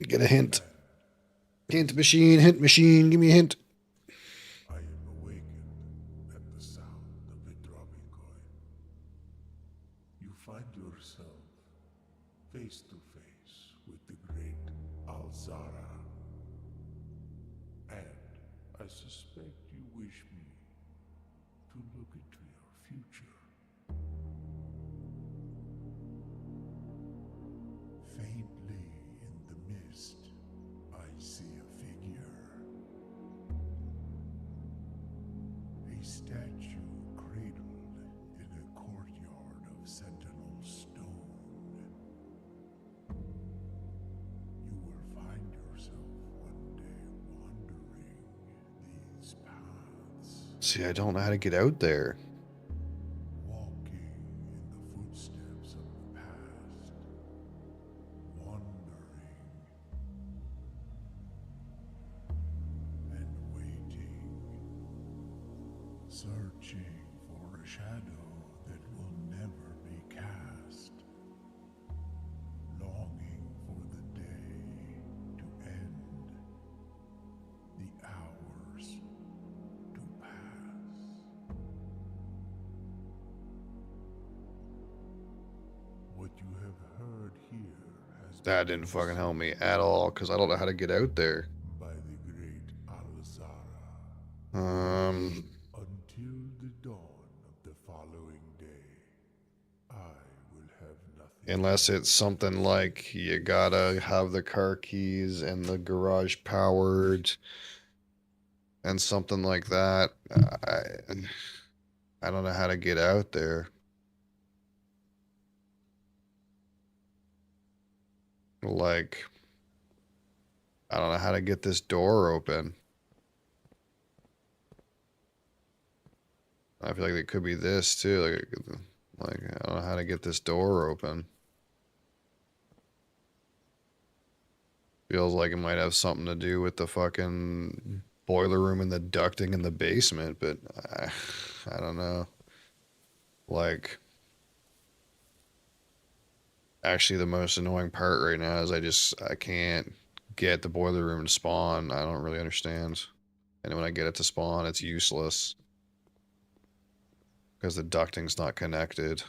S1: Get a hint. Hint machine, give me a hint.
S2: I am awakened at the sound of a dropping coin. You find yourself face to face with the great Alzara. And I suspect you wish me to look into your future. Faintly in the mist, I see a figure. A statue cradled in a courtyard of sentinel stone. You will find yourself one day wandering these paths,
S1: See, I don't know how to get out there.
S2: walking in the footsteps of the past, wandering and waiting, searching for a shadow that will never be cast, longing for the day to end
S1: That didn't fucking help me at all, because I don't know how to get out there.
S2: by the great Alzara.
S1: Um,
S2: Until the dawn of the following day, I will have nothing.
S1: unless it's something like you gotta have the car keys and the garage powered and something like that. I don't know how to get out there. Like, I don't know how to get this door open. I feel like it could be this too. Like I don't know how to get this door open. Feels like it might have something to do with the fucking boiler room and the ducting in the basement, but I don't know. Like, actually, the most annoying part right now is I can't get the boiler room to spawn. I don't really understand. And when I get it to spawn, it's useless because the ducting's not connected.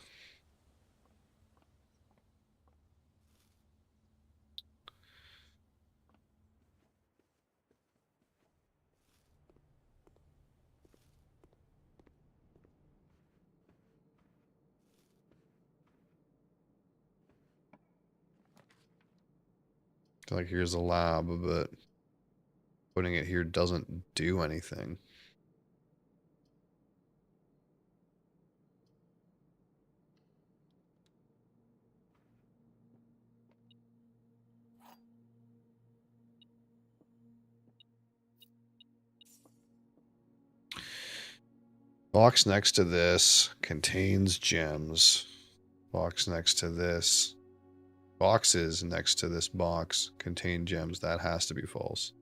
S1: Like, here's the lab, but putting it here doesn't do anything. Box next to this contains gems. Box next to this. Boxes next to this box contain gems. That has to be false.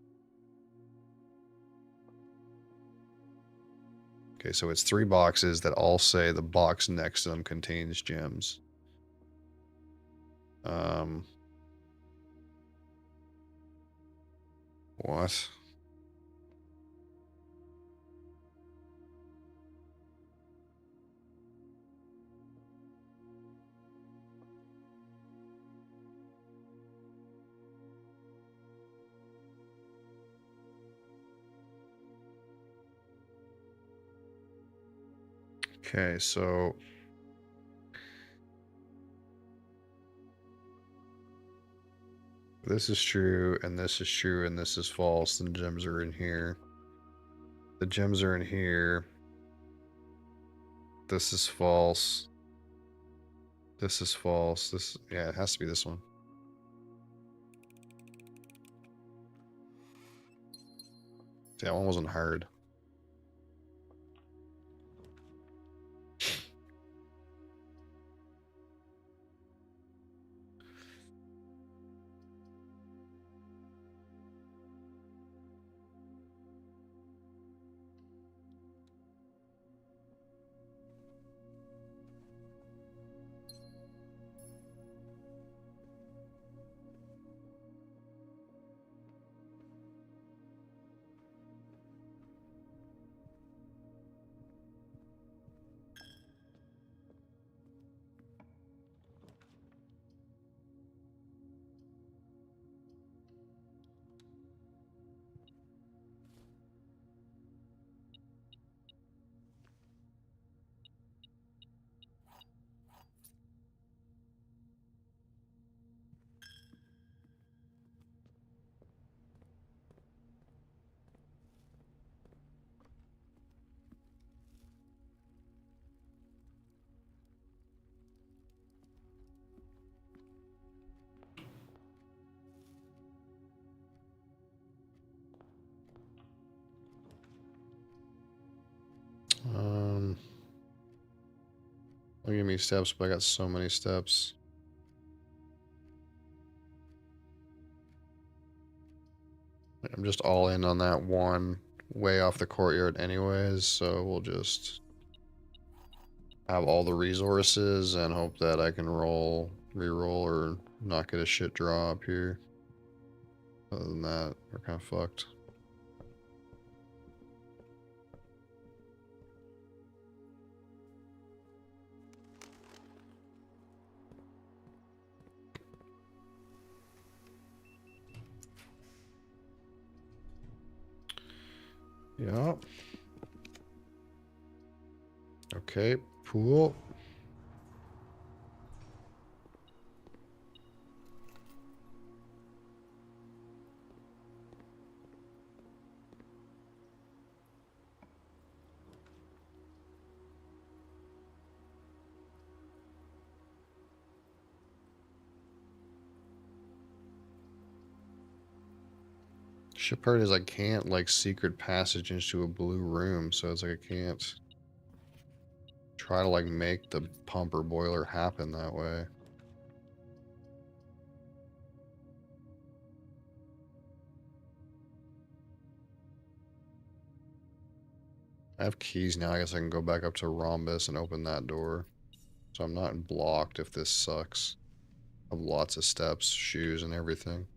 S1: Okay, so it's 3 boxes that all say the box next to them contains gems. What? Okay, so this is true, and this is true, and this is false. The gems are in here. The gems are in here. This is false. This is false. This, yeah, it has to be this one. That one wasn't hard. Don't give me steps, but I got so many steps. I'm just all in on that one way off the courtyard anyways, so we'll just have all the resources and hope that I can re-roll, or not get a shit draw up here. Other than that, we're kind of fucked. Yeah. Okay, pool. Shit part is I can't like secret passage into a blue room, so it's like I can't try to like make the pump or boiler happen that way. I have keys now. I guess I can go back up to Rhombus and open that door. So I'm not blocked if this sucks. I have lots of steps, shoes, and everything.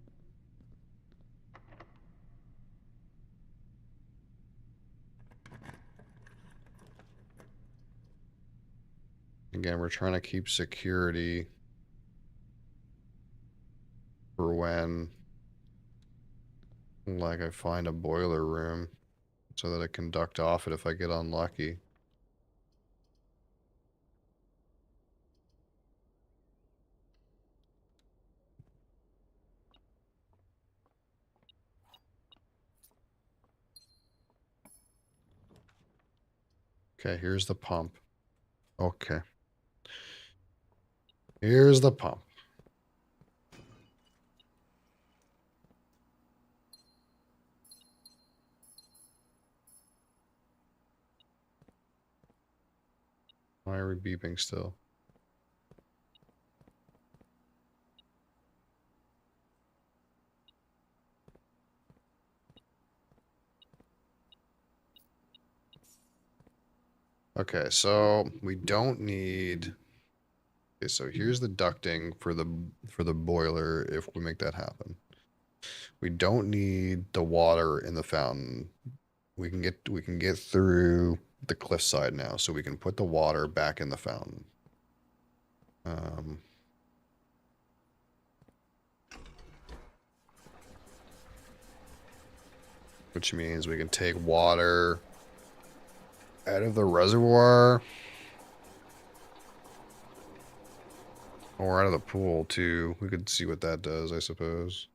S1: Again, we're trying to keep security for when, like, I find a boiler room so that I can duct off it if I get unlucky. Okay, here's the pump. Okay. Here's the pump. Why are we beeping still? Okay, so we don't need. Okay, so here's the ducting for the boiler if we make that happen. We don't need the water in the fountain. We can get through the cliffside now, so we can put the water back in the fountain. Um, which means we can take water out of the reservoir or out of the pool too. We could see what that does, I suppose.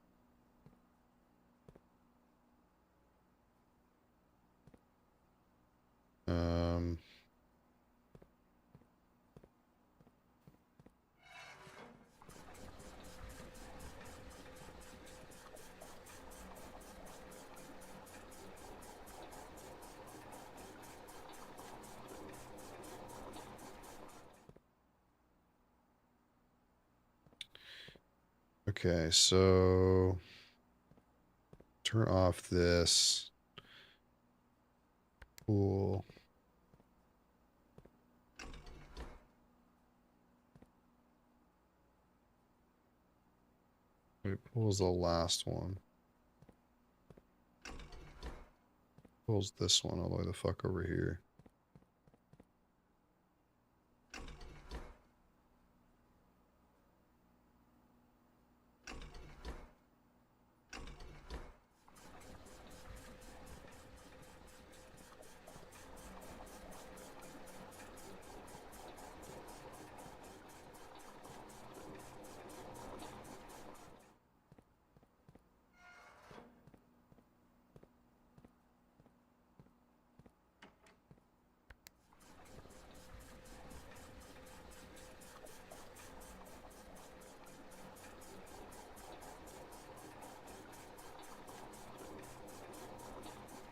S1: Um, okay, so turn off this pool. Wait, pool's the last one. Pool's this one all the way the fuck over here.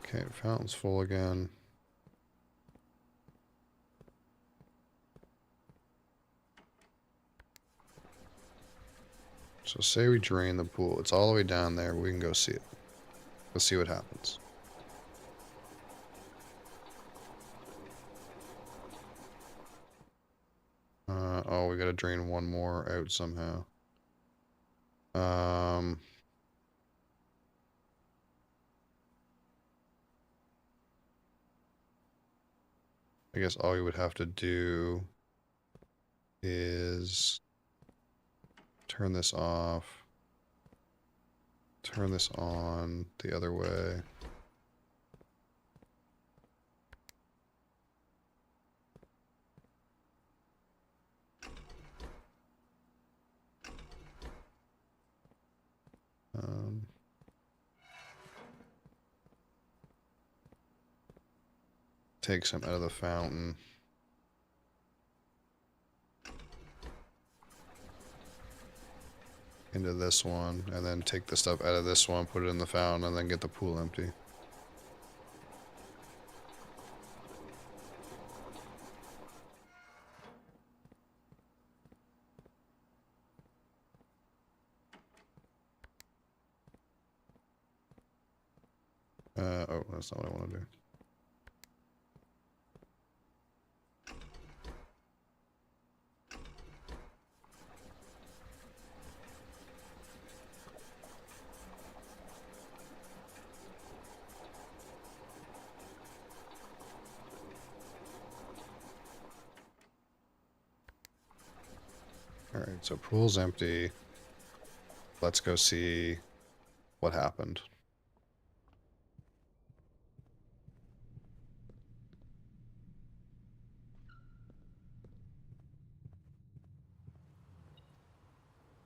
S1: Okay, fountain's full again. So say we drain the pool. It's all the way down there. We can go see it. Let's see what happens. Oh, we gotta drain one more out somehow. Um, I guess all you would have to do is turn this off, turn this on the other way. take some out of the fountain. Into this one, and then take the stuff out of this one, put it in the fountain, and then get the pool empty. Oh, that's not what I want to do. Alright, so pool's empty. Let's go see what happened.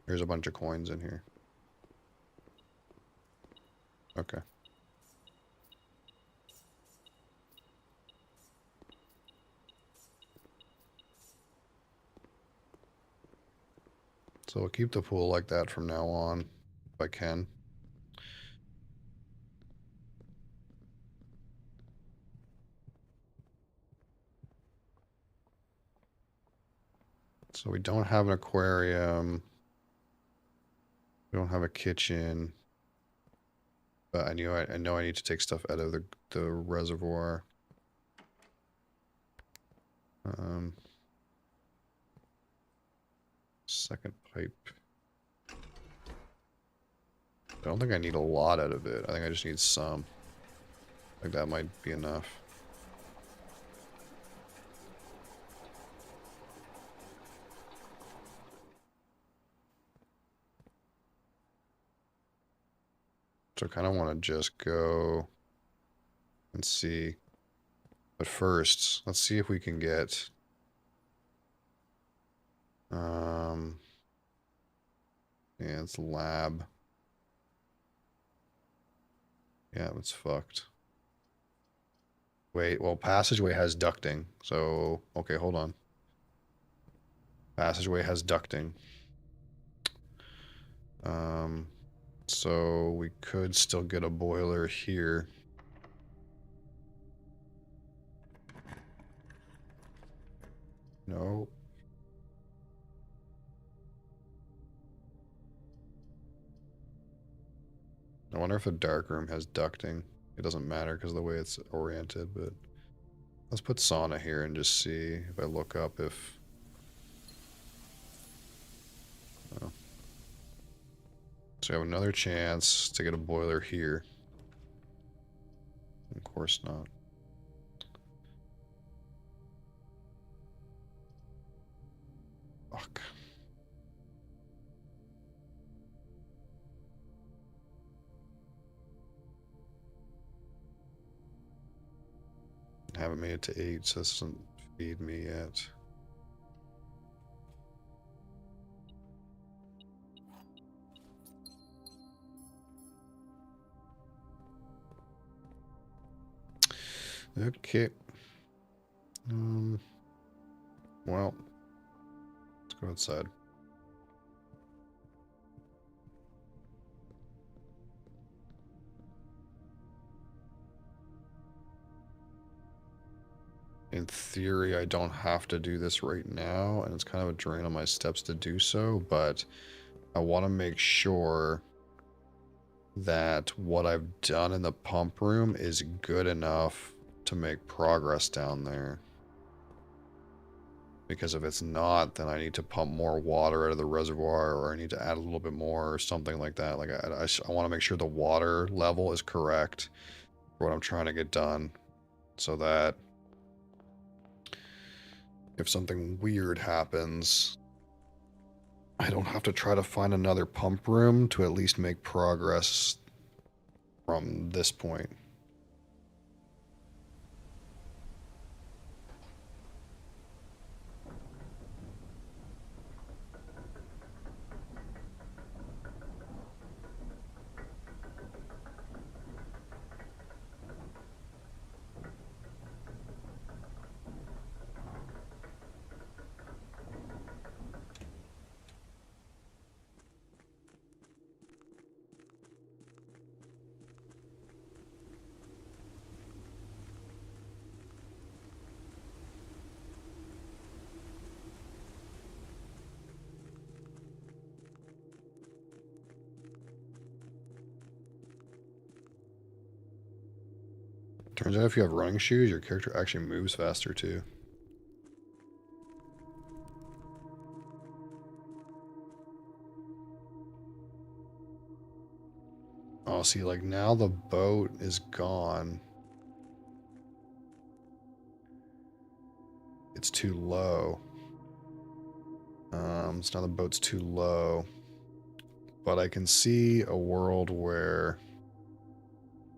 S1: There's a bunch of coins in here. Okay. So we'll keep the pool like that from now on, if I can. So we don't have an aquarium. We don't have a kitchen. But I know I need to take stuff out of the reservoir. Second pipe. I don't think I need a lot out of it. I think I just need some. Like that might be enough. So I kind of want to just go and see. But first, let's see if we can get... yeah, it's lab. Yeah, it's fucked. Wait, well, passageway has ducting. So, okay, hold on. Passageway has ducting. So we could still get a boiler here. No. I wonder if the dark room has ducting. It doesn't matter because of the way it's oriented, but let's put sauna here and just see if I look up if... Oh. So I have another chance to get a boiler here. Of course not. Fuck. I haven't made it to 8, so this doesn't feed me yet. Okay. Well, let's go outside. In theory, I don't have to do this right now, and it's kind of a drain on my steps to do so, but I want to make sure that what I've done in the pump room is good enough to make progress down there. Because if it's not, then I need to pump more water out of the reservoir, or I need to add a little bit more, or something like that. Like I want to make sure the water level is correct for what I'm trying to get done, so that if something weird happens, I don't have to try to find another pump room to at least make progress from this point. Turns out if you have running shoes, your character actually moves faster too. Oh, see, like now the boat is gone. It's too low. So now the boat's too low. But I can see a world where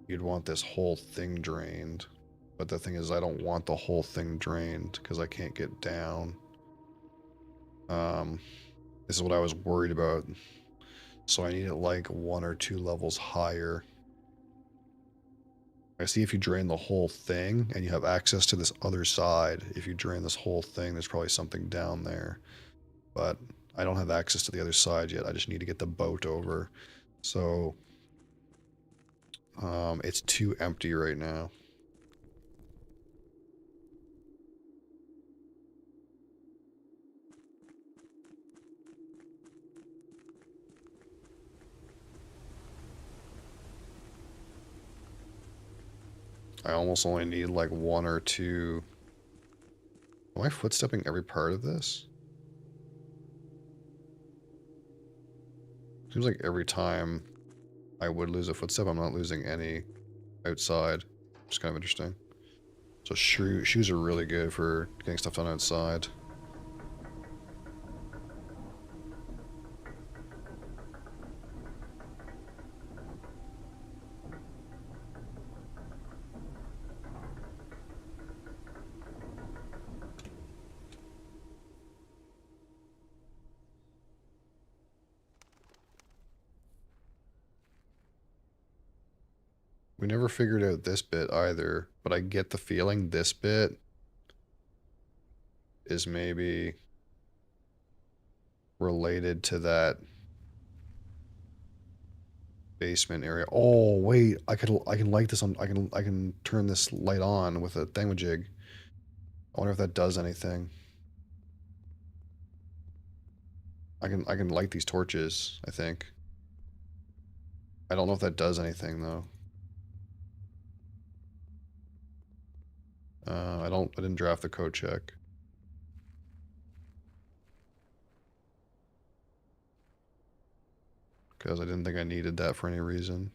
S1: you'd want this whole thing drained. But the thing is, I don't want the whole thing drained because I can't get down. This is what I was worried about. So I need it like 1 or 2 levels higher. I see if you drain the whole thing and you have access to this other side. If you drain this whole thing, there's probably something down there. But I don't have access to the other side yet. I just need to get the boat over. So it's too empty right now. I almost only need like 1 or 2. Am I footstepping every part of this? Seems like every time I would lose a footstep, I'm not losing any outside. It's kind of interesting. So shoes are really good for getting stuff done outside. We never figured out this bit either, but I get the feeling this bit is maybe related to that basement area. Oh, wait, I can light this on. I can turn this light on with a thingamajig. I wonder if that does anything. I can light these torches, I think. I don't know if that does anything though. I didn't draft the code check. Because I didn't think I needed that for any reason.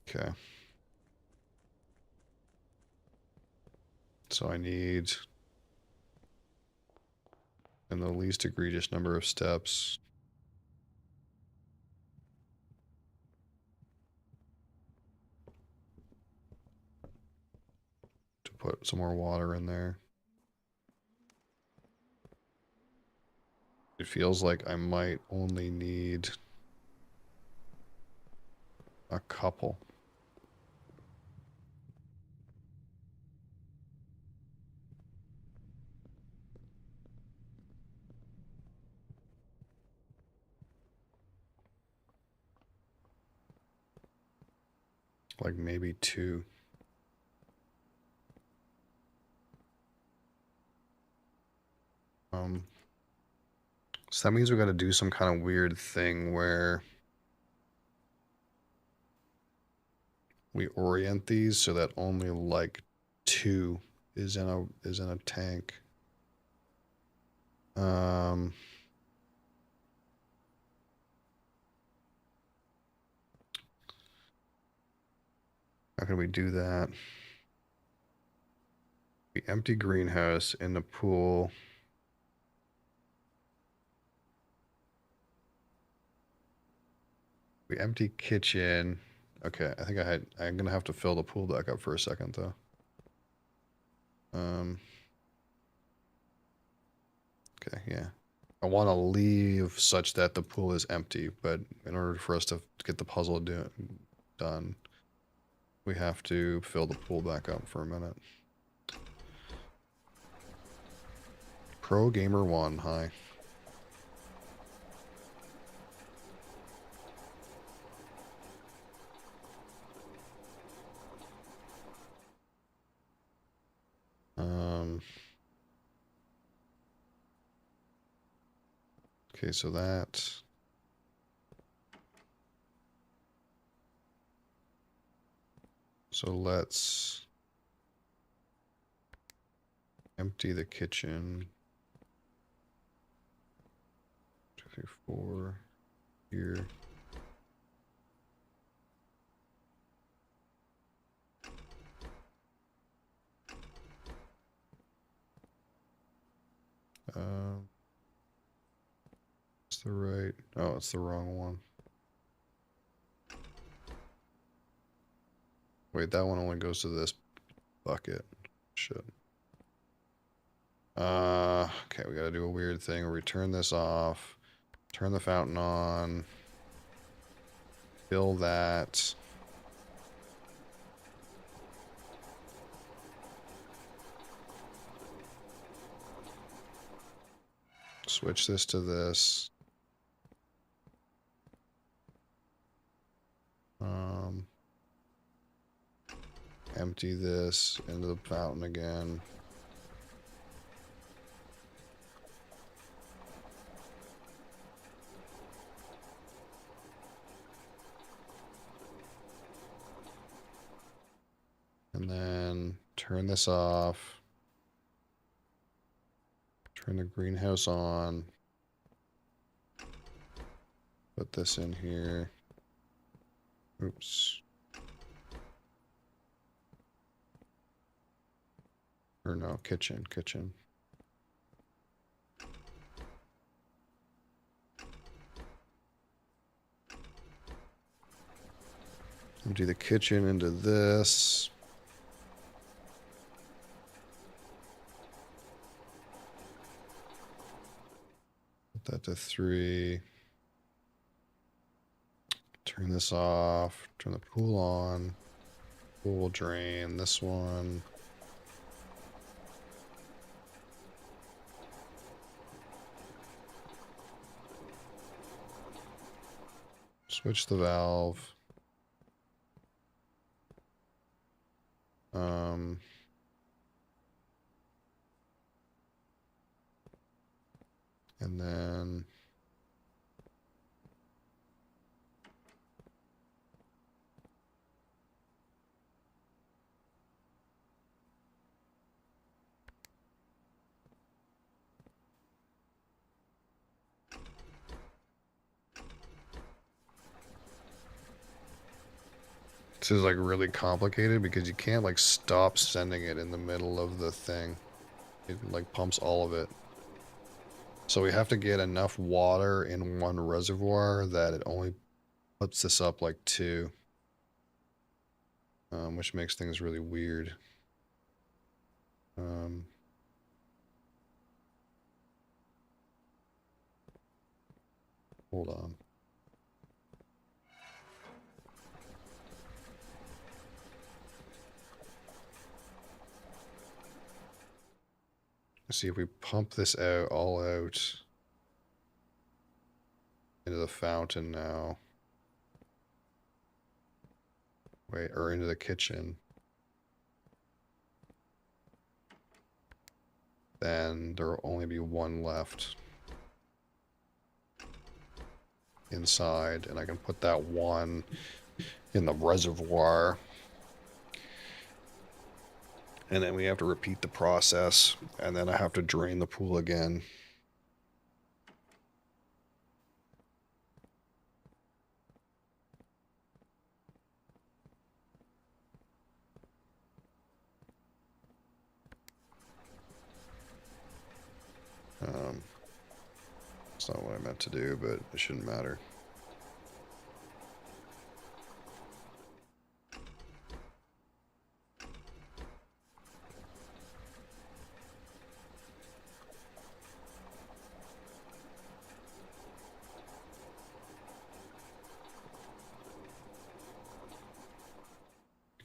S1: Okay. So I need in the least egregious number of steps. To put some more water in there. It feels like I might only need a couple. Like maybe 2. So that means we got to do some kind of weird thing where we orient these so that only like 2 is in a tank. How can we do that? We empty greenhouse in the pool. We empty kitchen. Okay, I think I'm gonna have to fill the pool back up for a second though. Okay, yeah. I want to leave such that the pool is empty, but in order for us to get the puzzle done, we have to fill the pool back up for a minute. Pro Gamer 1, hi. Okay, so that So let's empty the kitchen. 2, 3, 4 here. It's the right. Oh, it's the wrong one. Wait, that one only goes to this bucket. Shit. Okay, we gotta do a weird thing. Return this off. Turn the fountain on. Fill that. Switch this to this. Empty this into the fountain again. And then turn this off. Turn the greenhouse on. Put this in here. Oops. Or no, kitchen. Empty the kitchen into this. Put that to 3. Turn this off. Turn the pool on. Pool will drain this one. Switch the valve. And then this is like really complicated because you can't like stop sending it in the middle of the thing. It like pumps all of it. So we have to get enough water in one reservoir that it only puts this up like 2. Which makes things really weird. Hold on. Let's see if we pump this all out into the fountain now. Wait, or into the kitchen. Then there will only be 1 left inside, and I can put that 1 in the reservoir. And then we have to repeat the process, and then I have to drain the pool again. It's not what I meant to do, but it shouldn't matter.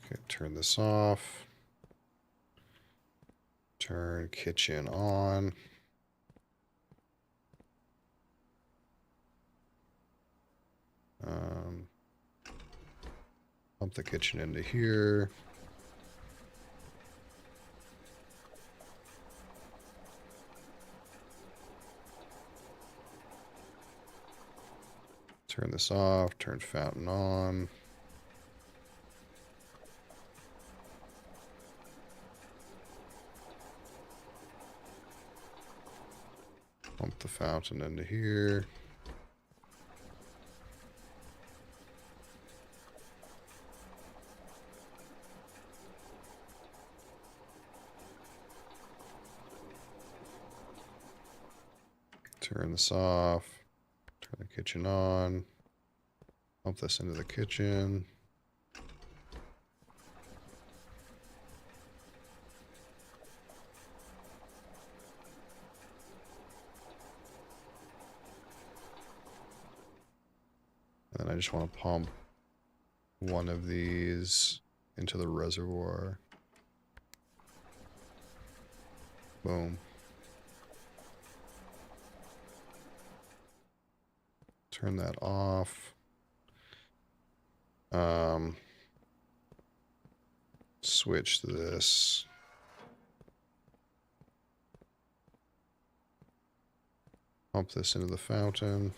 S1: Okay, turn this off. Turn kitchen on. Pump the kitchen into here. Turn this off. Turn fountain on. Pump the fountain into here. Turn this off. Turn the kitchen on. Pump this into the kitchen. And then I just want to pump one of these into the reservoir. Boom. Turn that off. Switch this. Pump this into the fountain.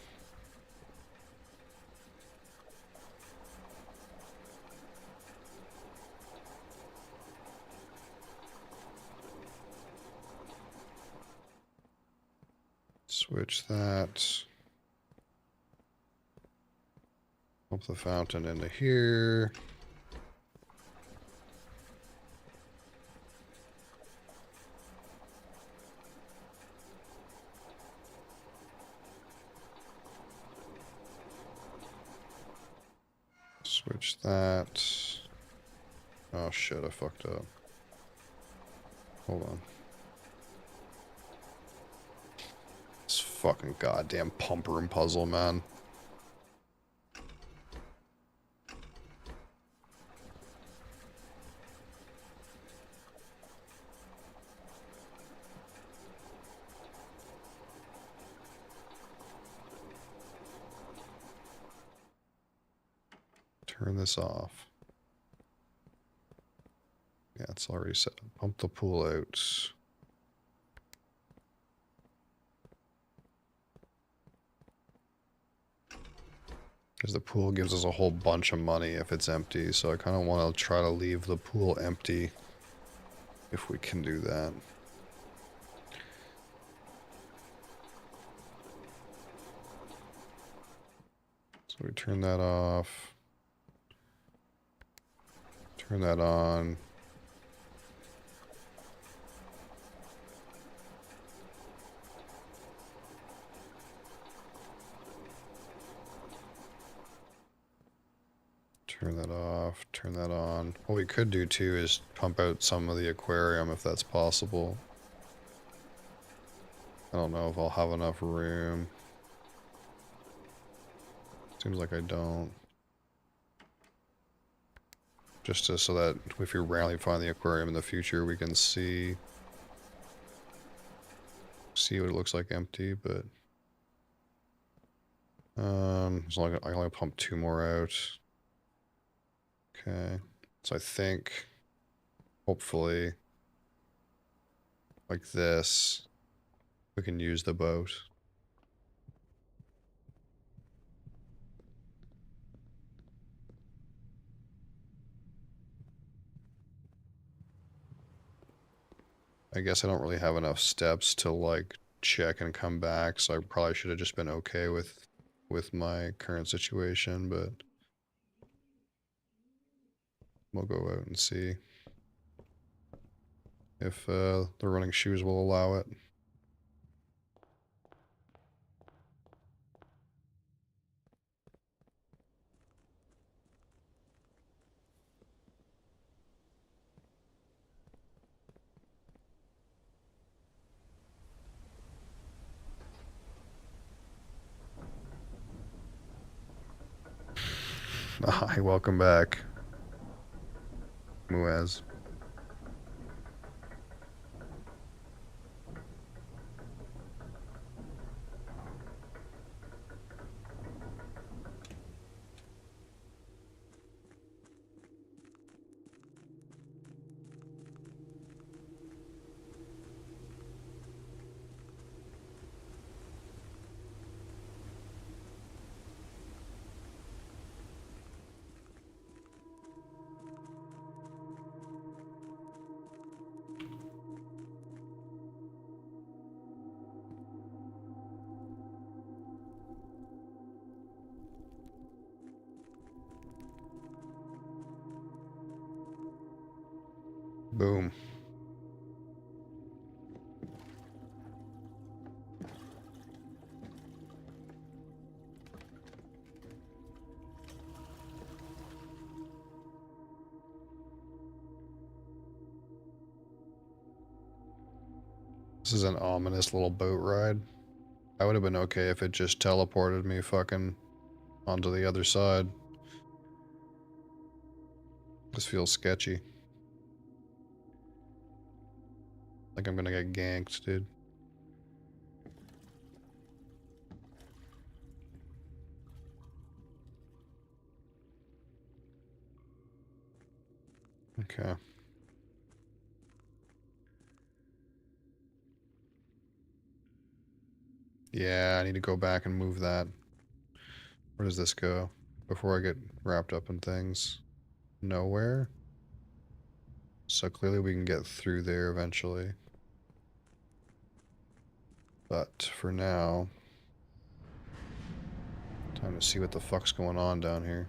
S1: Switch that. Pump the fountain into here. Switch that. Oh shit, I fucked up. Hold on. This fucking goddamn pump room puzzle, man. Turn this off. Yeah, it's already set. Pump the pool out. Because the pool gives us a whole bunch of money if it's empty, so I kind of want to try to leave the pool empty if we can do that. So we turn that off. Turn that on. Turn that off, turn that on. What we could do too is pump out some of the aquarium if that's possible. I don't know if I'll have enough room. Seems like I don't. Just so that if we randomly find the aquarium in the future, we can see what it looks like empty, but as long as I can only pump 2 more out. Okay, so I think hopefully like this we can use the boat. I guess I don't really have enough steps to like check and come back, so I probably should have just been okay with my current situation, but we'll go out and see if the running shoes will allow it. Hi, welcome back, Muaz. Boom. This is an ominous little boat ride. I would have been okay if it just teleported me fucking onto the other side. This feels sketchy. Like I'm gonna get ganked, dude. Okay. Yeah, I need to go back and move that. Where does this go? Before I get wrapped up in things. Nowhere? So clearly we can get through there eventually. But for now, time to see what the fuck's going on down here.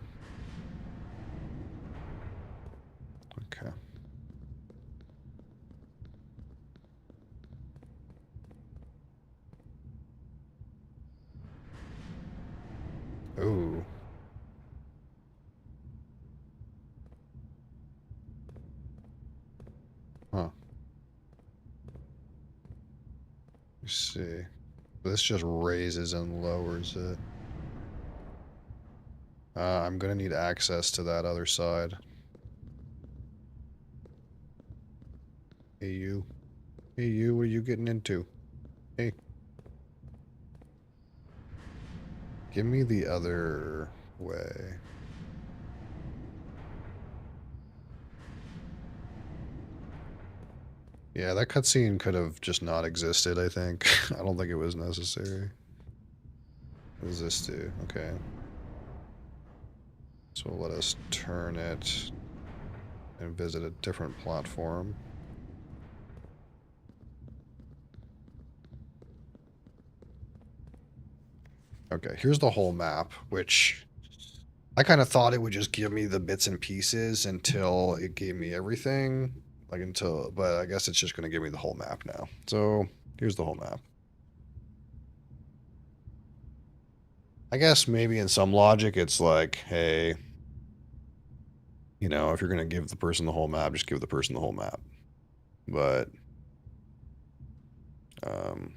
S1: Okay. Ooh. Huh. Let's see. This just raises and lowers it. I'm gonna need access to that other side. Hey, you. Hey, you, what are you getting into? Hey. Give me the other way. Yeah, that cutscene could have just not existed, I think. I don't think it was necessary. What does this do? Okay. So let us turn it and visit a different platform. Okay, here's the whole map, which I kind of thought it would just give me the bits and pieces until it gave me everything. But I guess it's just going to give me the whole map now. So here's the whole map. I guess maybe in some logic it's like, hey, you know, if you're going to give the person the whole map, just give the person the whole map. But, um,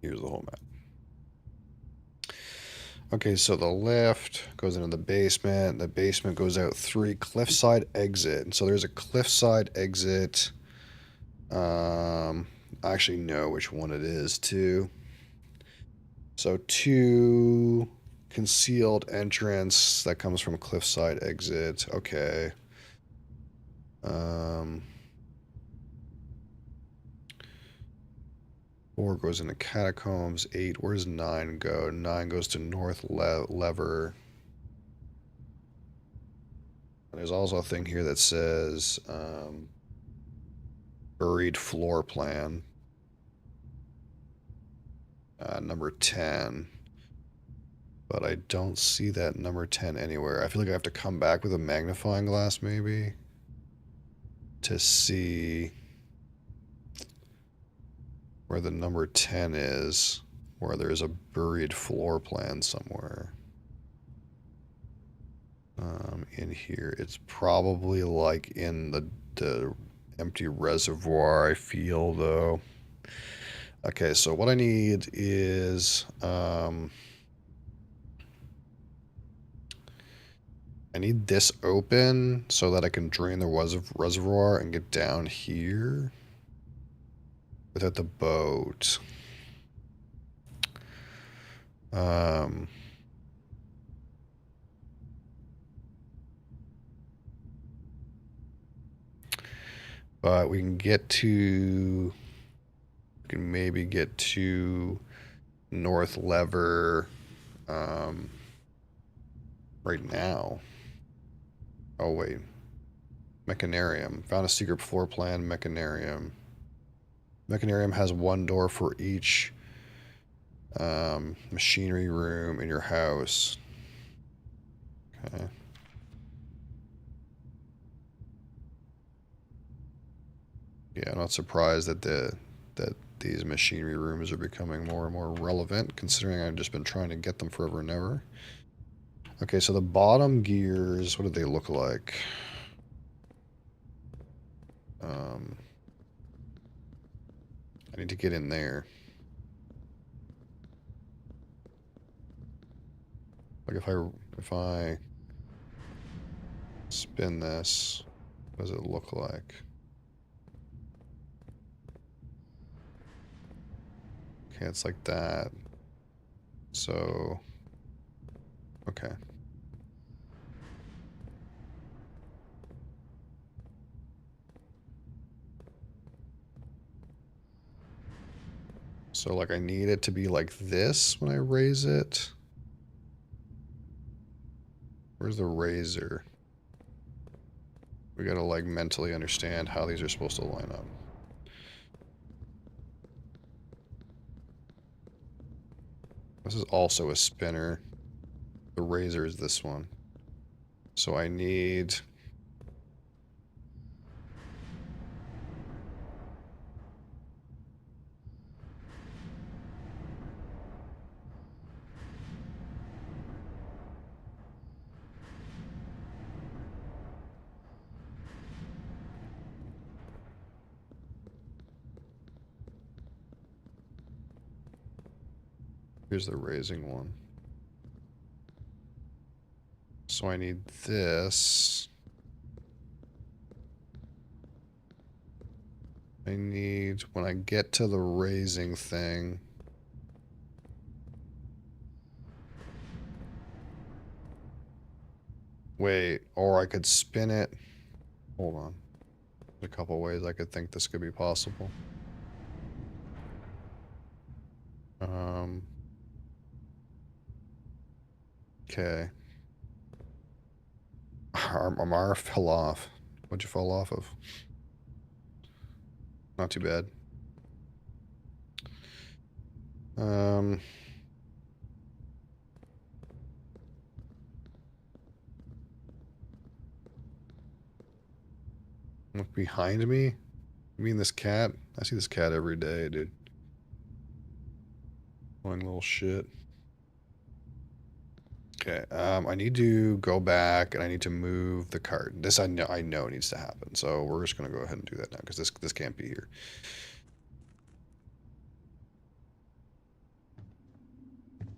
S1: here's the whole map. Okay, so the lift goes into the basement. The basement goes out 3 cliffside exit. And so there's a cliffside exit. I actually know which one it is too. So 2 concealed entrance that comes from a cliffside exit. Okay. 4 goes into catacombs. 8. Where does 9 go? 9 goes to north lever. There's also a thing here that says buried floor plan. Number 10. But I don't see that number 10 anywhere. I feel like I have to come back with a magnifying glass maybe to see where the number 10 is, where there's a buried floor plan somewhere. In here, it's probably like in the empty reservoir, I feel, though. Okay, so what I need is I need this open so that I can drain the reservoir and get down here without the boat. But we can maybe get to North Lever Um, right now. Oh, wait. Mechanarium. Found a secret floor plan, Mechanarium. Mechanarium has one door for each machinery room in your house. Okay. Yeah, I'm not surprised that these machinery rooms are becoming more and more relevant, considering I've just been trying to get them forever and ever. Okay, so the bottom gears, what do they look like? Um, I need to get in there. Like if I spin this, what does it look like? Okay, it's like that. So, okay. So like I need it to be like this when I raise it. Where's the razor? We gotta like mentally understand how these are supposed to line up. This is also a spinner. The razor is this one. So I need... Here's the raising one. So I need this. I need, when I get to the raising thing... Wait, or I could spin it. Hold on. There's a couple ways I could think this could be possible. Okay. Amara fell off. What'd you fall off of? Not too bad. Um, look behind me? You mean this cat? I see this cat every day, dude. Annoying little shit. Okay, I need to go back and I need to move the cart. This I know needs to happen, so we're just gonna go ahead and do that now because this can't be here.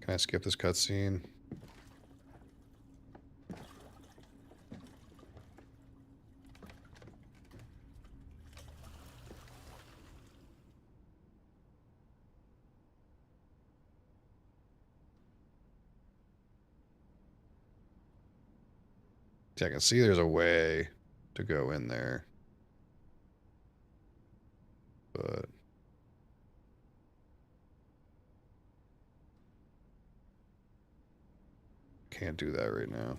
S1: Can I skip this cutscene? See, I can see there's a way to go in there, but can't do that right now.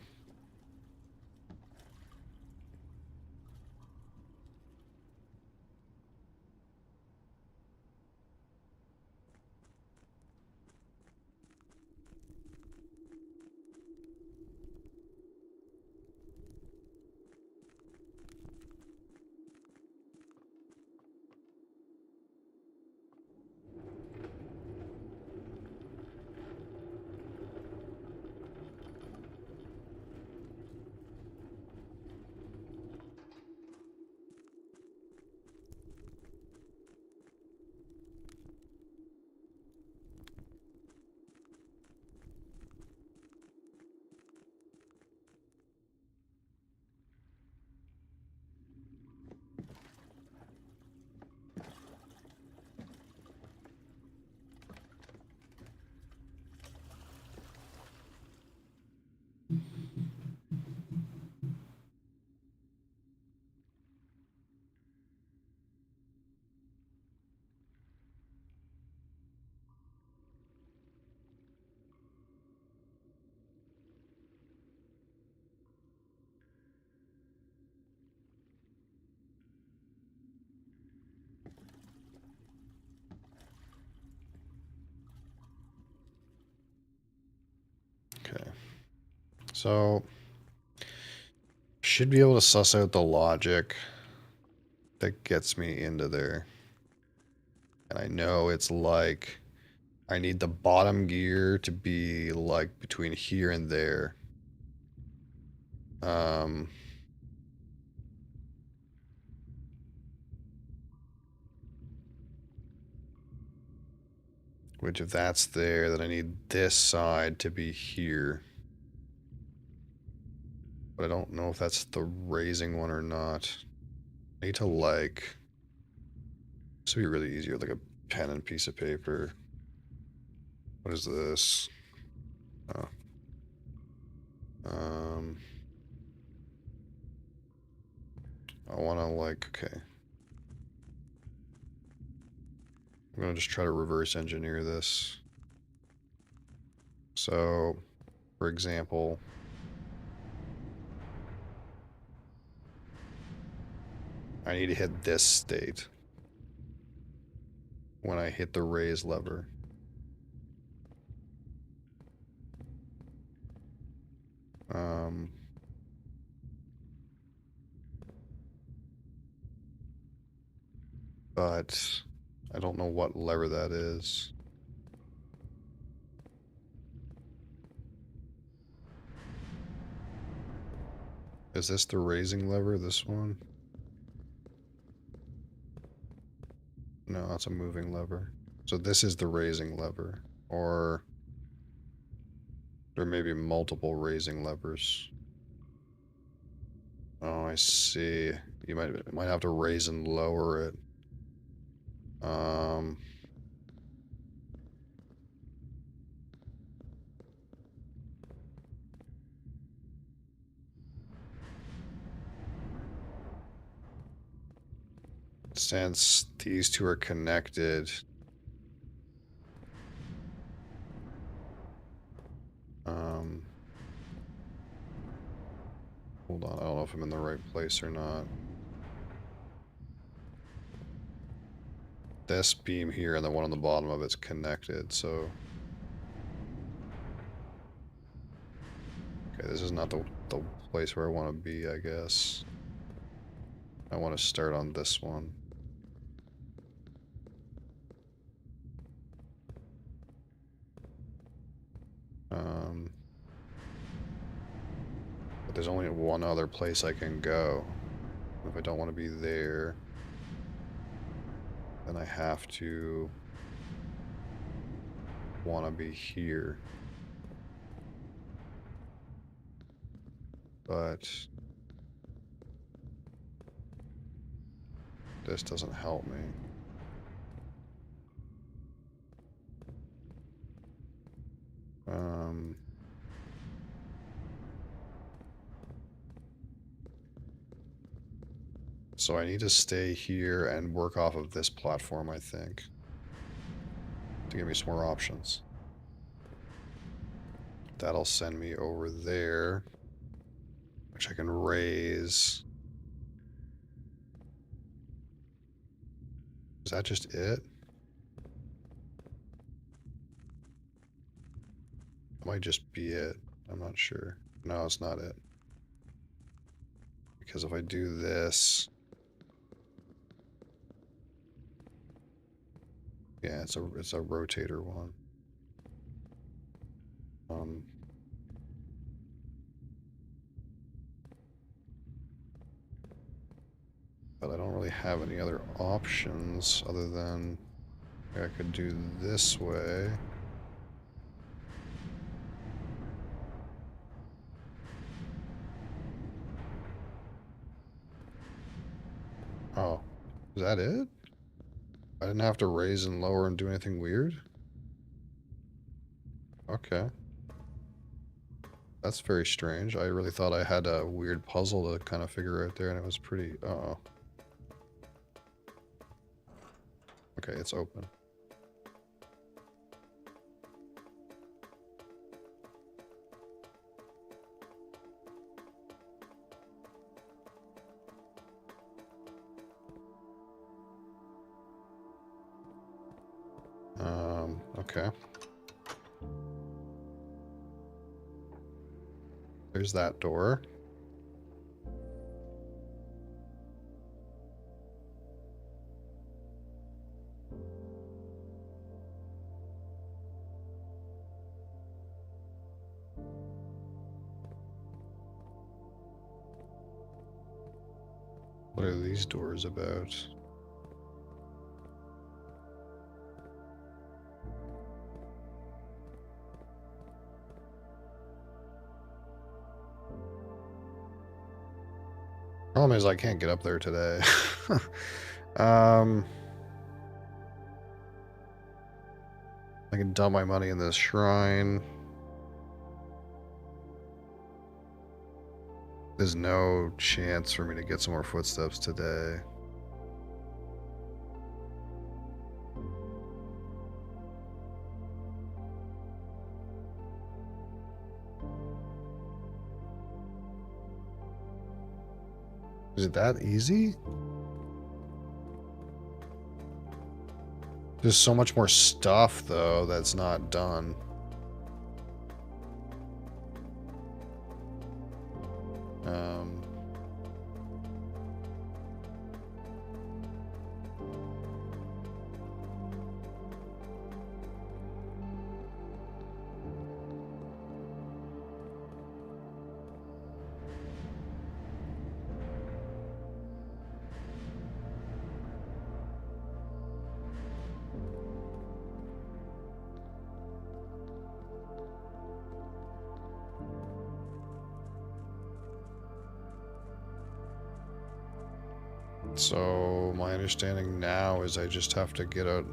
S1: So, should be able to suss out the logic that gets me into there. And I know it's like, I need the bottom gear to be like between here and there. Um, which if that's there, then I need this side to be here. But I don't know if that's the raising one or not. I need to like, this would be really easier, like a pen and piece of paper. What is this? Oh. I want to like, okay. I'm going to just try to reverse engineer this. So, for example, I need to hit this state when I hit the raise lever. But I don't know what lever that is. Is this the raising lever, this one? No, that's a moving lever. So this is the raising lever. Or there may be multiple raising levers. Oh, I see. You might have to raise and lower it. Since these two are connected, hold on, I don't know if I'm in the right place or not. This beam here and the one on the bottom of it's connected, so... Okay, this is not the place where I want to be, I guess. I want to start on this one. But there's only one other place I can go. If I don't want to be there, then I have to want to be here. But this doesn't help me. So I need to stay here and work off of this platform, I think, to give me some more options. That'll send me over there, which I can raise. Is that just it? That might just be it. I'm not sure. No, it's not it. Because if I do this... Yeah, it's a rotator one. But I don't really have any other options other than I could do this way. Oh, is that it? I didn't have to raise and lower and do anything weird? Okay. That's very strange. I really thought I had a weird puzzle to kind of figure out there, and it was pretty... Uh-oh. Okay, it's open. Okay. There's that door. What are these doors about? Problem is I can't get up there today. I can dump my money in this shrine. There's no chance for me to get some more footsteps today. Is it that easy? There's so much more stuff, though, that's not done. So my understanding now is I just have to get a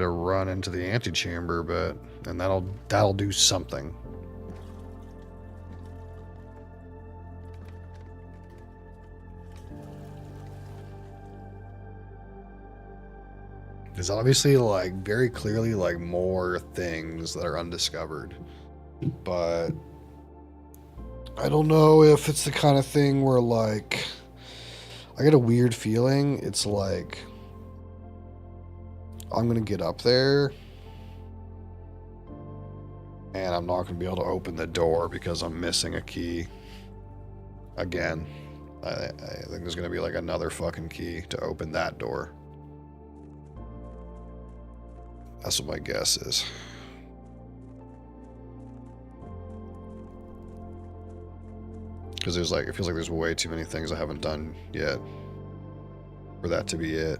S1: run into the antechamber, but and that'll do something. There's obviously like very clearly like more things that are undiscovered, but I don't know if it's the kind of thing where like I get a weird feeling it's like I'm gonna get up there and I'm not gonna be able to open the door because I'm missing a key again. I think there's gonna be like another fucking key to open that door. That's what my guess is. Because there's like, it feels like there's way too many things I haven't done yet for that to be it.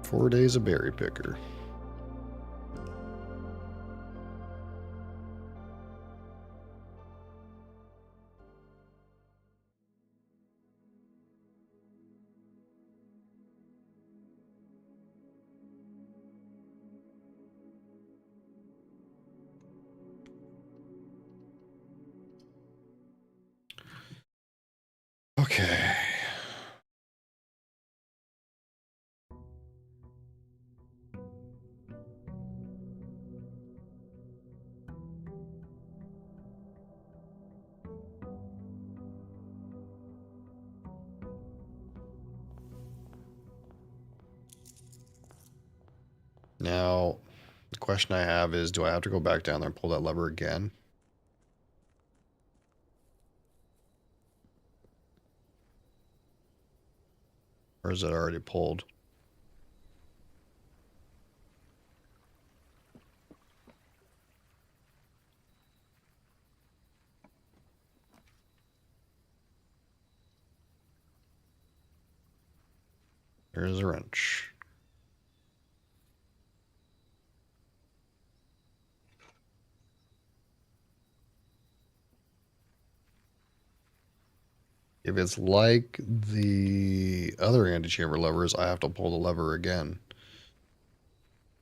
S1: Four days of berry picker. Okay. Now, the question I have is, do I have to go back down there and pull that lever again? Or is it already pulled? There's a wrench. If it's like the other antechamber levers, I have to pull the lever again.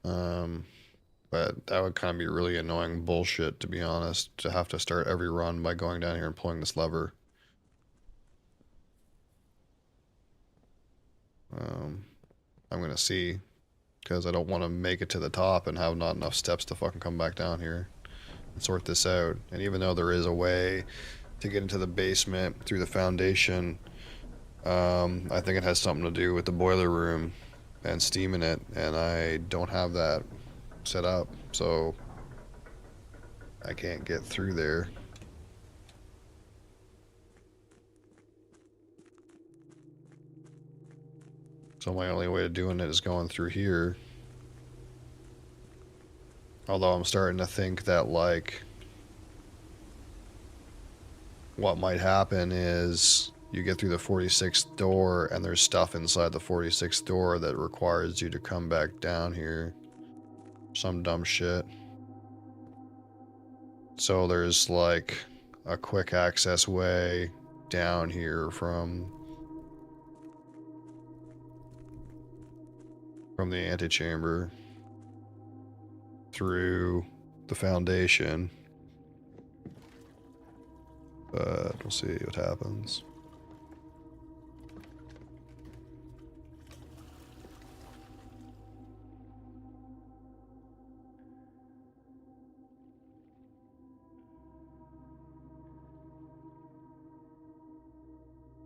S1: But that would kind of be really annoying bullshit, to be honest, to have to start every run by going down here and pulling this lever. I'm going to see, because I don't want to make it to the top and have not enough steps to fucking come back down here and sort this out. And even though there is a way to get into the basement through the foundation, I think it has something to do with the boiler room and steam in it, and I don't have that set up, so I can't get through there. So my only way of doing it is going through here. Although I'm starting to think that, like, what might happen is you get through the 46th door and there's stuff inside the 46th door that requires you to come back down here. Some dumb shit. So there's like a quick access way down here from the antechamber through the foundation. But we'll see what happens.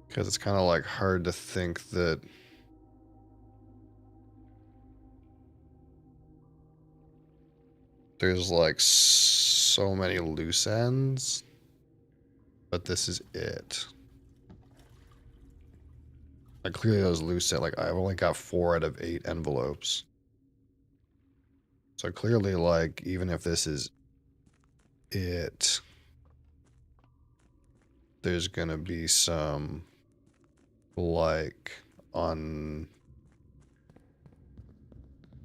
S1: Because it's kind of like hard to think that there's like so many loose ends, but this is it. Like clearly those loose ends, like I've only got 4 out of 8 envelopes. So clearly, like, even if this is it, there's gonna be some like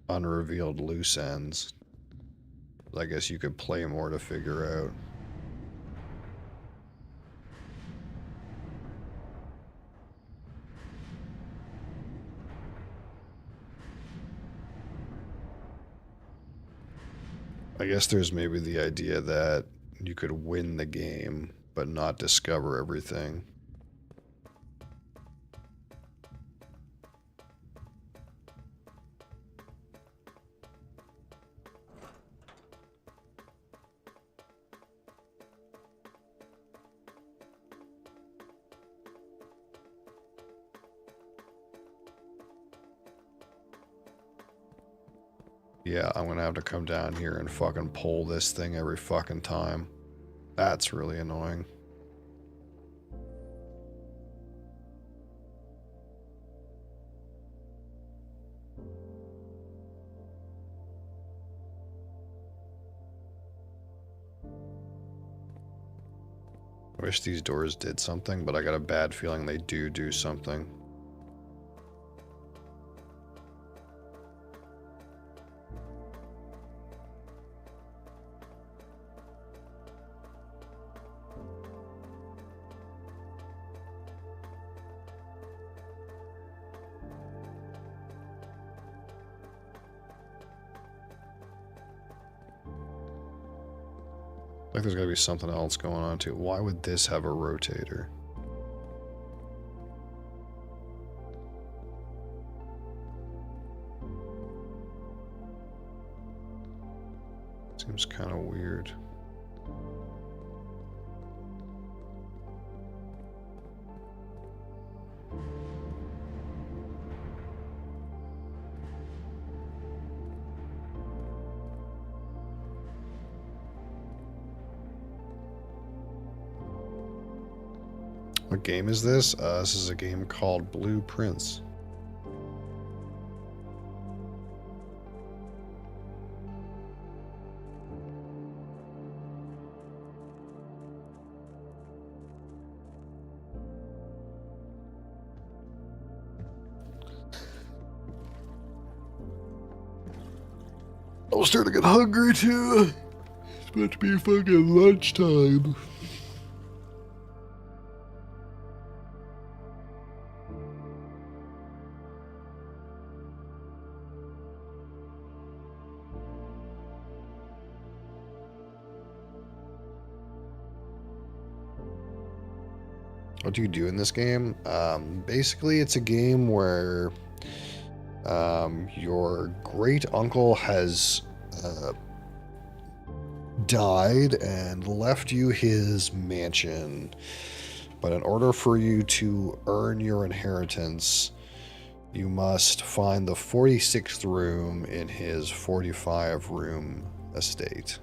S1: unrevealed loose ends. I guess you could play more to figure out. I guess there's maybe the idea that you could win the game, but not discover everything. Yeah, I'm gonna have to come down here and fucking pull this thing every fucking time. That's really annoying. I wish these doors did something, but I got a bad feeling they do something. Like there's gotta be something else going on too. Why would this have a rotator? Seems kind of weird. What game is this? This is a game called Blue Prince. I'm starting to get hungry too. It's about to be fucking lunchtime. What do you do in this game? Basically, it's a game where your great uncle has died and left you his mansion. But in order for you to earn your inheritance, you must find the 46th room in his 45-room estate.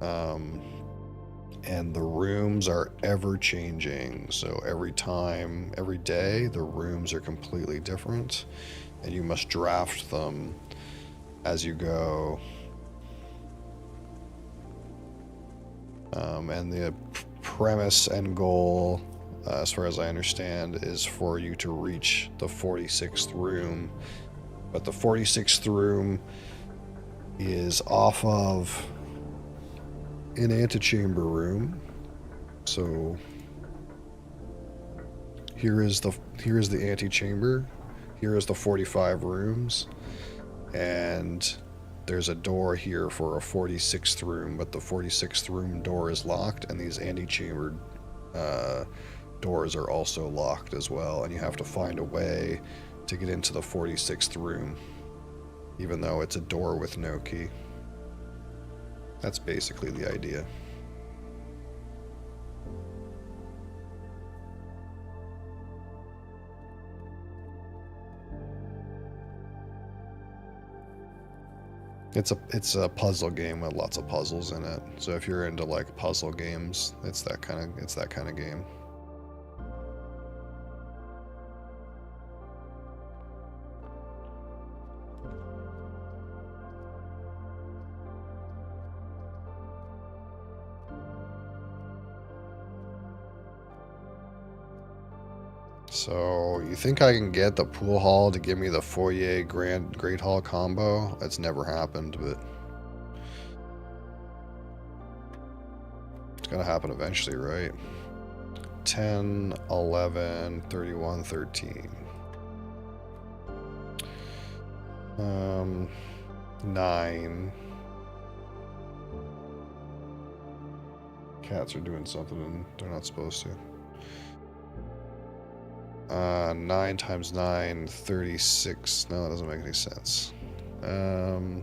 S1: And the rooms are ever changing. So every day, the rooms are completely different. And you must draft them as you go. And the premise and goal, as far as I understand, is for you to reach the 46th room. But the 46th room is off of an antechamber room. So here is the antechamber. Here is the 45 rooms, and there's a door here for a 46th room, but the 46th room door is locked, and these antechamber doors are also locked as well, and you have to find a way to get into the 46th room, even though it's a door with no key. That's basically the idea. It's a puzzle game with lots of puzzles in it. So if you're into like puzzle games, it's that kind of game. So you think I can get the pool hall to give me the foyer great hall combo? That's never happened, but it's gonna happen eventually, right? 10, 11, 31, 13. 9. Cats are doing something and they're not supposed to. 9 times 9, 36. No, that doesn't make any sense. No,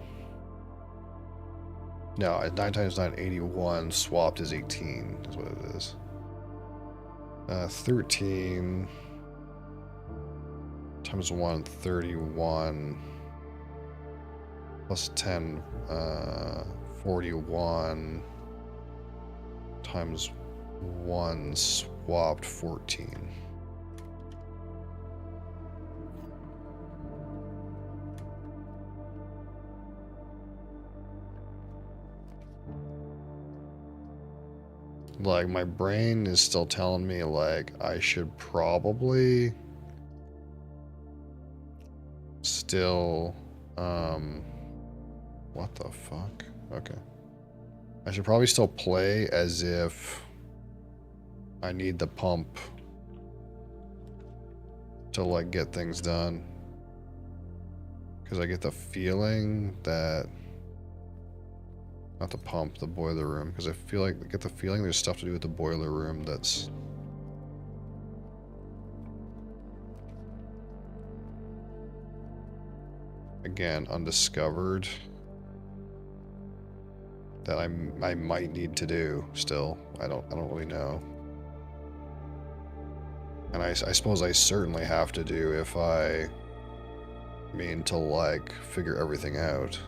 S1: 9 times 9, 81. Swapped is 18, is what it is. 13 times 1, 31. Plus 10, 41. Times 1, swapped, 14. Like, my brain is still telling me, like, I should probably still, what the fuck? Okay. I should probably still play as if I need the pump to, like, get things done. Because I get the feeling that... Not the pump, the boiler room. Because I get the feeling there's stuff to do with the boiler room that's... Again, undiscovered. That I might need to do still. I don't really know. And I suppose I certainly have to do if I mean to, like, figure everything out.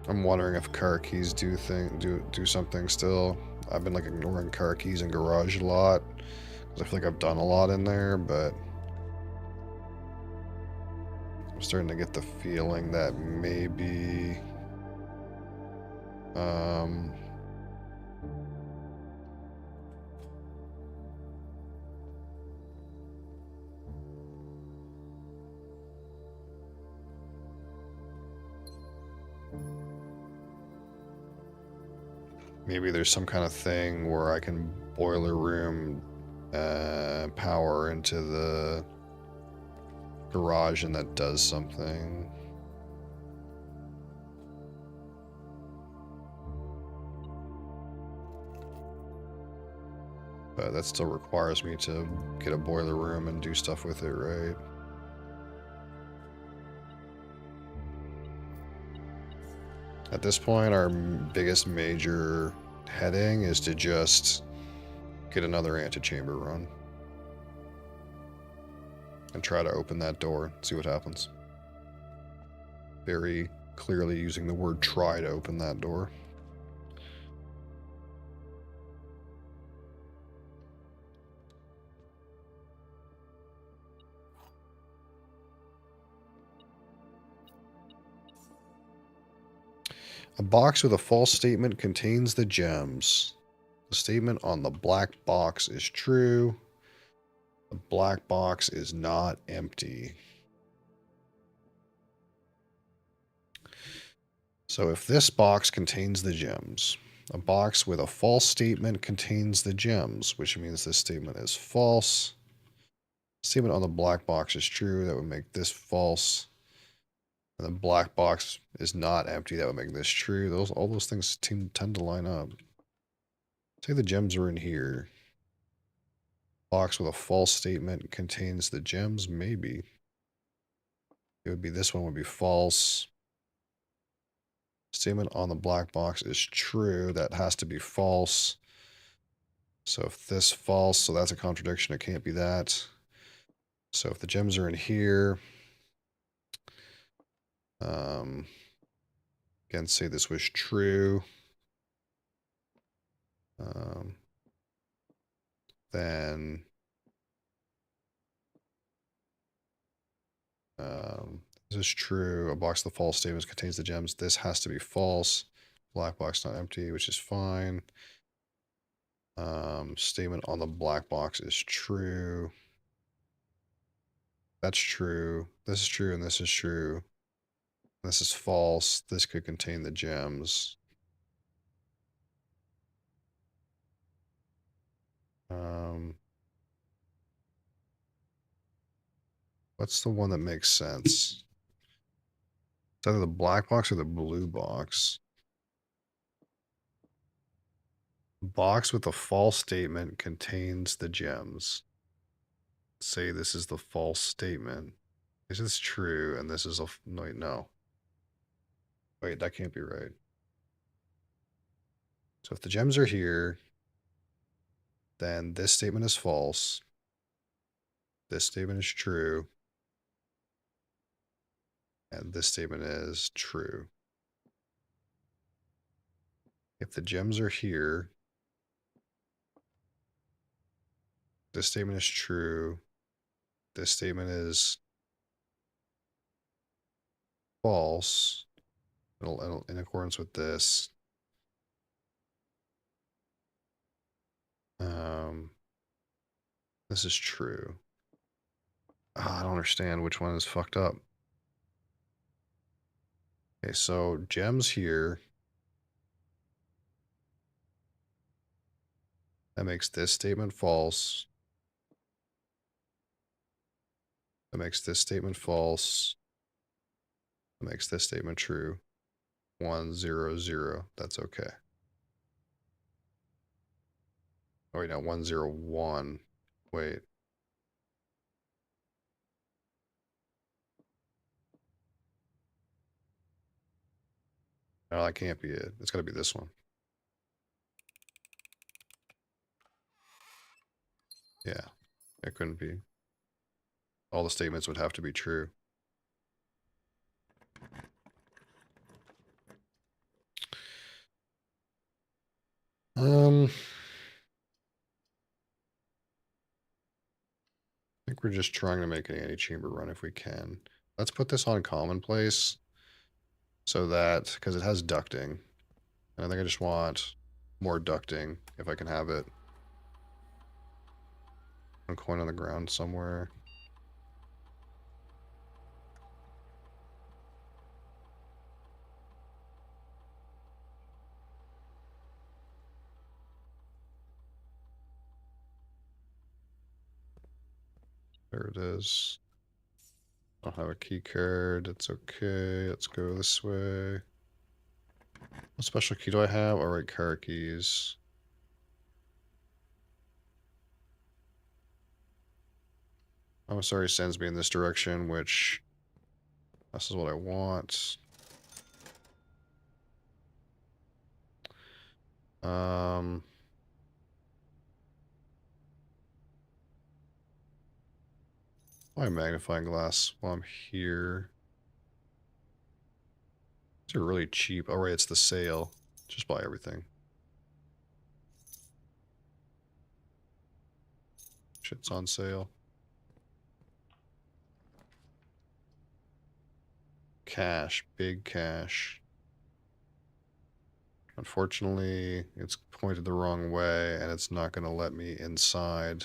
S1: I'm wondering if car keys do something still. I've been like ignoring car keys in garage a lot because I feel like I've done a lot in there, but I'm starting to get the feeling that maybe um maybe there's some kind of thing where I can boiler room power into the garage and that does something. But that still requires me to get a boiler room and do stuff with it, right? At this point, our biggest major heading is to just get another antechamber run. And try to open that door, see what happens. Very clearly using the word try to open that door. A box with a false statement contains the gems. The statement on the black box is true. The black box is not empty. So if this box contains the gems, a box with a false statement contains the gems, which means this statement is false. Statement on the black box is true. That would make this false. And the black box is not empty. That would make this true. All those things tend to line up. Say the gems are in here. Box with a false statement contains the gems. Maybe. It would be this one would be false. Statement on the black box is true. That has to be false. So if this false, so that's a contradiction. It can't be that. So if the gems are in here, again, say this was true. Then this is true. A box of the false statements contains the gems. This has to be false. Black box not empty, which is fine. Statement on the black box is true. That's true. This is true, and this is true. This is false. This could contain the gems. What's the one that makes sense? It's either the black box or the blue box. Box with a false statement contains the gems. Say this is the false statement. This is true, and this is a... Wait, no. Wait, that can't be right. So if the gems are here, then this statement is false. This statement is true. And this statement is true. If the gems are here, this statement is true. This statement is false in accordance with this. This is true. I don't understand which one is fucked up. Okay, so gems here. That makes this statement false. That makes this statement false. That makes this statement true. 1, 0, 0. That's okay. Oh, wait, no, 1, 0, 1. Wait. No, that can't be it. It's got to be this one. Yeah, it couldn't be. All the statements would have to be true. We're just trying to make an antechamber run if we can. Let's put this on commonplace so that, because it has ducting. And I think I just want more ducting if I can have it. A coin on the ground somewhere. There it is. I don't have a key card. It's okay. Let's go this way. What special key do I have? All right, car keys. I'm sorry, sends me in this direction, which this is what I want. Why magnifying glass while I'm here? These are really cheap. Oh, right, it's the sale. Just buy everything. Shit's on sale. Cash. Big cash. Unfortunately, it's pointed the wrong way, and it's not going to let me inside.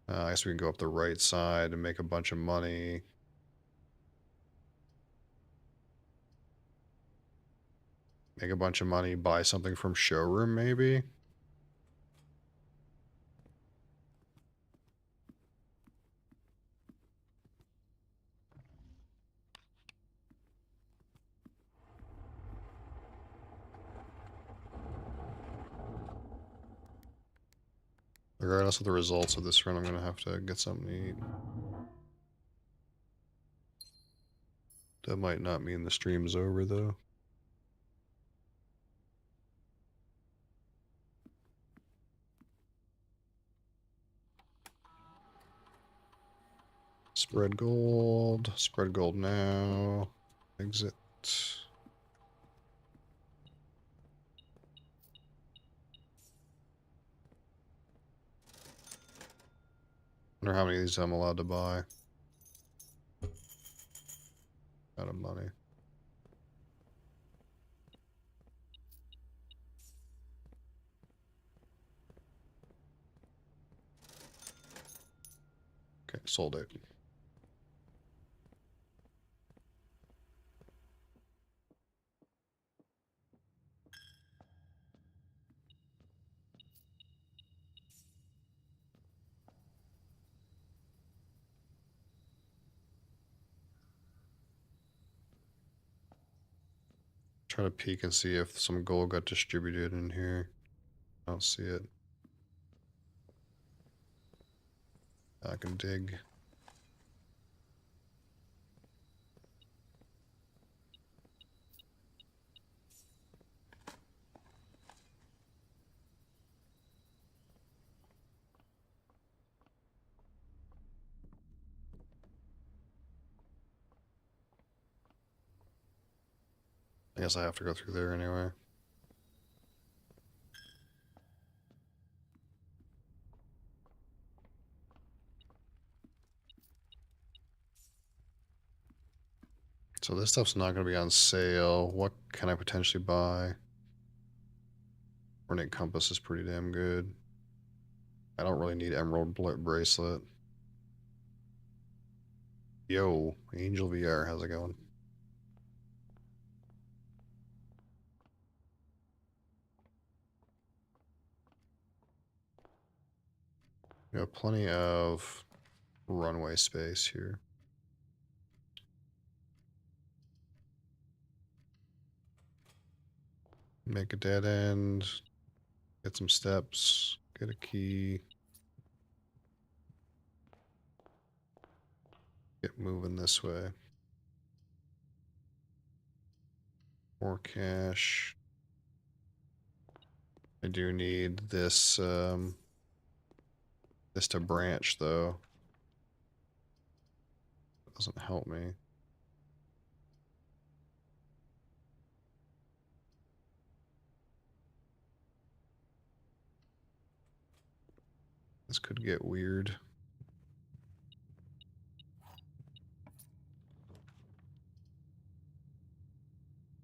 S1: I guess we can go up the right side and make a bunch of money. Make a bunch of money, buy something from showroom, maybe? Regardless of the results of this run, I'm going to have to get something to eat. That might not mean the stream's over, though. Spread gold. Spread gold now. Exit. Wonder how many of these I'm allowed to buy. Out of money. Okay, sold it. Try to peek and see if some gold got distributed in here. I don't see it. I can dig. I guess I have to go through there anyway. So this stuff's not going to be on sale. What can I potentially buy? Ornate compass is pretty damn good. I don't really need emerald bracelet. Yo, Angel VR, how's it going? We have plenty of runway space here. Make a dead end. Get some steps. Get a key. Get moving this way. More cash. I do need this, this to branch, though. It doesn't help me. This could get weird.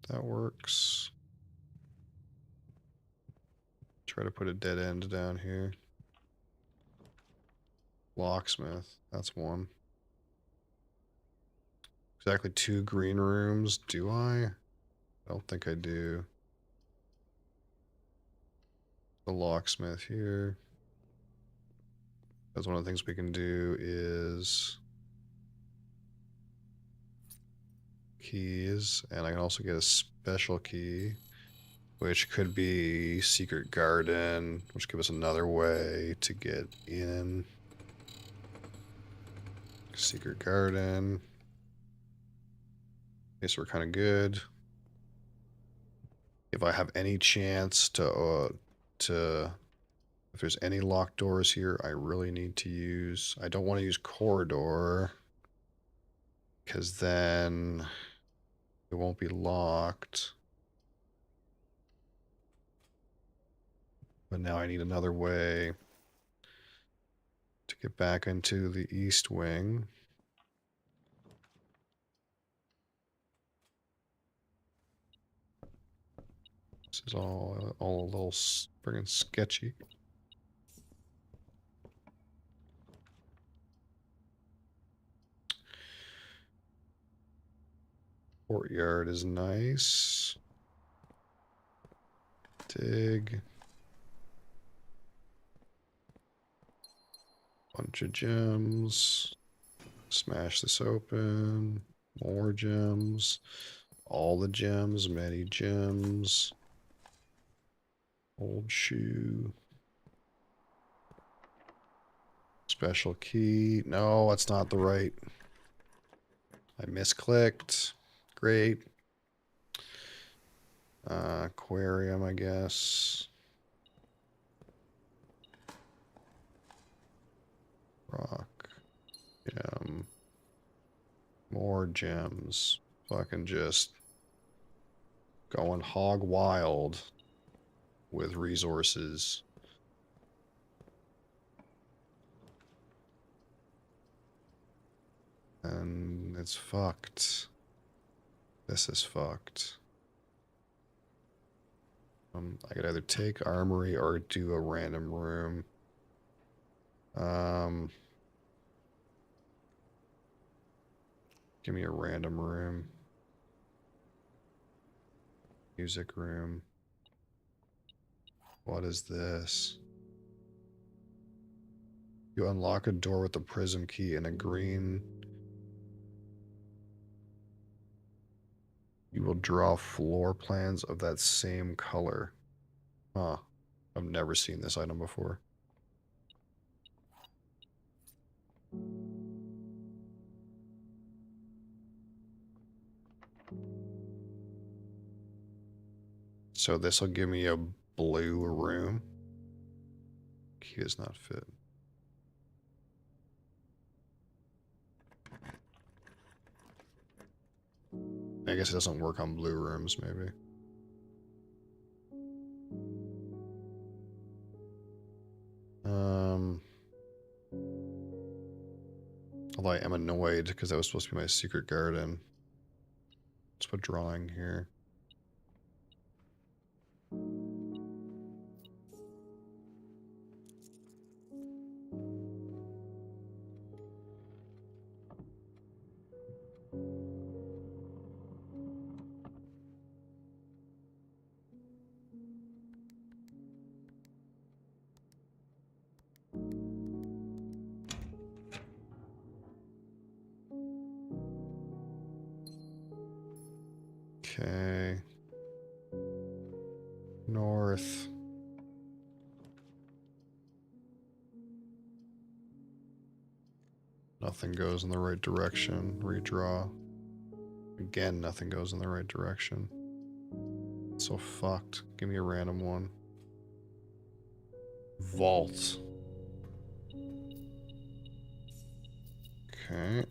S1: That works. Try to put a dead end down here. Locksmith. That's one. Exactly 2 green rooms. Do I? I don't think I do. The locksmith here. That's one of the things we can do is keys. And I can also get a special key, which could be secret garden, which gives us another way to get in. Secret garden. Okay, so we're kind of good. If I have any chance if there's any locked doors here, I really need to use, I don't want to use corridor, because then it won't be locked. But now I need another way to get back into the east wing. This is all a little friggin' sketchy. Courtyard is nice. Dig. Bunch of gems. Smash this open. More gems. All the gems. Many gems. Old shoe. Special key. No, that's not the right. I misclicked. Great. Aquarium, I guess. Rock. Gem. More gems. Fucking just going hog wild with resources. And it's fucked. This is fucked. I could either take armory or do a random room. Give me a random room. Music room. What is this? You unlock a door with the prism key and a green. You will draw floor plans of that same color. Huh. I've never seen this item before. So this will give me a blue room. Key does not fit. I guess it doesn't work on blue rooms, maybe. Although I am annoyed because that was supposed to be my secret garden. Let's put drawing here. Okay. North. Nothing goes in the right direction. Redraw. Again, nothing goes in the right direction. So fucked. Give me a random one. Vault. Okay.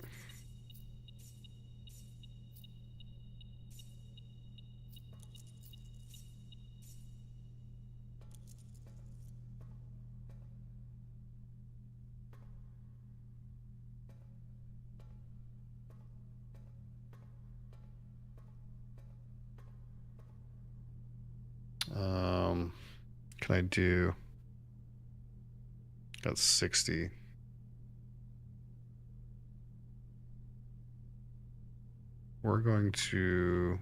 S1: can I do? Got 60. We're going to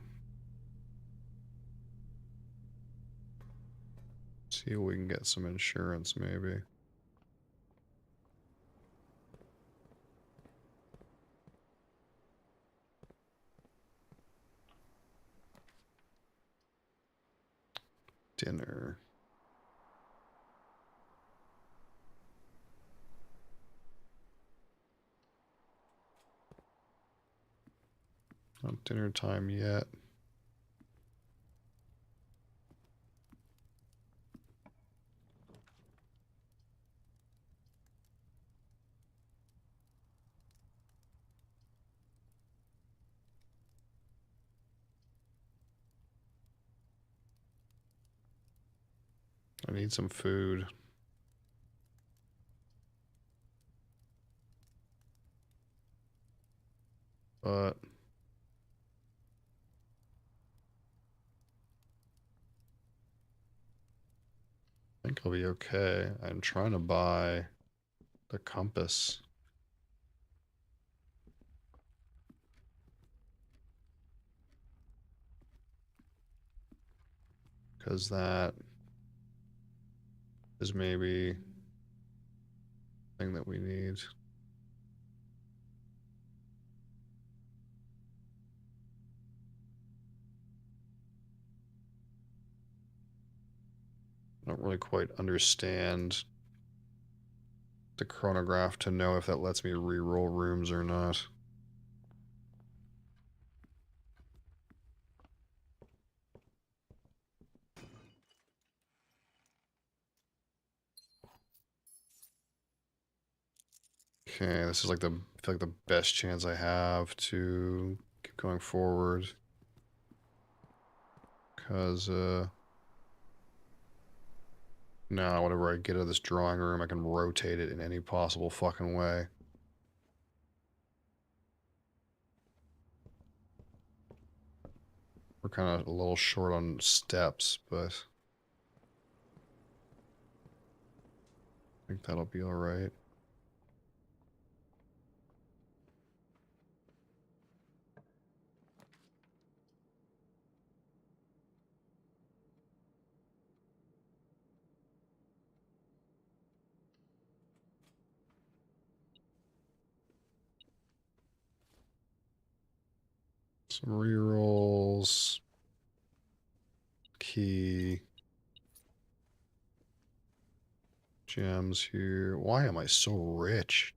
S1: see if we can get some insurance, maybe. Dinner. Not dinner time yet. I need some food. But I think I'll be okay. I'm trying to buy the compass. Because that is maybe the thing that we need. I don't really quite understand the chronograph to know if that lets me re-roll rooms or not. Okay, this is like I feel like the best chance I have to keep going forward. Because, now whenever I get out of this drawing room, I can rotate it in any possible fucking way. We're kind of a little short on steps, but I think that'll be alright. Some rerolls. Key. Gems here. Why am I so rich?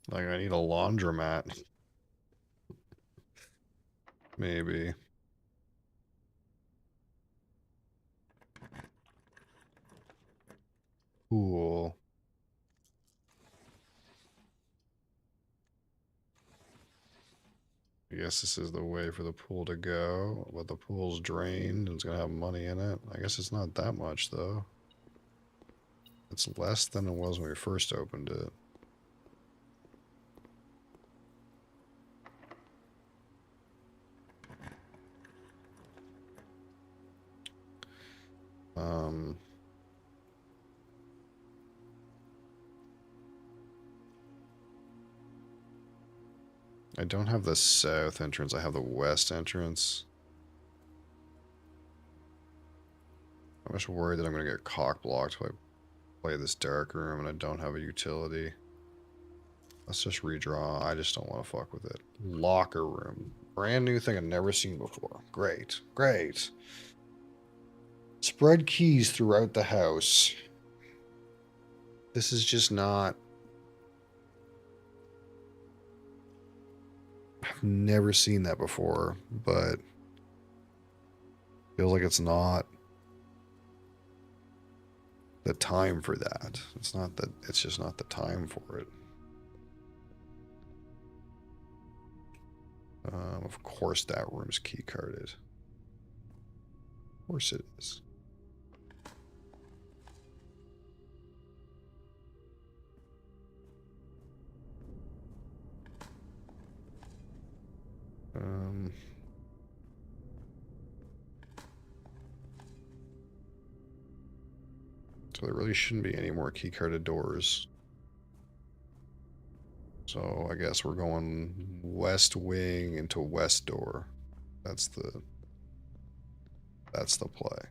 S1: Like, I need a laundromat. Maybe. Cool. I guess this is the way for the pool to go, but the pool's drained and it's gonna have money in it. I guess it's not that much, though. It's less than it was when we first opened it. I don't have the south entrance, I have the west entrance. I'm just worried that I'm going to get cock-blocked if I play this dark room and I don't have a utility. Let's just redraw. I just don't want to fuck with it. Locker room. Brand new thing I've never seen before. Great. Great. Spread keys throughout the house. This is just not... I've never seen that before, but... feels like it's not the time for that. It's not that, it's just not the time for it. Of course that room's key carded. Of course it is. So there really shouldn't be any more keycarded doors. So I guess we're going west wing into west door. That's the play.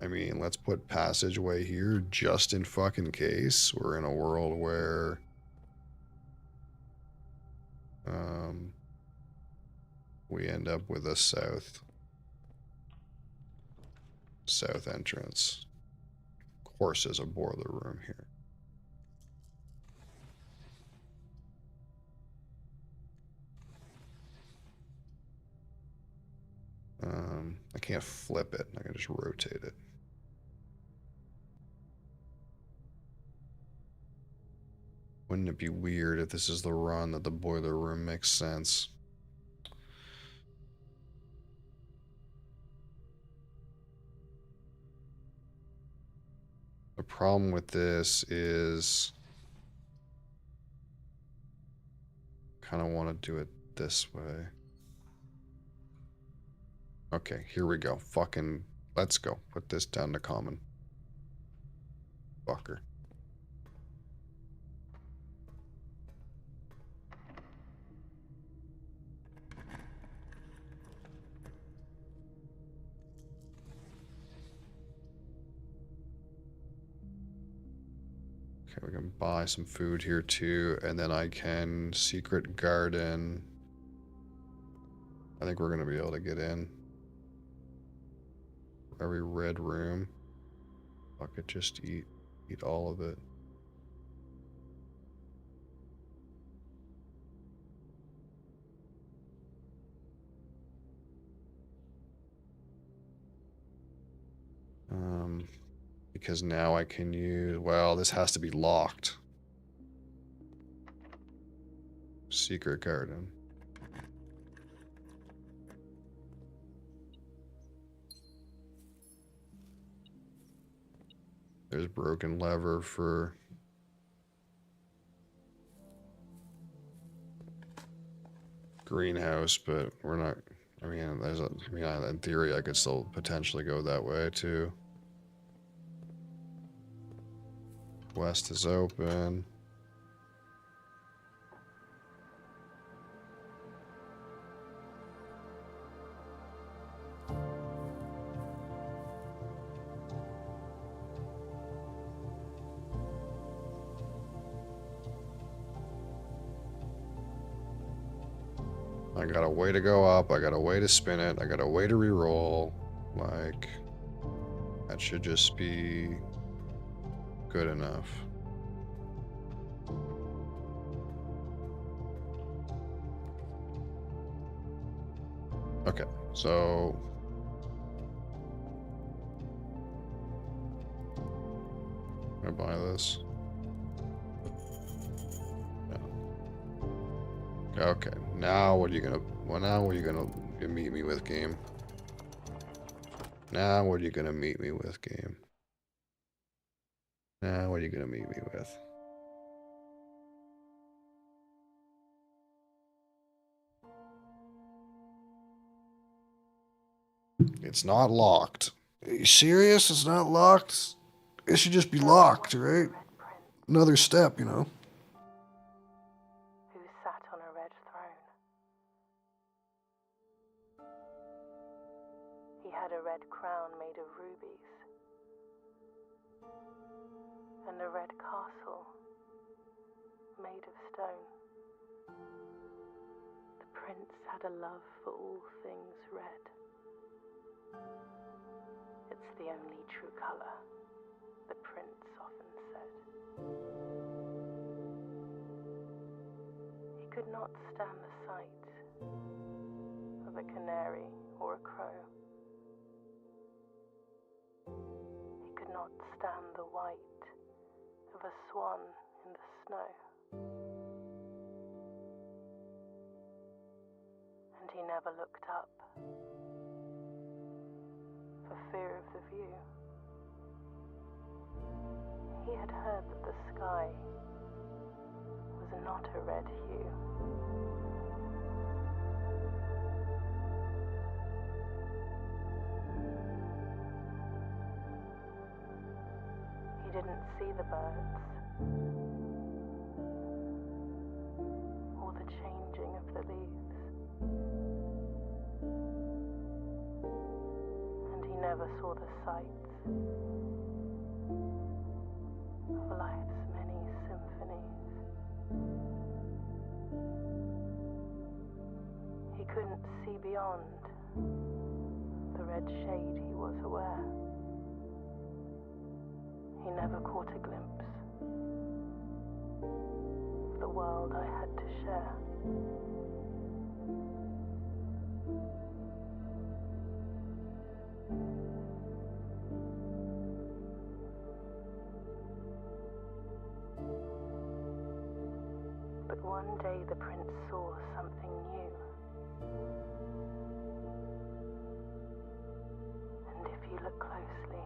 S1: I mean, let's put passageway here just in fucking case we're in a world where we end up with a south entrance. Of course, there's a boiler room here. I can't flip it. I can just rotate it. Wouldn't it be weird if this is the run that the boiler room makes sense? The problem with this is kind of want to do it this way. Okay, here we go. Fucking, let's go. Put this down to common. Fucker. Okay, we can buy some food here too, and then I can secret garden. I think we're gonna be able to get in. Every red room. Fuck it, just eat all of it. Because now I can use, well, this has to be locked. Secret garden. There's broken lever for greenhouse, but we're not, I mean, in theory I could still potentially go that way too. West is open. I got a way to go up, I got a way to spin it, I got a way to re-roll. Like, that should just be good enough. Okay, so I'm gonna buy this. Yeah. Okay, now what are you gonna? Well, now what are you gonna meet me with, game? Now what are you gonna meet me with, game? Now what are you gonna meet me with? It's not locked. Are you serious? It's not locked? It should just be locked, right? Another step, you know.
S3: Who sat on a red throne. He had a red crown made of rubies, and a red castle made of stone. The prince had a love for all things red. It's the only true color, the prince often said. He could not stand the sight of a canary or a crow. He could not stand the white of a swan in the snow. And he never looked up for fear of the view. He had heard that the sky was not a red hue. didn't see the birds or the changing of the leaves, and he never saw the sights of life's many symphonies. He couldn't see beyond the red shade he was aware. He never caught a glimpse of the world I had to share. But one day the prince saw something new. And if you look closely,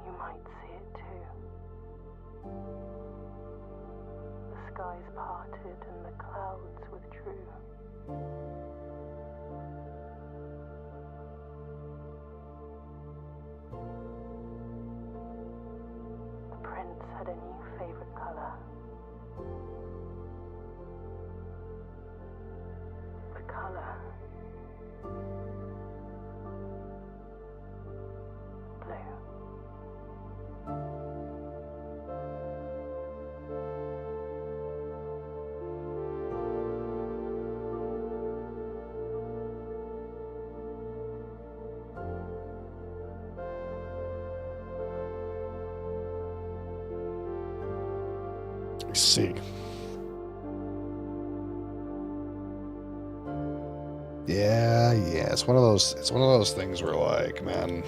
S3: you might see it too. The skies parted and the clouds withdrew. The prince had a new favorite color. The color blue.
S1: I see. Yeah, it's one of those things where, like, man,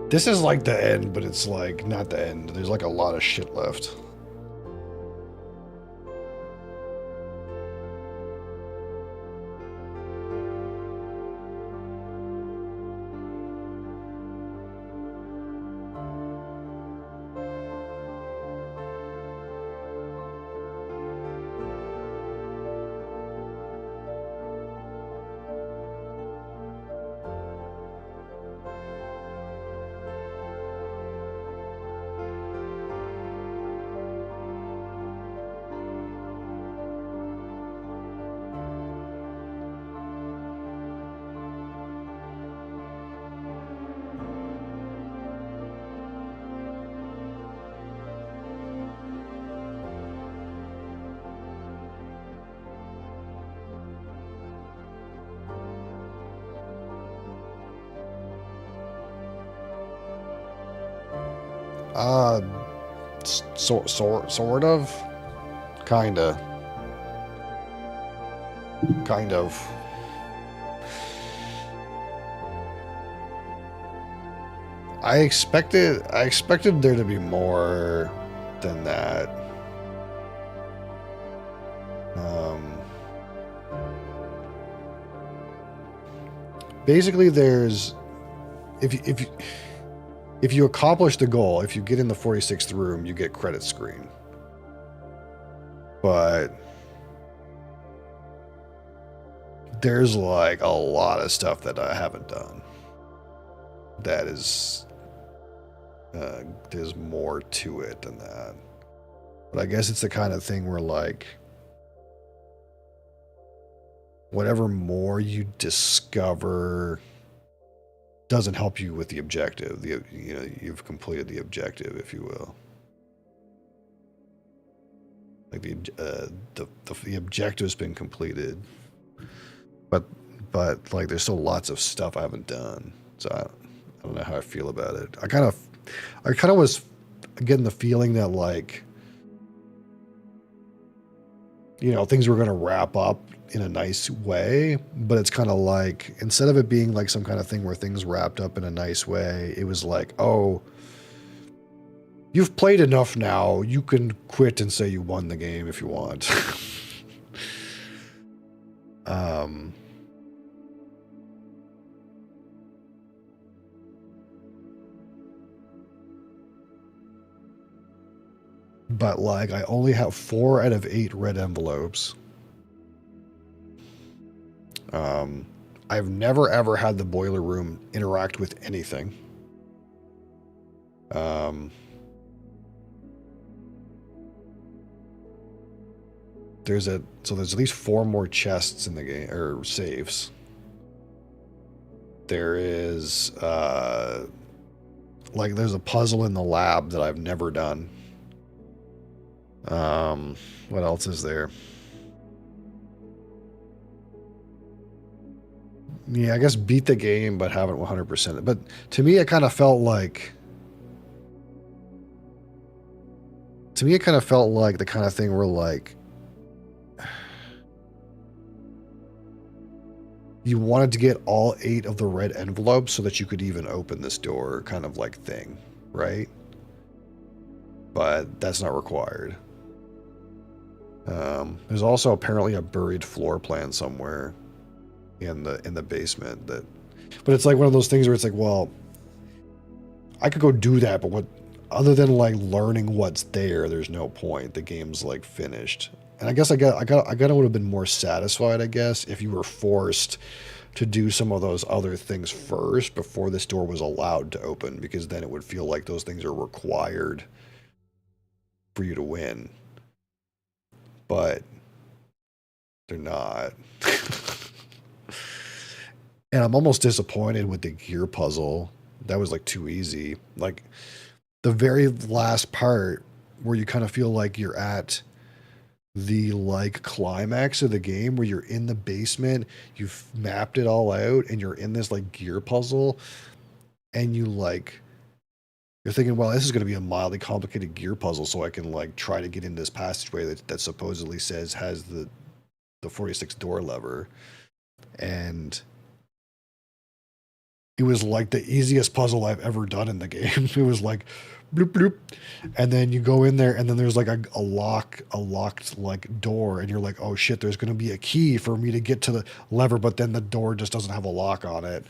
S1: this is like the end, but it's like not the end. There's like a lot of shit left. Sort of, kinda, kind of. I expected there to be more than that. Basically, there's if you accomplish the goal, if you get in the 46th room, you get credit screen. But there's like a lot of stuff that I haven't done. That is, there's more to it than that. But I guess it's the kind of thing where, like, whatever more you discover doesn't help you with the objective. You've completed the objective, if you will. Like the objective's been completed, but like there's still lots of stuff I haven't done. So I don't know how I feel about it. I kind of was getting the feeling that, like, things were going to wrap up in a nice way, but it's kind of like, instead of it being like some kind of thing where things wrapped up in a nice way, it was like, oh, you've played enough now. You can quit and say you won the game if you want. But, like, I only have 4 out of 8 red envelopes. I've never ever had the boiler room interact with anything. There's at least 4 more chests in the game, or saves. There is like there's a puzzle in the lab that I've never done. What else is there? Yeah, I guess beat the game, but haven't 100%. But to me, it kind of felt like. To me, it kind of felt like the kind of thing where, like, you wanted to get all 8 of the red envelopes so that you could even open this door, kind of like thing, right? But that's not required. There's also apparently a buried floor plan somewhere in the basement that, but it's like one of those things where it's like, well, I could go do that, but what, other than like learning what's there, there's no point. The game's like finished. And I guess I would have been more satisfied, I guess, if you were forced to do some of those other things first before this door was allowed to open, because then it would feel like those things are required for you to win. But they're not. And I'm almost disappointed with the gear puzzle. That was like too easy. Like the very last part where you kind of feel like you're at the like climax of the game, where you're in the basement, you've mapped it all out, and you're in this like gear puzzle, and you're thinking, well, this is going to be a mildly complicated gear puzzle, so I can like try to get into this passageway that supposedly says has the 46 door lever. And it was like the easiest puzzle I've ever done in the game. It was like bloop bloop, and then you go in there, and then there's like a locked like door, and you're like, oh shit, there's going to be a key for me to get to the lever, but then the door just doesn't have a lock on it.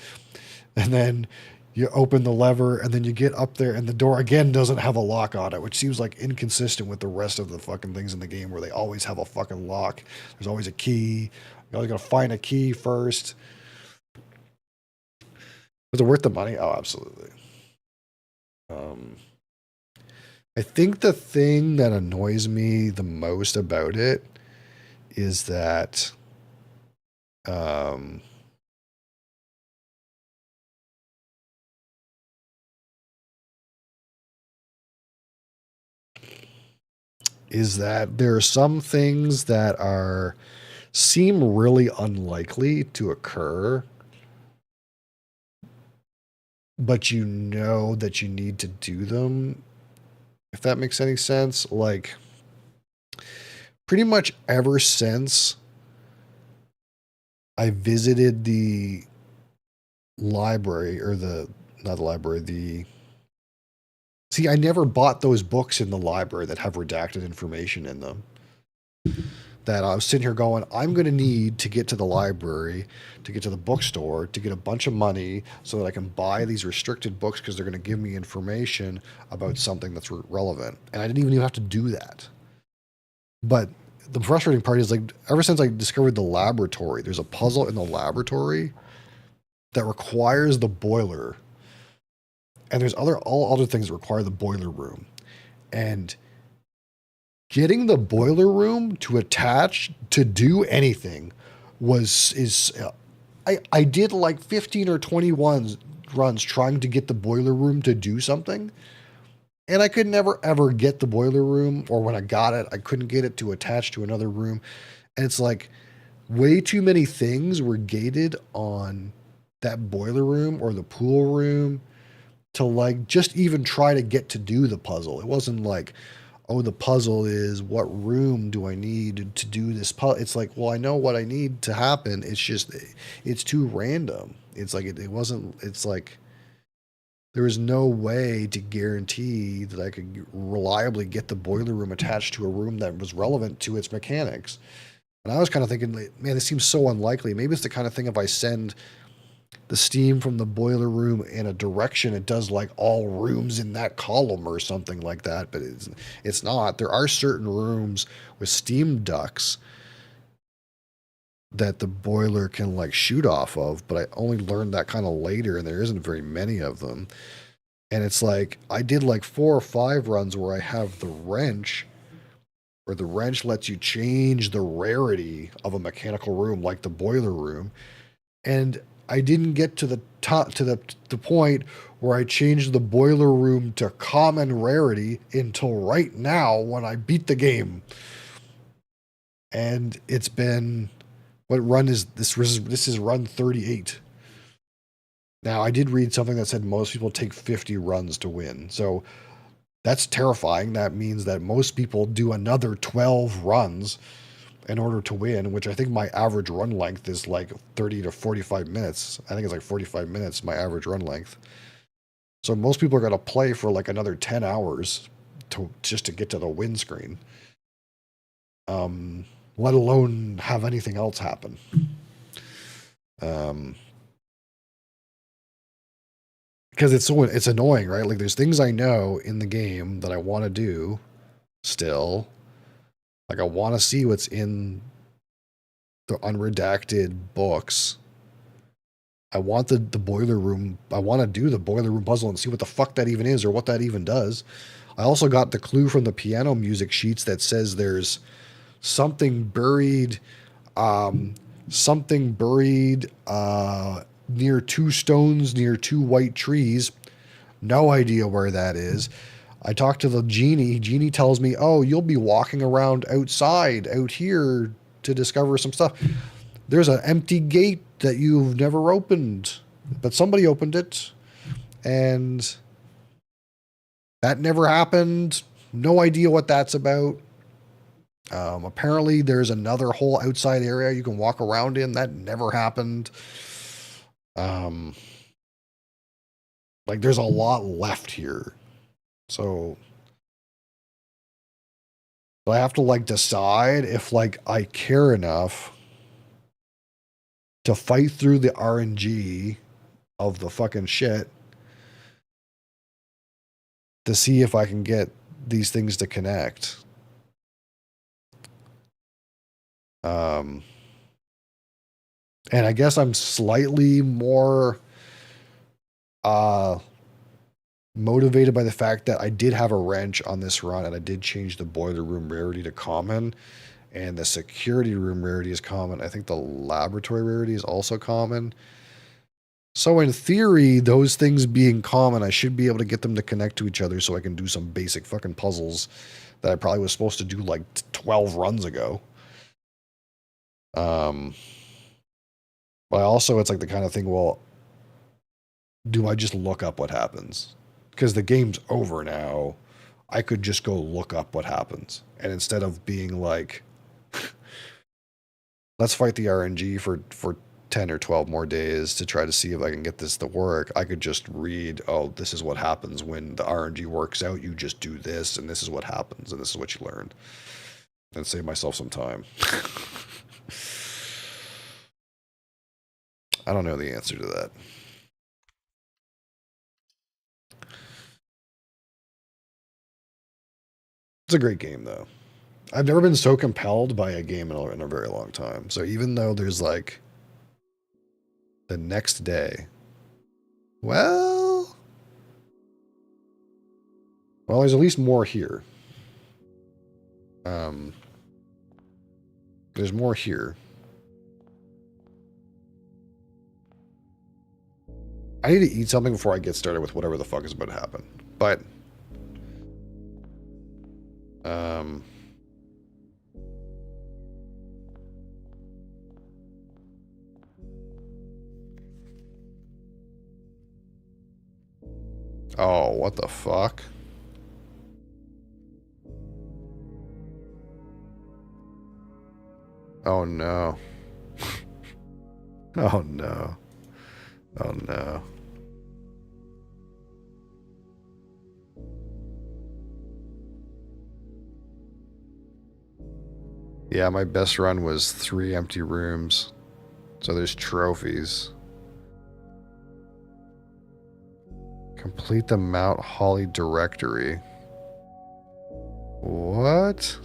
S1: And then you open the lever, and then you get up there, and the door again doesn't have a lock on it, which seems like inconsistent with the rest of the fucking things in the game, where they always have a fucking lock. There's always a key. You always gotta find a key first. Was it worth the money? Oh, absolutely. I think the thing that annoys me the most about it is that there are some things that seem really unlikely to occur, but you know that you need to do them, if that makes any sense. Like, pretty much ever since I visited the library, or not the library, see, I never bought those books in the library that have redacted information in them. That I was sitting here going, I'm going to need to get to the library, to get to the bookstore, to get a bunch of money so that I can buy these restricted books, because they're going to give me information about something that's relevant. And I didn't even have to do that. But the frustrating part is, like, ever since I discovered the laboratory, there's a puzzle in the laboratory that requires the boiler. And there's all other things that require the boiler room. And getting the boiler room to attach to do anything I did like 15 or 20 runs trying to get the boiler room to do something, and I could never ever get the boiler room, or when I got it, I couldn't get it to attach to another room. And it's like way too many things were gated on that boiler room or the pool room to like just even try to get to do the puzzle. It wasn't like, oh, the puzzle is what room do I need to do this puzzle? It's like, well, I know what I need to happen. It's just, it's too random. It's like, it wasn't, it's like, there was no way to guarantee that I could reliably get the boiler room attached to a room that was relevant to its mechanics. And I was kind of thinking, like, man, this seems so unlikely. Maybe it's the kind of thing, if I send the steam from the boiler room in a direction, it does like all rooms in that column or something like that, but it's not. There are certain rooms with steam ducts that the boiler can like shoot off of, but I only learned that kind of later, and there isn't very many of them. And it's like I did like 4 or 5 runs where I have the wrench, where the wrench lets you change the rarity of a mechanical room, like the boiler room. And I didn't get to the top to the point where I changed the boiler room to common rarity until right now when I beat the game. And it's been, what run is this? This is run 38. Now, I did read something that said most people take 50 runs to win. So that's terrifying. That means that most people do another 12 runs in order to win, which I think my average run length is like 30 to 45 minutes. I think it's like 45 minutes, my average run length. So most people are going to play for like another 10 hours just to get to the win screen. Let alone have anything else happen. Because it's annoying, right? Like there's things I know in the game that I want to do still. Like I want to see what's in the unredacted books. I want the boiler room. I want to do the boiler room puzzle and see what the fuck that even is or what that even does. I also got the clue from the piano music sheets that says there's something buried, something buried near 2 stones, near 2 white trees. No idea where that is. I talked to the genie. Genie tells me, oh, you'll be walking around outside out here to discover some stuff. There's an empty gate that you've never opened, but somebody opened it, and that never happened. No idea what that's about. Apparently, there's another whole outside area you can walk around in. That never happened. Like, there's a lot left here. So, I have to, like, decide if, like, I care enough to fight through the RNG of the fucking shit to see if I can get these things to connect. And I guess I'm slightly more motivated by the fact that I did have a wrench on this run, and I did change the boiler room rarity to common, and the security room rarity is common. I think the laboratory rarity is also common. So in theory, those things being common, I should be able to get them to connect to each other so I can do some basic fucking puzzles that I probably was supposed to do like 12 runs ago. But also, it's like the kind of thing, well, do I just look up what happens? Because the game's over now. I could just go look up what happens. And instead of being like, let's fight the RNG for 10 or 12 more days to try to see if I can get this to work, I could just read, oh, this is what happens when the RNG works out. You just do this, and this is what happens, and this is what you learn. And save myself some time. I don't know the answer to that. It's a great game, though. I've never been so compelled by a game in a very long time. So even though there's like the next day, well, there's at least more here. There's more here. I need to eat something before I get started with whatever the fuck is about to happen. But, oh, what the fuck? Oh no. Oh no. Oh no. Yeah, my best run was 3 empty rooms. So there's trophies. Complete the Mount Holly directory. What?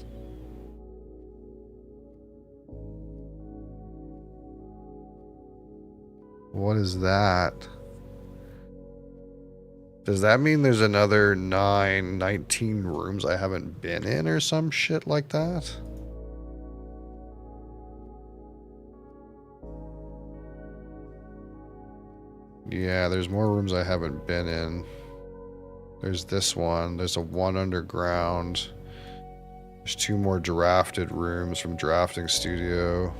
S1: What is that? Does that mean there's another 19 rooms I haven't been in or some shit like that? Yeah, there's more rooms I haven't been in. There's this one. There's a one underground. There's 2 more drafted rooms from drafting studio.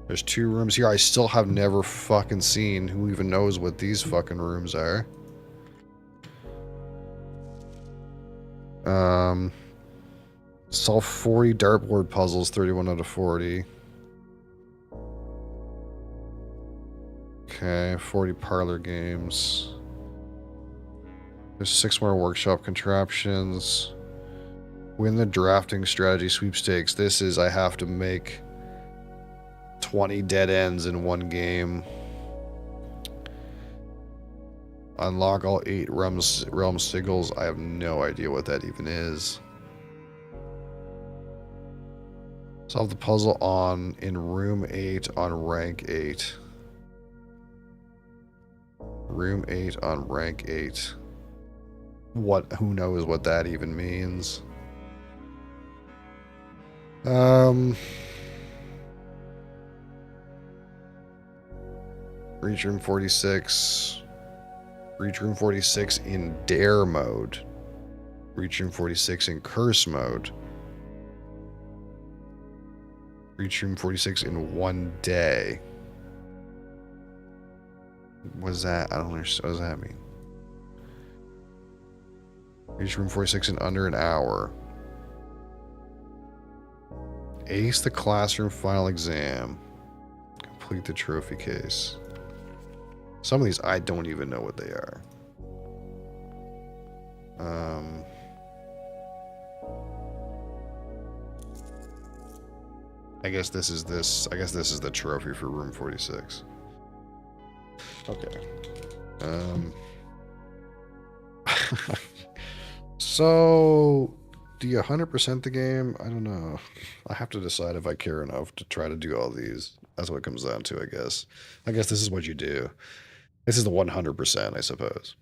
S1: There's 2 rooms here I still have never fucking seen. Who even knows what these fucking rooms are? Solve 40 dartboard puzzles, 31 out of 40. Okay, 40 parlor games. There's 6 more workshop contraptions. Win the drafting strategy sweepstakes. This is I have to make 20 dead ends in one game. Unlock all 8 realm sigils. I have no idea what that even is. Solve the puzzle in room 8 on rank 8. Room 8 on rank 8. Who knows what that even means? Reach room 46. Reach room 46 in dare mode. Reach room 46 in curse mode. Reach room 46 in one day. What is that? I don't understand. What does that mean? Reach room 46 in under an hour. Ace the classroom final exam. Complete the trophy case. Some of these I don't even know what they are. I guess this is this. I guess this is the trophy for room 46. Okay. So, do you 100% the game? I don't know. I have to decide if I care enough to try to do all these. That's what it comes down to, I guess. I guess this is what you do. This is the 100%, I suppose.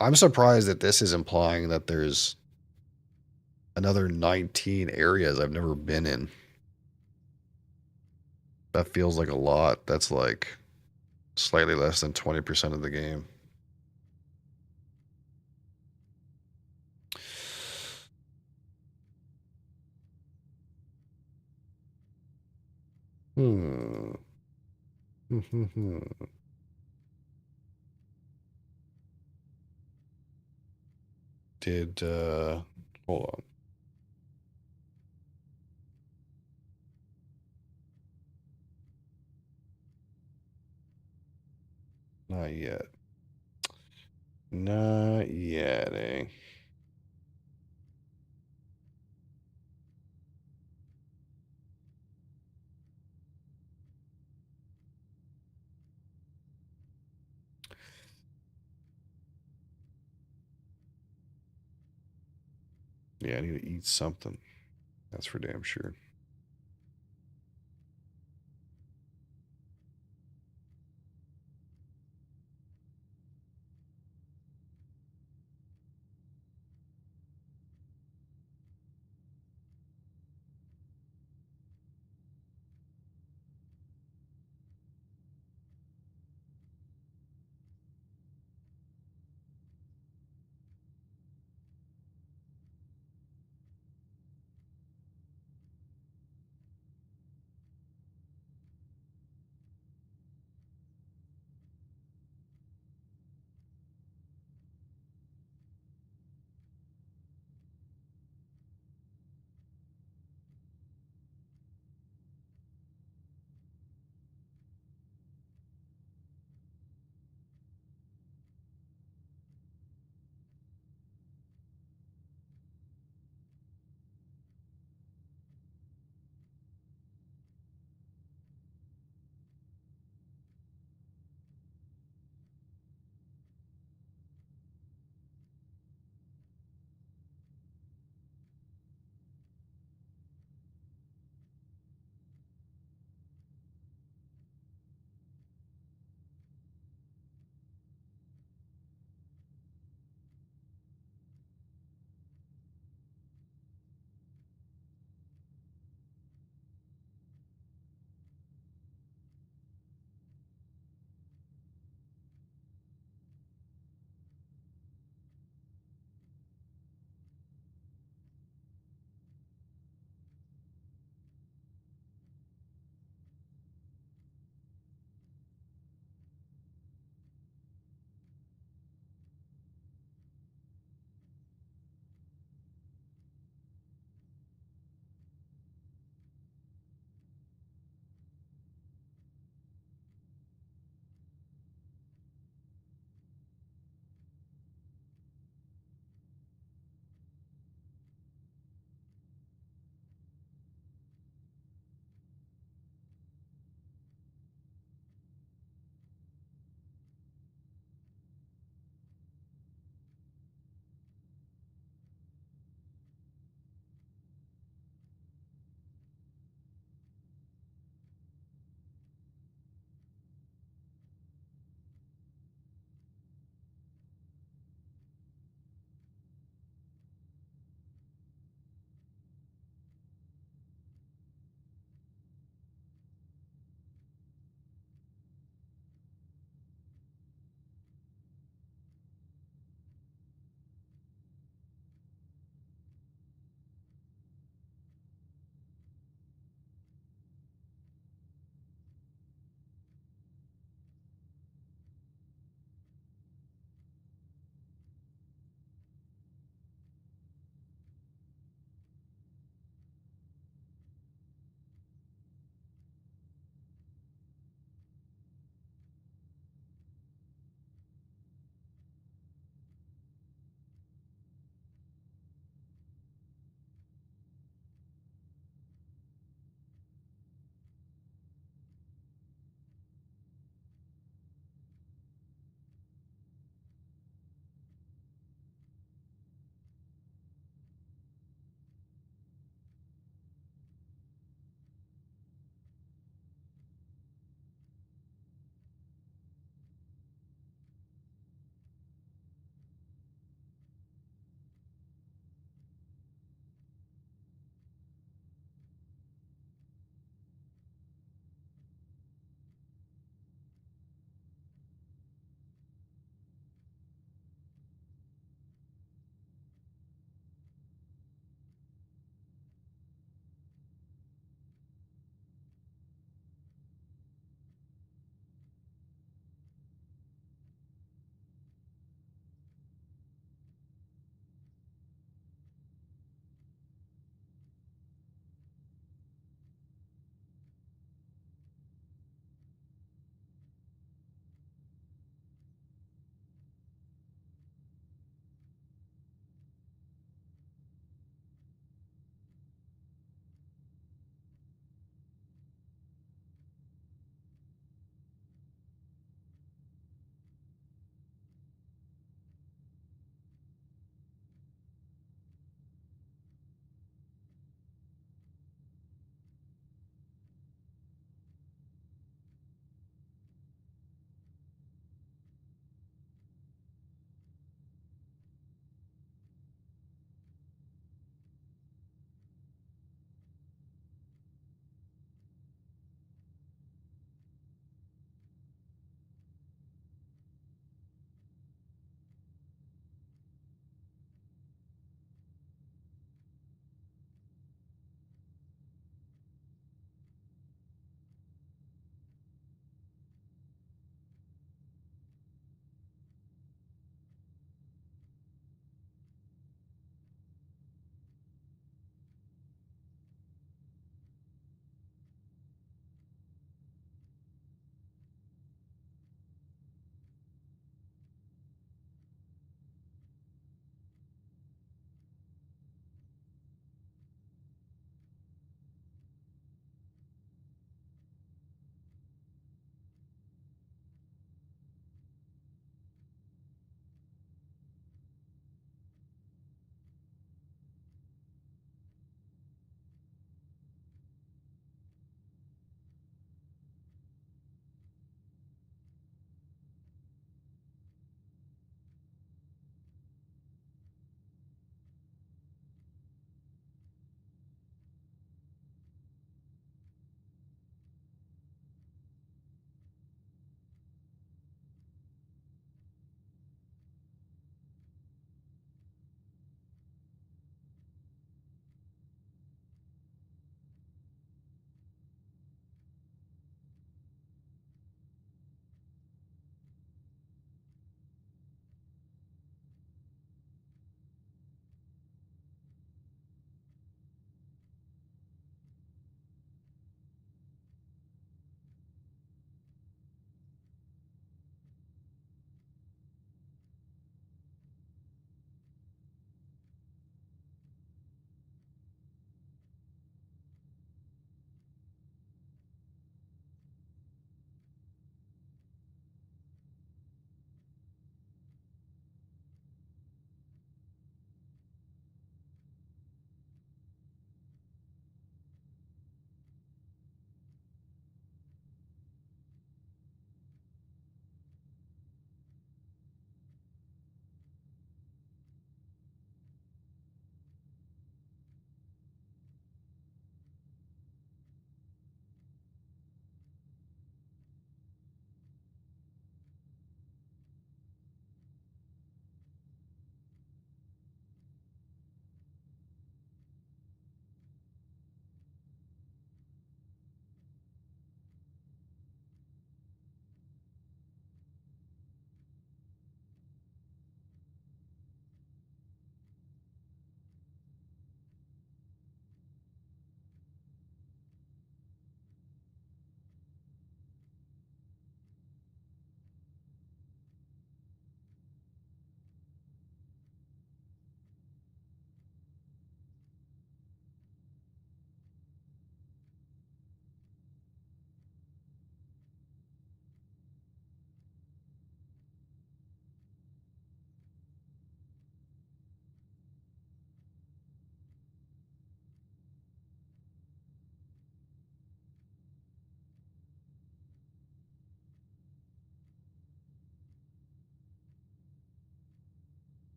S1: I'm surprised that this is implying that there's another 19 areas I've never been in. That feels like a lot. That's like slightly less than 20% of the game. Hmm. Did, hold on. Not yet. Not yet, eh? Yeah, I need to eat something. That's for damn sure.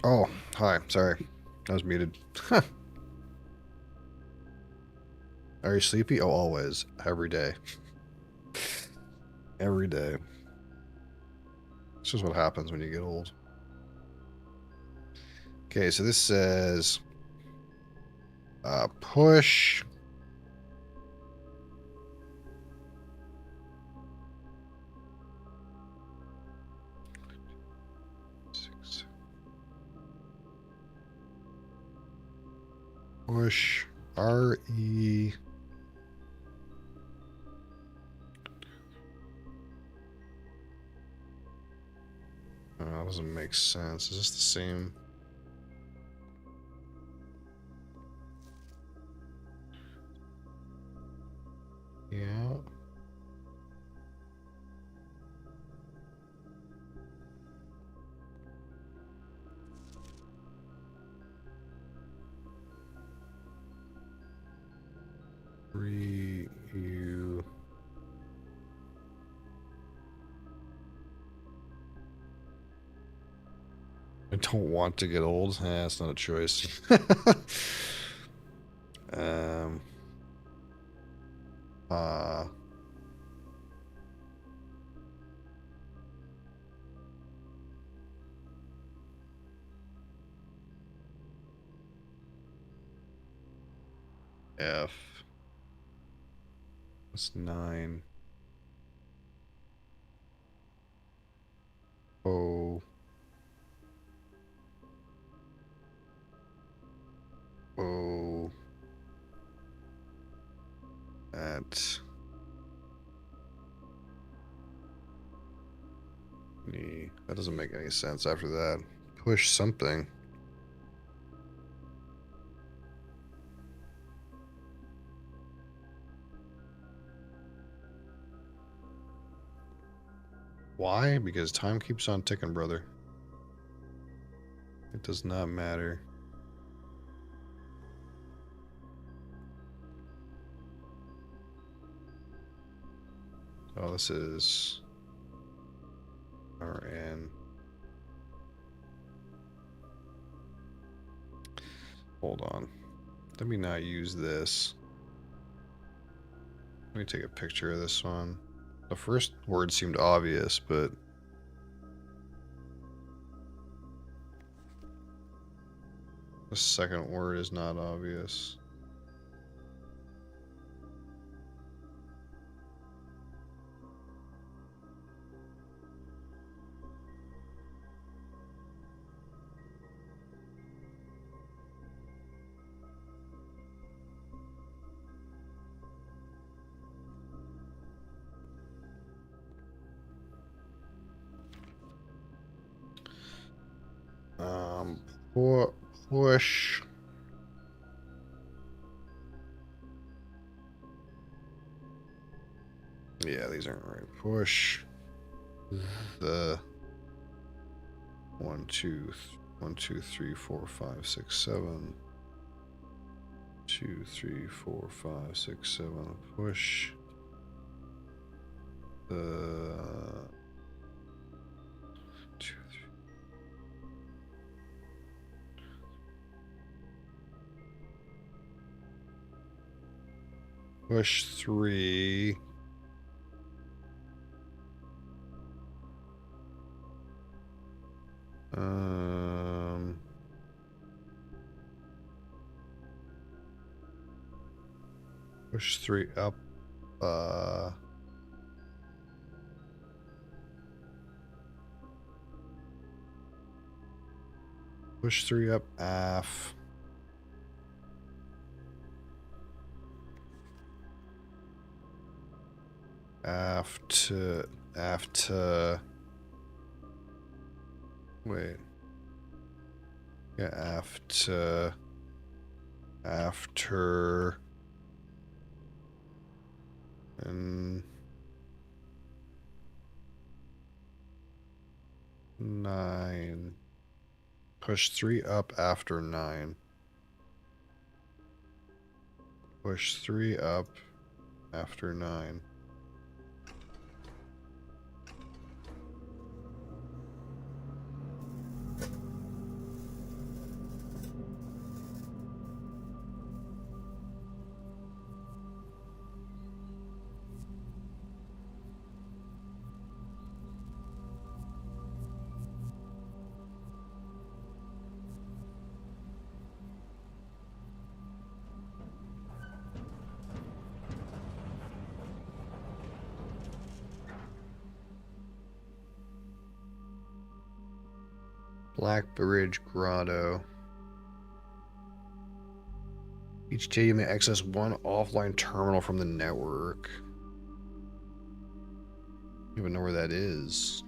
S1: Oh, hi. Sorry. I was muted. Are you sleepy? Oh, always. Every day. Every day. This is what happens when you get old. Okay, so this says push. Push RE. Oh, that doesn't make sense. Is this the same? Yeah. You. I don't want to get old. It's not a choice. um. Uh. F. That's 9. O. O. At. Knee. That doesn't make any sense after that. Push something. Why? Because time keeps on ticking, brother. It does not matter. Oh, this is RN. Hold on. Let me not use this. Let me take a picture of this one. The first word seemed obvious, but the second word is not obvious. Um, push. Yeah, these aren't right. Push the 1, 2, 1, 2, 3, 4, 5, 6, 7. 2, 3, 4, 5, 6, 7. Push the 2, 3. Push 3. Push 3 up. Push 3 up. Af. After. Wait. Yeah, after. And 9. Push 3 up after 9. Push 3 up after 9. Black Bridge Grotto. Each day you may access one offline terminal from the network. I don't even know where that is.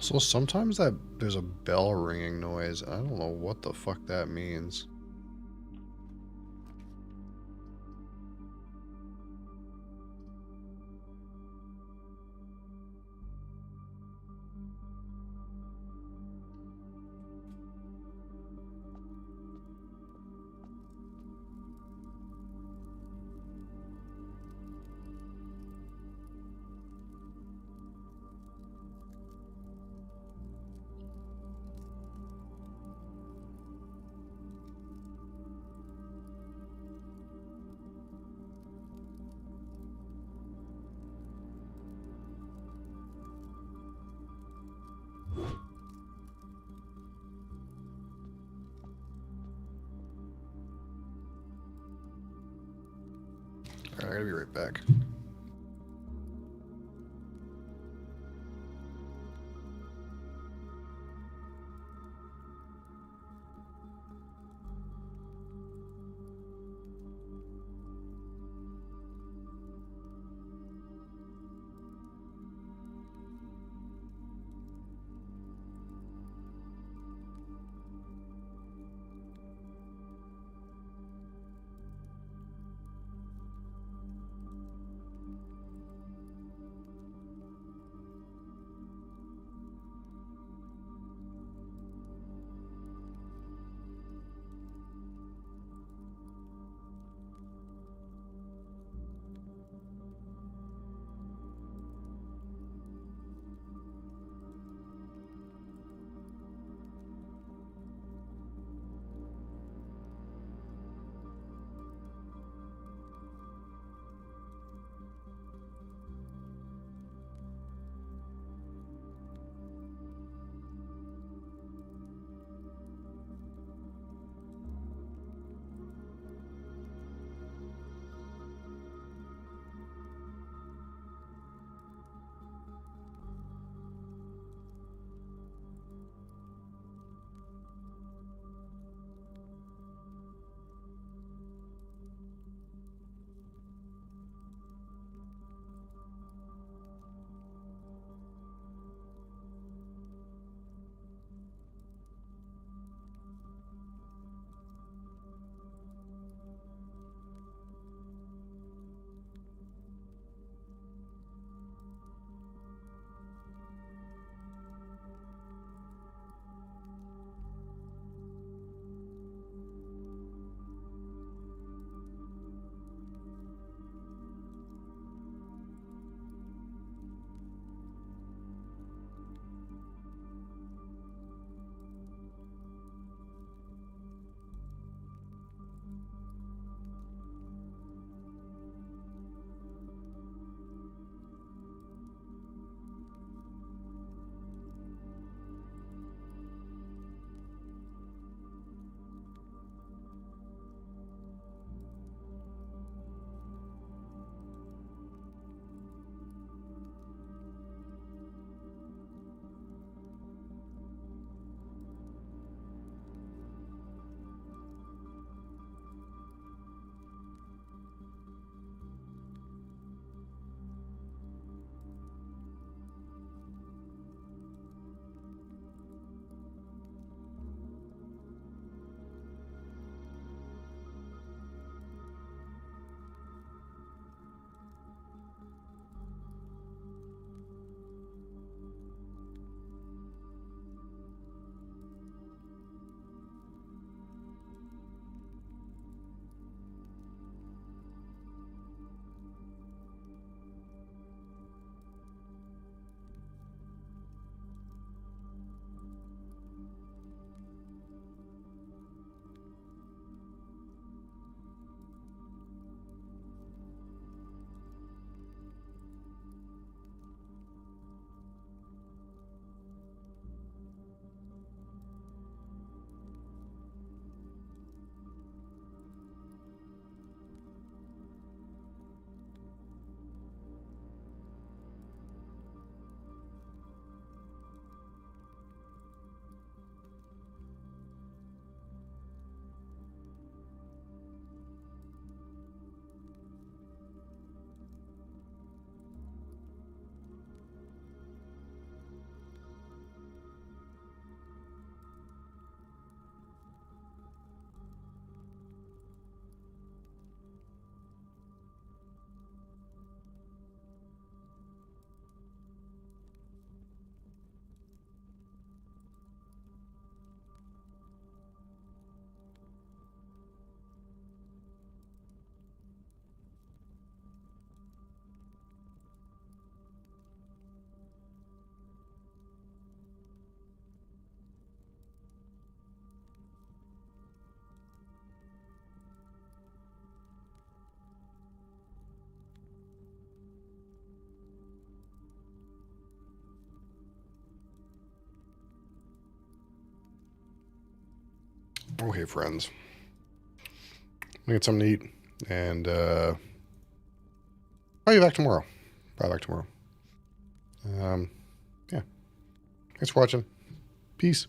S1: Also, sometimes there's a bell ringing noise. I don't know what the fuck that means. Alright, I gotta be right back. Okay, friends. I'm gonna get something to eat, and probably back tomorrow. Yeah. Thanks for watching. Peace.